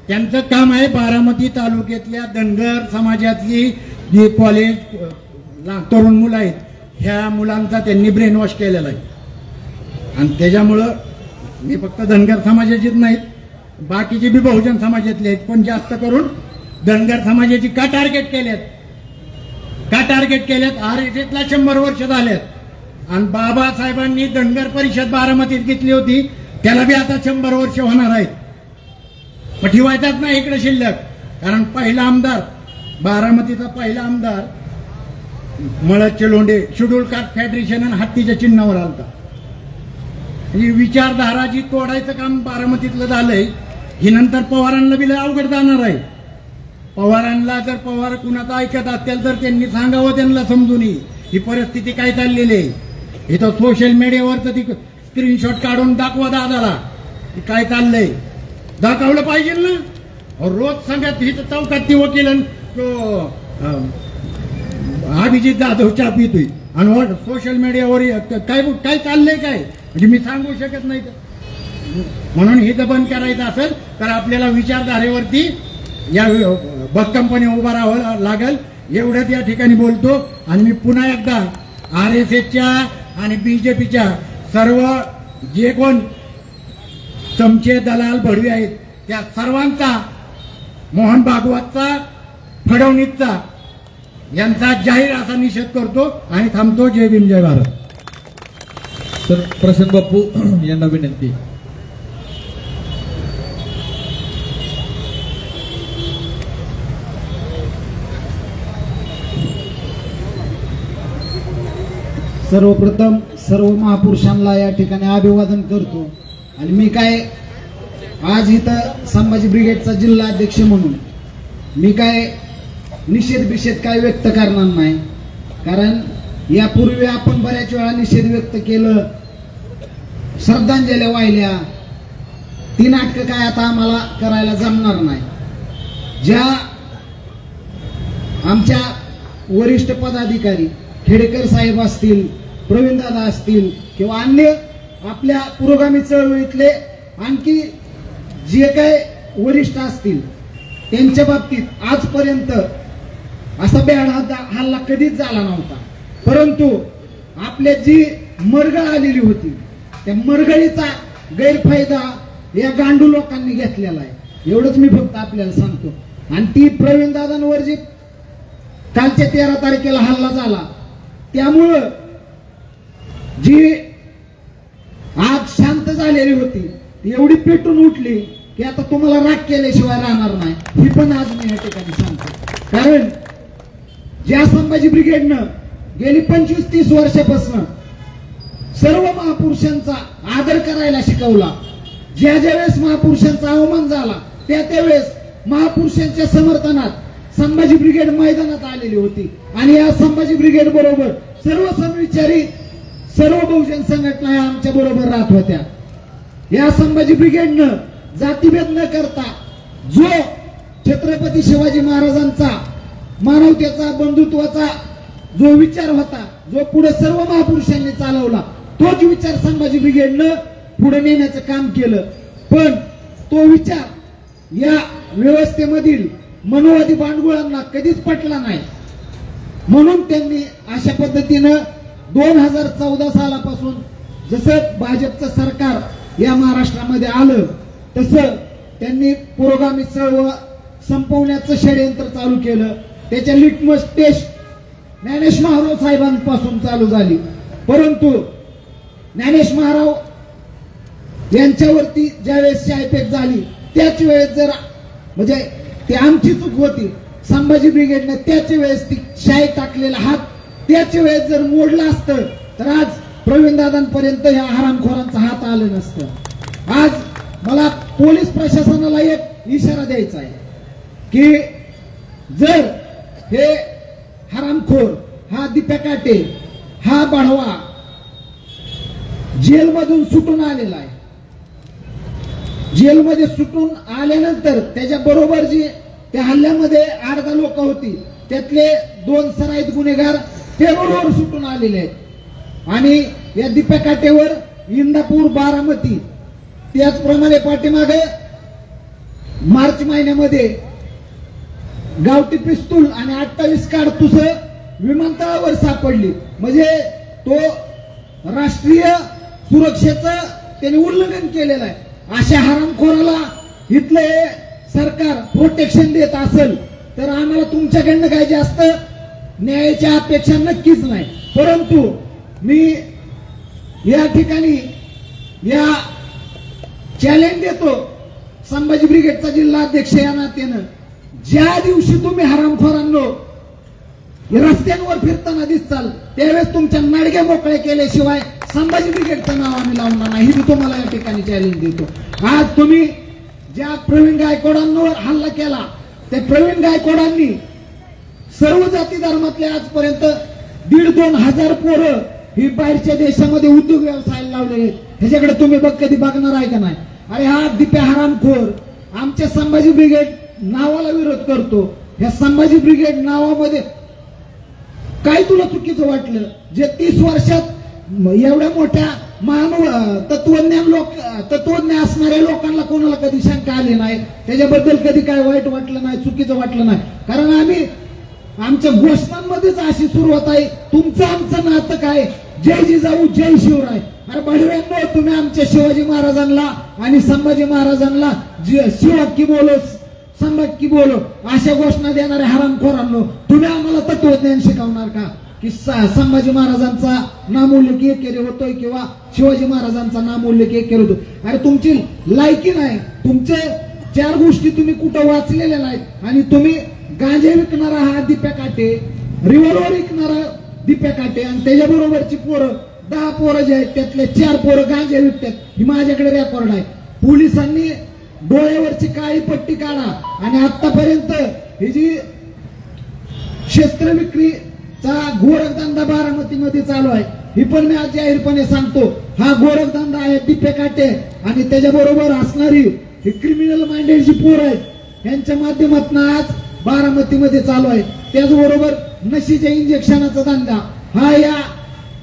त्यांचं काम आहे बारामती तालुक्यातल्या धनगर समाजातली जी कॉलेज तरुण मुलं आहेत ह्या मुलांचा त्यांनी ब्रेन वॉश केलेला आहे. आणि त्याच्यामुळं मी फक्त धनगर समाजाचीच नाहीत बाकीचे बी बहुजन समाजातले आहेत. पण जास्त करून धनगर समाजाची का टार्गेट केल्यात. का टार्गेट केल्यात. RSSला 100 वर्ष झाल्यात. आणि बाबासाहेबांनी धनगर परिषद बारामतीत घेतली होती त्याला बी आता 100 वर्ष होणार आहेत. पण ठेवायचाच नाही इकडे शिल्लक. कारण पहिला आमदार बारामतीचा पहिला आमदार मळदचे लोंढे शेड्यूल कास्ट फेडरेशन आणि हत्तीच्या चिन्हावर आलता. ही विचारधारा जी तोडायचं काम बारामतीतलं झालंय ही नंतर पवारांना बी अवघड जाणार आहे. पवारांना जर पवार कुणाचं ऐकत असेल तर त्यांनी सांगावं त्यांना समजून ही परिस्थिती काय चाललेली आहे. इथं सोशल मीडियावर ती स्क्रीनशॉट काढून दाखवा दादाला काय चाललंय. दाखवलं पाहिजे ना. रोज सांगत ही चौकात ती वकील अभिजित जाधव चहा पितोय आणि सोशल मीडियावर काय काय चाललंय काय म्हणजे मी सांगू शकत नाही. म्हणून हे जर बंद करायचं असेल तर आपल्याला विचारधारेवरती या भक्कमपणे उभा राहावं लागेल. एवढ्याच या ठिकाणी बोलतो. आणि मी पुन्हा एकदा RSSच्या आणि BJPच्या सर्व जे कोण चमचे दलाल भडवे आहेत त्या सर्वांचा मोहन भागवतचा फडणवीसचा यांचा जाहीर असा निषेध करतो आणि थांबतो. जय भीम जय भारत. तर प्रसन्न बापू यांना विनंती. सर्वप्रथम सर्व महापुरुषांना या ठिकाणी अभिवादन करतो. आणि मी काय आज इथं संभाजी ब्रिगेडचा जिल्हा अध्यक्ष म्हणून मी काय निषेध काय व्यक्त करणार नाही. कारण यापूर्वी आपण बऱ्याच वेळा निषेध व्यक्त केलं श्रद्धांजली वाहिल्या. ती नाटकं काय आता आम्हाला करायला जमणार नाही. ज्या आमच्या वरिष्ठ पदाधिकारी खेडेकर साहेब असतील, प्रवीण दादा असतील किंवा अन्य आपल्या पुरोगामी चळवळीतले आणखी जे काय वरिष्ठ असतील त्यांच्या बाबतीत आजपर्यंत असा बेड हल्ला कधीच झाला नव्हता. परंतु आपल्या जी मरगळ आलेली होती त्या मरगळीचा गैरफायदा या गांडू लोकांनी घेतलेला आहे, एवढंच मी फक्त आपल्याला सांगतो. आणि ती प्रवीण दादांवर जी कालच्या 13 तारखेला हल्ला झाला त्यामुळं जी आज शांत झालेली होती ती एवढी पेटून उठली की आता तुम्हाला राग केल्याशिवाय राहणार नाही, ही पण आज मी या ठिकाणी सांगतो. कारण ज्या संभाजी ब्रिगेडनं गेली 25-30 वर्षापासून सर्व महापुरुषांचा आदर करायला शिकवला, ज्या वेळेस महापुरुषांचा अवमान झाला त्यावेळेस महापुरुषांच्या समर्थनात संभाजी ब्रिगेड मैदानात आलेली होती. आणि या संभाजी ब्रिगेड बरोबर सर्व समविचारी सर्व बहुजन संघटना आमच्या बरोबर राहत होत्या. या संभाजी ब्रिगेडनं जातीभेद न करता जो छत्रपती शिवाजी महाराजांचा मानवतेचा बंधुत्वाचा जो विचार होता, जो पुढे सर्व महापुरुषांनी चालवला, तोच विचार संभाजी ब्रिगेडनं पुढे नेण्याचं काम केलं. पण तो विचार या व्यवस्थेमधील मनोवादी भांडगुळांना कधीच पटला नाही. म्हणून त्यांनी अशा पद्धतीनं 2014 सालापासून जसं भाजपचं सरकार या महाराष्ट्रामध्ये आलं तसं त्यांनी पुरोगामी चळवळ संपवण्याचं षडयंत्र चालू केलं. त्याच्या लिटमस टेस्ट ज्ञानेश महाराव साहेबांपासून चालू झाली. परंतु ज्ञानेश महाराव यांच्यावरती ज्यावेळेस शायपेक झाली त्याच वेळेस जर म्हणजे ती आमची चूक होती, संभाजी ब्रिगेडने त्याच वेळेस ती शाई टाकलेला हात त्याच वेळेस जर मोडला असतं तर आज प्रवीण दादांपर्यंत या हरामखोरांचा हात आलं नसतं. आज मला पोलीस प्रशासनाला एक इशारा द्यायचा आहे की जर हे हरामखोर हा दीपक काटे हा बढवा जेलमधून सुटून आलेला आहे, जेलमध्ये सुटून आल्यानंतर त्याच्या बरोबर जी त्या हल्ल्यामध्ये 8-10 लोक होती त्यातले 2 सराईत गुन्हेगार पेरोलवर सुटून आलेले आहेत. आणि या दीपक काटेवर इंदापूर, बारामती त्याचप्रमाणे पाठीमागे मार्च महिन्यामध्ये गावठी पिस्तूल आणि 28 कारतूस विमानतळावर सापडली. म्हणजे तो राष्ट्रीय सुरक्षेचं त्यांनी उल्लंघन केलेलं आहे. अशा हरामखोराला इथले सरकार प्रोटेक्शन देत असेल तर आम्हाला तुमच्याकडनं काही जास्त न्यायाची अपेक्षा नक्कीच नाही. परंतु मी या ठिकाणी या चॅलेंज देतो संभाजी ब्रिगेडचा जिल्हा अध्यक्ष या नात्यानं, ज्या दिवशी तुम्ही हरामखोरांनो रस्त्यांवर फिरताना दिसताल त्यावेळेस तुमच्या नाडग्या मोकळ्या केल्याशिवाय संभाजी ब्रिगेडचं नाव आम्ही लावणार नाही, ही तुम्हाला या ठिकाणी चॅलेंज देतो. आज तुम्ही ज्या प्रवीण गायकवाडांवर हल्ला केला त्या प्रवीण गायकवाडांनी सर्व जाती धर्मातले आजपर्यंत 1,500-2 हजार पोरं ही बाहेरच्या देशामध्ये उद्योग व्यवसायाला लावलेले, ह्याच्याकडे तुम्ही कधी बघणार आहे का नाही? अरे हा दिप्या हरामखोर आमच्या संभाजी ब्रिगेड नावाला विरोध करतो. ह्या संभाजी ब्रिगेड नावामध्ये काय तुला चुकीचं वाटलं जे 30 वर्षात एवढ्या मोठ्या तत्वज्ञ असणाऱ्या लोकांना कोणाला कधी शंका आली नाही, त्याच्याबद्दल कधी काय वाईट वाटलं नाही, चुकीचं वाटलं नाही. कारण आम्ही आमच्या घोषणांमध्येच अशी सुरुवात आहे, तुमचं आमचं नातं काय, जय जिजाऊ जय शिवराय. अरे बडव्यांनो तुम्ही आमच्या शिवाजी महाराजांना आणि संभाजी महाराजांना शिवहक्की बोलो संभक्की बोलो अशा घोषणा देणाऱ्या हरामखोरांनो तुम्ही आम्हाला तत्वज्ञान शिकवणार का की संभाजी महाराजांचा नामोल्लेख एकेरी होतोय किंवा शिवाजी महाराजांचा नामोल्लेख एकेरी होतो? अरे तुमची लायकी नाही, तुमचे 4 गोष्टी तुम्ही कुठं वाचलेल्या नाहीत आणि तुम्ही गांजे विकणारा हा दीपक काटे, रिव्हॉल्वर विकणारा दीपक काटे आणि त्याच्याबरोबरची पोरं 10 पोरं जे आहेत त्यातले 4 पोरं गांजे विकतात, ही माझ्याकडे रेकॉर्ड आहे. पोलिसांनी डोळ्यावरची काळी पट्टी काढा आणि आतापर्यंत ही जी शस्त्र विक्रीचा गोरखधंदा बारामतीमध्ये चालू आहे ही पण मी आज जाहीरपणे सांगतो, हा गोरखधंदा आहे दीपक काटे आणि त्याच्याबरोबर असणारी ही क्रिमिनल माइंडेड जी पोरं आहेत यांच्या माध्यमातून आज बारामतीमध्ये चालू आहे. त्याचबरोबर नशीच्या इंजेक्शनाचा धंदा हा या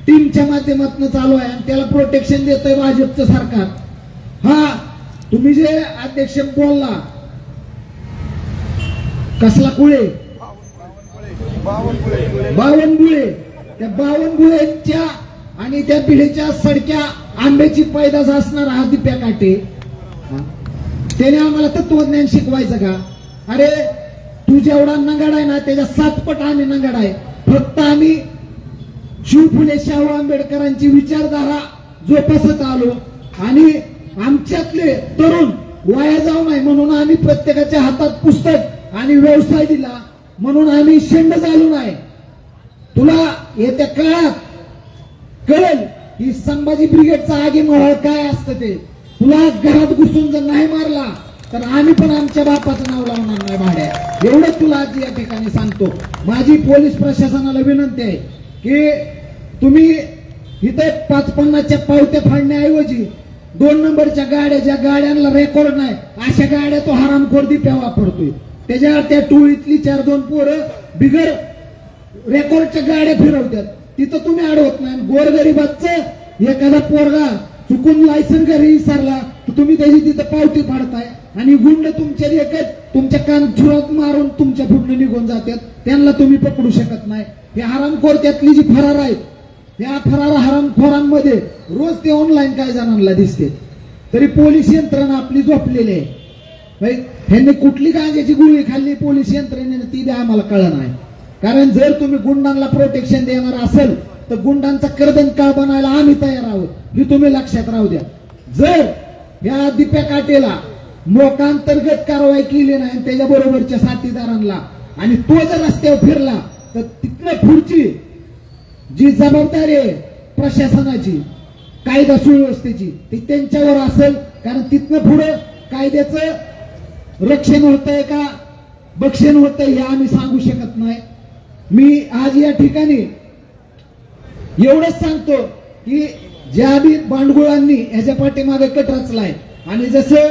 टीमच्या माध्यमातून चालू आहे आणि त्याला प्रोटेक्शन देतंय भाजपचं सरकार. हा तुम्ही जे अध्यक्ष बोलला कसला कुळे बावनकुळे, त्या बावनकुळेच्या आणि त्या पिढीच्या सडक्या आंब्याची पैदास असणार हा दिप्या काटे, त्याने आम्हाला तत्वज्ञान शिकवायचं का? अरे तू जेवढा नंगाड आहे ना त्याच्या 7 पट आम्ही नंगाड आहे. फक्त आम्ही शिवफुले शाहू आंबेडकरांची विचारधारा जोपासत आलो आणि आमच्यातले तरुण वाया जाऊ नये म्हणून आम्ही प्रत्येकाच्या हातात पुस्तक आणि व्यवसाय दिला, म्हणून आम्ही शेंड झालो नाही. तुला येत्या काळात कळेल की संभाजी ब्रिगेडचा आगी मोहळ काय असतं ते. तुला घरात घुसून जर नाही मारला तर आम्ही पण आमच्या बापाचं नाव लावणार नाही भाड्या. एवढं तुला आज या ठिकाणी सांगतो. माझी पोलीस प्रशासनाला विनंती आहे की तुम्ही इथे 550च्या पावत्या फाडण्याऐवजी 2 नंबरच्या गाड्या, ज्या गाड्यांना रेकॉर्ड नाही अशा गाड्या तो हरामखोर दिप्या वापरतोय. त्याच्या त्या टोळीतली 4-2 पोरं बिगर रेकॉर्डच्या गाड्या फिरवतात, तिथं तुम्ही अडवत नाही. गोरगरिबाचं एखादा पोरगा चुकून लायसन घरी विसरला तर तुम्ही त्याची तिथं पावती फाडताय आणि गुंड तुमच्या एकच तुमच्या कान चुरात मारून तुमच्या पुढे निघून जातात. त्यांना तुम्ही पकडू शकत नाही. हे हरामखोर त्यातली जी फरार आहेत, या फरार हरामखोरांमध्ये रोज ते ऑनलाईन काय जणांना दिसते. तरी पोलीस यंत्रणा आपली झोपलेली आहे. ह्यांनी कुठली गांजाची गुळी खाल्ली पोलीस यंत्रणेने ती आम्हाला कळलं नाही. कारण जर तुम्ही गुंडांना प्रोटेक्शन देणार असेल तर गुंडांचा कर्दनकाळ बनायला आम्ही तयार आहोत, ही तुम्ही लक्षात राहू द्या. जर या दिप्या काटेला मोकांतर्गत कारवाई केली नाही त्याच्या बरोबरच्या साथीदारांना आणि तो जर रस्त्यावर फिरला तर तिथनं पुढची जी जबाबदारी आहे प्रशासनाची, कायदा सुव्यवस्थेची, ती त्यांच्यावर असेल. कारण तिथनं पुढे कायद्याचं रक्षण होतंय का बक्षण होतंय हे आम्ही सांगू शकत नाही. मी आज या ठिकाणी एवढंच सांगतो की ज्या बी बांडगुळांनी ह्याच्या पाठीमागे कट रचलाय आणि जसं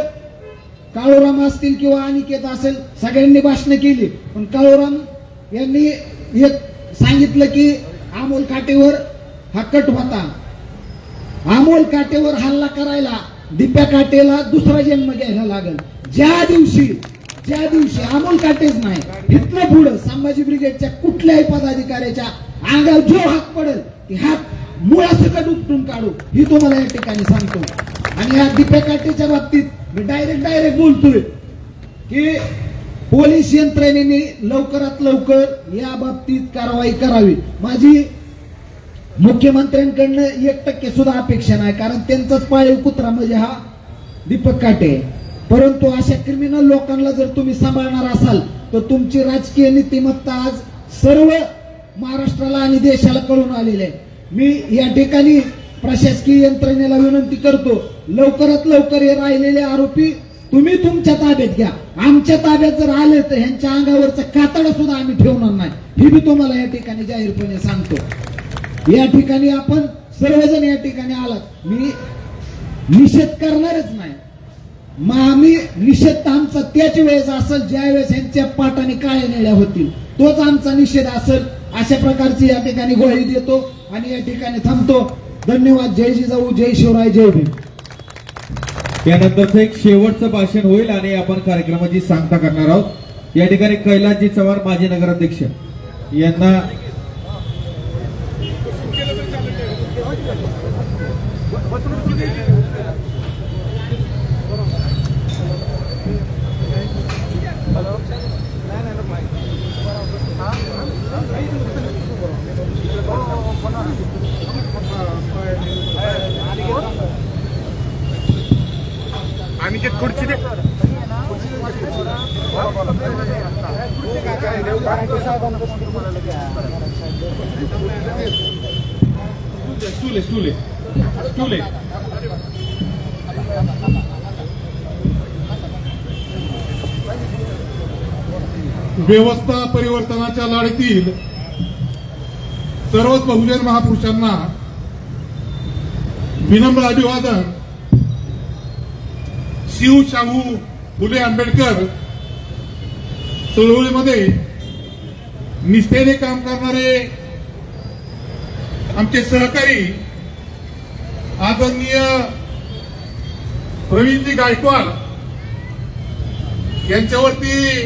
काळूराम असतील किंवा अनिकेत असेल सगळ्यांनी भाषणं केली, पण काळूराम यांनी एक सांगितलं की अमोल काटेवर हा कट होता. अमोल काटेवर हल्ला करायला दिप्या काटेला दुसरा जन्म घ्यायला लागल. ज्या दिवशी अमोल काटेच नाही इथनं पुढं संभाजी ब्रिगेडच्या कुठल्याही पदाधिकाऱ्याच्या अंगावर जो हात पडेल ती हात मुळासकट उपटून काढू, ही तुम्हाला या ठिकाणी सांगतो. आणि या दिप्या काटेच्या बाबतीत मी डायरेक्ट बोलतोय की पोलीस यंत्रणेने लवकरात लवकर या बाबतीत कारवाई करावी. माझी मुख्यमंत्र्यांकडनं 1% सुद्धा अपेक्षा नाही, कारण त्यांचाच पाळीव कुत्रा म्हणजे हा दीपक काटे. परंतु अशा क्रिमिनल लोकांना जर तुम्ही सांभाळणार असाल तर तुमची राजकीय नीतिमत्ता आज सर्व महाराष्ट्राला आणि देशाला कळून आलेली आहे. मी या ठिकाणी प्रशासकीय यंत्रणेला विनंती करतो, लवकरात लवकर हे राहिलेले आरोपी तुम्ही तुमच्या ताब्यात घ्या. आमच्या ताब्यात जर आले तर ह्यांच्या अंगावरचा कातडा सुद्धा आम्ही ठेवणार नाही, हे मी तुम्हाला या ठिकाणी जाहीरपणे सांगतो. या ठिकाणी आपण सर्वजण या ठिकाणी आलात, मी निषेध करणारच नाही. मग आम्ही निषेध आमचा त्याच वेळेस असेल ज्या वेळेस यांच्या पाटाने काळ्या नेल्या होतील, तोच आमचा निषेध असेल. अशा प्रकारची या ठिकाणी ग्वाही देतो आणि या ठिकाणी थांबतो. धन्यवाद. जय जिजाऊ, जय शिवराय, जय भीम. यानंतरचं एक शेवटचं भाषण होईल आणि आपण कार्यक्रमाची सांगता करणार आहोत. या ठिकाणी कैलासजी चव्हाण माजी नगराध्यक्ष यांना आम्ही खुर्ची दे स्टूल व्यवस्था परिवर्तनाच्या लढतीत सर्वच बहुजन महापुरुषांना विनम्र अभिवादन. शिव शाहू फुले आंबेडकर चळवळीमध्ये निष्ठेने काम करणारे आमचे सहकारी आदरणीय प्रवीणजी गायकवाड यांच्यावरती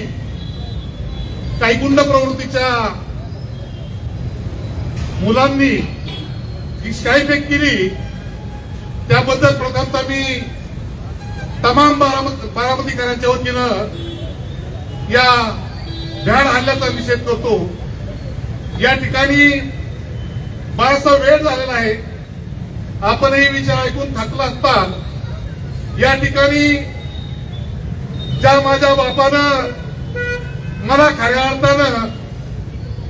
काही गुंड प्रवृत्तीच्या मुलांनी जी शाईफेक केली त्याबद्दल प्रथमतः मी तमाम बारामतीकरांच्या वतीनं या भ्याड हल्ल्याचा निषेध करतो। या ठिकाणी बराचसा वेळ झालेला आहे, आपणही विचार ऐकून थकला असताल। या ठिकाणी ज्या माझ्या बापानं मला खऱ्या अर्थानं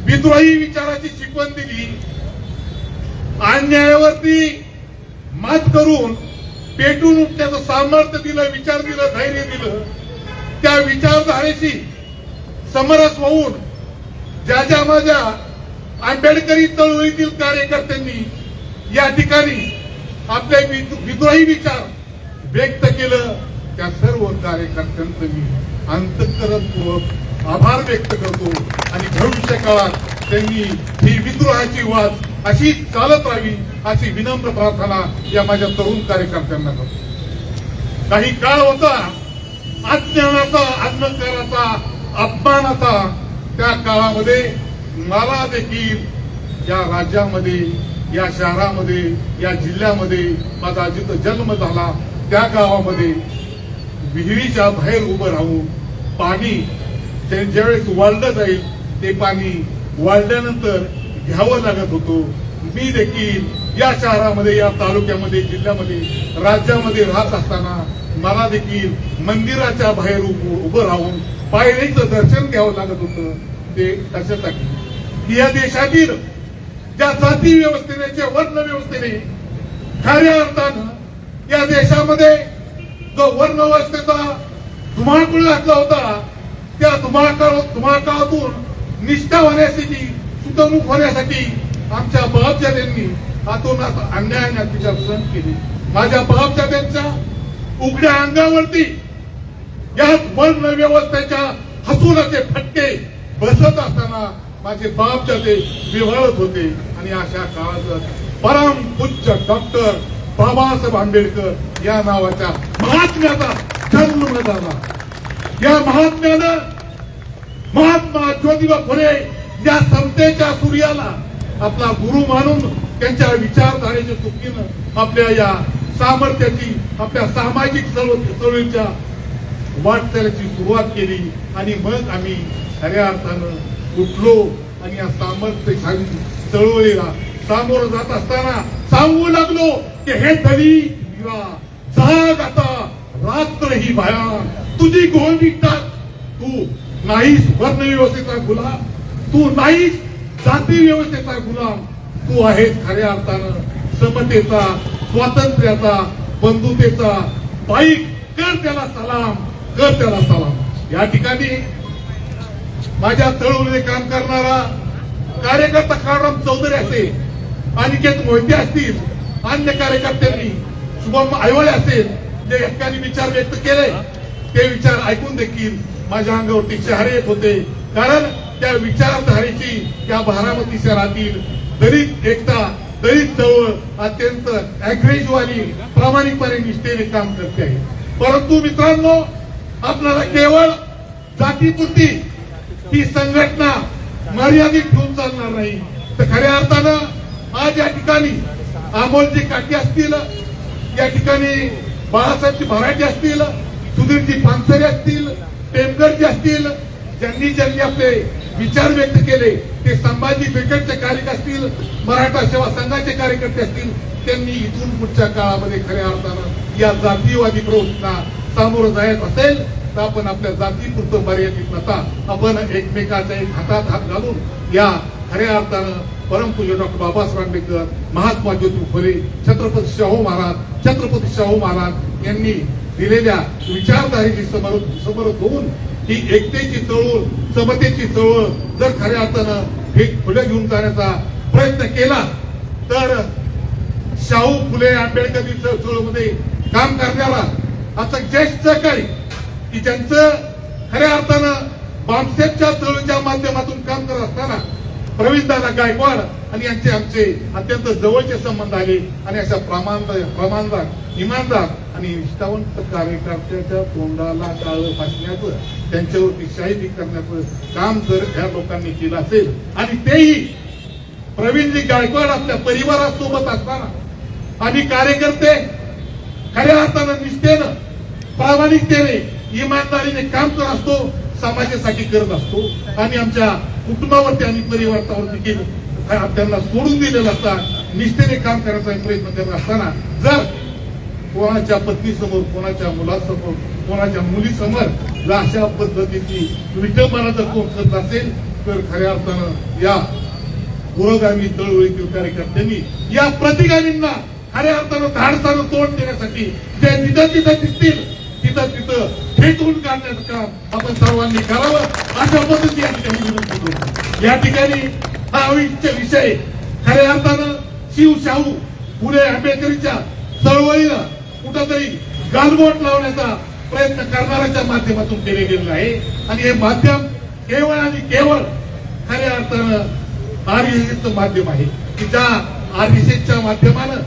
विद्रोही विचाराची शिकवण दिली, अन्यायावरती मात करून पेटून उठण्याचं सामर्थ्य दिलं, विचार दिलं, धैर्य दिलं, त्या विचारधारेशी समरस होऊन ज्या माझ्या आंबेडकरी चळवळीतील कार्यकर्त्यांनी या ठिकाणी आपले विद्रोही विचार व्यक्त केलं, त्या सर्व कार्यकर्त्यांचं मी अंतःकरणपूर्वक आभार व्यक्त करतो। आणि भविष्य काळात त्यांनी ही विद्रोहाची वाच अशी चालत राहावी अशी विनम्र प्रार्थना या माझ्या तरुण कार्यकर्त्यांना करतो। काही काळ होता अज्ञानाचा, अंधकाराचा, अपमानाचा, त्या काळामध्ये मला देखील या राज्यामध्ये, या शहरामध्ये, या जिल्ह्यामध्ये माझा जिथं जन्म झाला त्या गावामध्ये विहिरीच्या बाहेर उभं राहून पाणी ज्यावेळेस वाळलं जाईल ते पाणी वाळल्यानंतर घ्यावं लागत होतो। मी देखील या शहरामध्ये, या तालुक्यामध्ये, जिल्ह्यामध्ये, राज्यामध्ये राहत असताना मला देखील मंदिराच्या बाहेर उभं राहून पायरीचं दर्शन घ्यावं लागत होतं। ते कशासाठी की या देशातील ज्या जाती व्यवस्थेने, वर्ण व्यवस्थेने खऱ्या अर्थानं या देशामध्ये जो वर्ण व्यवस्थेचा धुमाकूळ घातला होता, त्या धुमाकाळातून निष्ठा होण्यासाठी, सुतमुख होण्यासाठी आमच्या बापजाद्यांनी हातोनात अन्यायाने अत्याचार सहन केले। माझ्या बापजाद्यांच्या उघड्या अंगावरती या वर्ण व्यवस्थेच्या हसूनाचे फटके बसत असताना माझे बापजादे विव्हळत होते। आणि अशा काळात परम पूज्य डॉक्टर बाबासाहेब आंबेडकर या नावाच्या महात्म्याचा जन्म झाला। या महात्म्यानं महात्मा ज्योतिबा फुले या समतेच्या सूर्याला आपला गुरु मानून त्यांच्या विचारधारेच्या चुकीनं आपल्या या सामर्थ्याची, आपल्या सामाजिक चळवळीच्या वाटचालीची सुरुवात केली। आणि मग आम्ही खऱ्या अर्थानं उठलो आणि या सामर्थ्यशाली चळवळीला सामोरं जात असताना सांगू लागलो की हे दली जाग आता, रात्र ही भयान, तुझी गोळी टाक, तू नाहीस वर्ण व्यवस्थेचा गुलाम, तू नाहीस जाती व्यवस्थेचा गुलाम, तू आहेस खऱ्या अर्थानं समतेचा, स्वातंत्र्याचा, बंधुतेचा पाईक, कर त्याला सलाम, कर त्याला सलाम। या ठिकाणी माझ्या चळवळीने काम करणारा कार्यकर्ता काळराम चौधरी असेल, अनिकेत मोहिते असतील, अन्य कार्यकर्त्यांनी शुभम आयवळे असेल, जे या ठिकाणी विचार व्यक्त केले, ते विचार ऐकून देखील माझ्या अंगावरती शहारे येत होते। कारण त्या विचारधारेची या बारामती शहरातील दलित एकता, दलित चळवळ अत्यंत अग्रेसिव्हली, प्रामाणिकपणे, निष्ठेने काम करते आहे। परंतु मित्रांनो, आपल्याला केवळ जातीपुरती ही संघटना मर्यादित ठेवून चालणार नाही, तर खऱ्या अर्थानं आज या ठिकाणी अमोलजी काटे असतील, या ठिकाणी बाळासाहेबजी भराटे असतील, सुधीरजी पानसरे असतील, टेमकरजी असतील, ज्यांनी आपले विचार व्यक्त केले, ते संभाजी ब्रिगेडचे कार्यकर्ते असतील, मराठा सेवा संघाचे कार्यकर्ते असतील, त्यांनी इथून पुढच्या काळामध्ये खऱ्या अर्थानं या जातीयवादी प्रवृत्तीला सामोरं जायचं असेल तर आपण आपल्या जातीपुरतं मर्यादित नव्हता, आपण एकमेकाच्या एक हातात हात घालून या खऱ्या अर्थानं परमपूज्य डॉक्टर बाबासाहेब आंबेडकर, महात्मा ज्योतिबा फुले, छत्रपती शाहू महाराज यांनी दिलेल्या विचारधारेची समरस होऊन ही एकतेची चळवळ, समतेची चळवळ जर खऱ्या अर्थानं पुढे घेऊन जाण्याचा प्रयत्न केला तर शाहू फुले आंबेडकरी चळवळीमध्ये काम करणारा आता ज्येष्ठ सहकारी की ज्यांचं खऱ्या अर्थानं बामसेबच्या चळवळीच्या माध्यमातून काम करत असताना प्रवीणदादा गायकवाड आणि यांचे आमचे अत्यंत जवळचे संबंध आले आणि अशा प्रमाणदार इमानदार आणि निष्ठावंत कार्यकर्त्याच्या तोंडाला टाळं फासण्याचं, त्यांच्यावरती शाहिदी करण्याचं काम जर ह्या लोकांनी केलं असेल आणि तेही प्रवीणजी गायकवाड आपल्या परिवारासोबत असताना आणि कार्यकर्ते खऱ्या अर्थानं निष्ठेनं प्रामाणिकतेने इमानदारीने काम करत असतो, समाजासाठी करत असतो आणि आमच्या कुटुंबावरती आणि परिवारावरती त्यांना सोडून दिलेलं असता निष्ठेने काम करण्याचा प्रयत्न करत असताना जर कोणाच्या पत्नीसमोर, कोणाच्या मुलासमोर, कोणाच्या मुलीसमोर अशा पद्धतीची विटंबना जर कोण करत असेल तर खऱ्या अर्थानं या पुरोगामी चळवळीतील कार्यकर्त्यांनी या प्रतिगामींना खऱ्या अर्थानं धाडसानं तोंड देण्यासाठी जे तिथं दिसतील तिथं फेकून काढण्याचं काम आपण सर्वांनी करावं अशा पद्धती या ठिकाणी विनंती करतो। या ठिकाणी हा विषय खऱ्या अर्थानं शिवशाहू फुले आंबेडकरीच्या चळवळीला कुठंतरी गालबोट लावण्याचा प्रयत्न करणाऱ्याच्या माध्यमातून केले गेलेलं आहे आणि हे माध्यम केवळ आणि केवळ खऱ्या अर्थानं आरएसएसचं माध्यम आहे की ज्या आरएसएसच्या माध्यमानं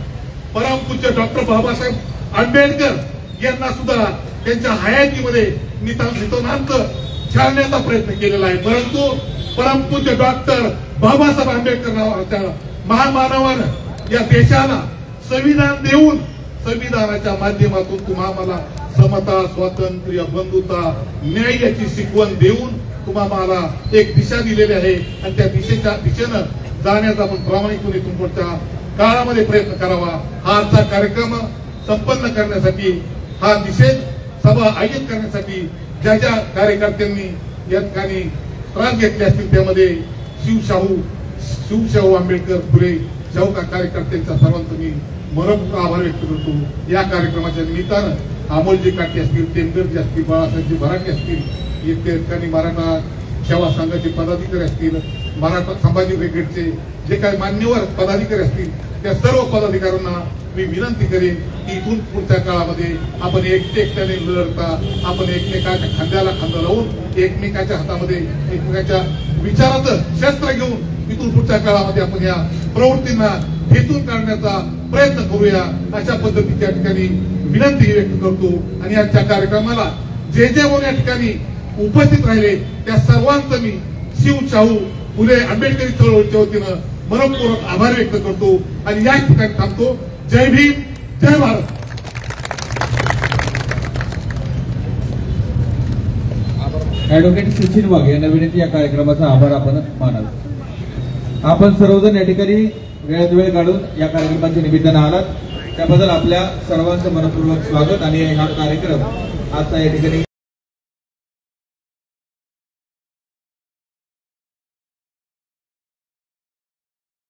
परमपूज्य डॉक्टर बाबासाहेब आंबेडकर यांना सुद्धा त्यांच्या हयातीमध्ये नितांत छाडण्याचा प्रयत्न केलेला आहे, परंतु परमपूज्य डॉक्टर बाबासाहेब आंबेडकर नावाच्या महामानवानं या देशाला संविधान देऊन संविधानाच्या माध्यमातून तुम्हाला समता, स्वातंत्र्य, बंधुता, न्याय याची शिकवण देऊन तुम्हाला एक दिशा दिलेली आहे आणि त्या दिशेनं जाण्याचा आपण प्रामाणिकपणे पुढच्या काळामध्ये प्रयत्न करावा। हा आजचा कार्यक्रम संपन्न करण्यासाठी, हा निषेध सभा आयोजित करण्यासाठी ज्या ज्या कार्यकर्त्यांनी या ठिकाणी त्रास घेतले असतील त्यामध्ये शिवशाहू आंबेडकर फुले शाहू कार्यकर्त्यांचा सर्वांचा मी मनपूर्वक आभार व्यक्त करतो। या कार्यक्रमाच्या निमित्तानं अमोलजी काटे असतील, तेंडरजी असतील, बाळासाहेबजी भराटे असतील, या ठिकाणी मराठा सेवा संघाचे पदाधिकारी असतील, मराठा संभाजी ब्रिगेडचे जे काही मान्यवर पदाधिकारी असतील त्या सर्व पदाधिकाऱ्यांना मी विनंती करेन की इथून पुढच्या काळामध्ये आपण एकट्याने लढता आपण एकमेकाच्या खांद्याला खांदा लावून एकमेकाच्या हातामध्ये एकमेकाच्या विचाराचं शस्त्र घेऊन इथून पुढच्या काळामध्ये आपण या प्रवृत्तींना खेचून काढण्याचा प्रयत्न करूया अशा पद्धतीच्या ठिकाणी विनंती व्यक्त करतो। आणि आजच्या कार्यक्रमाला जे कोण या ठिकाणी उपस्थित राहिले त्या सर्वांचं मी शिवशाहू फुले आंबेडकरी चळवळीच्या वतीनं मनपूर्वक आभार व्यक्त करतो आणि या ठिकाणी थांबतो। जय भीम, जय भारत। ऍडव्होकेट सचिन वाघ यांना विनंती या कार्यक्रमाचा आभार आपण मानावा। आपण सर्वजण या ठिकाणी वेळात वेळ काढून या कार्यक्रमाच्या निमित्तानं आलात त्याबद्दल आपल्या सर्वांचं मनपूर्वक स्वागत आणि हा कार्यक्रम आजचा या ठिकाणी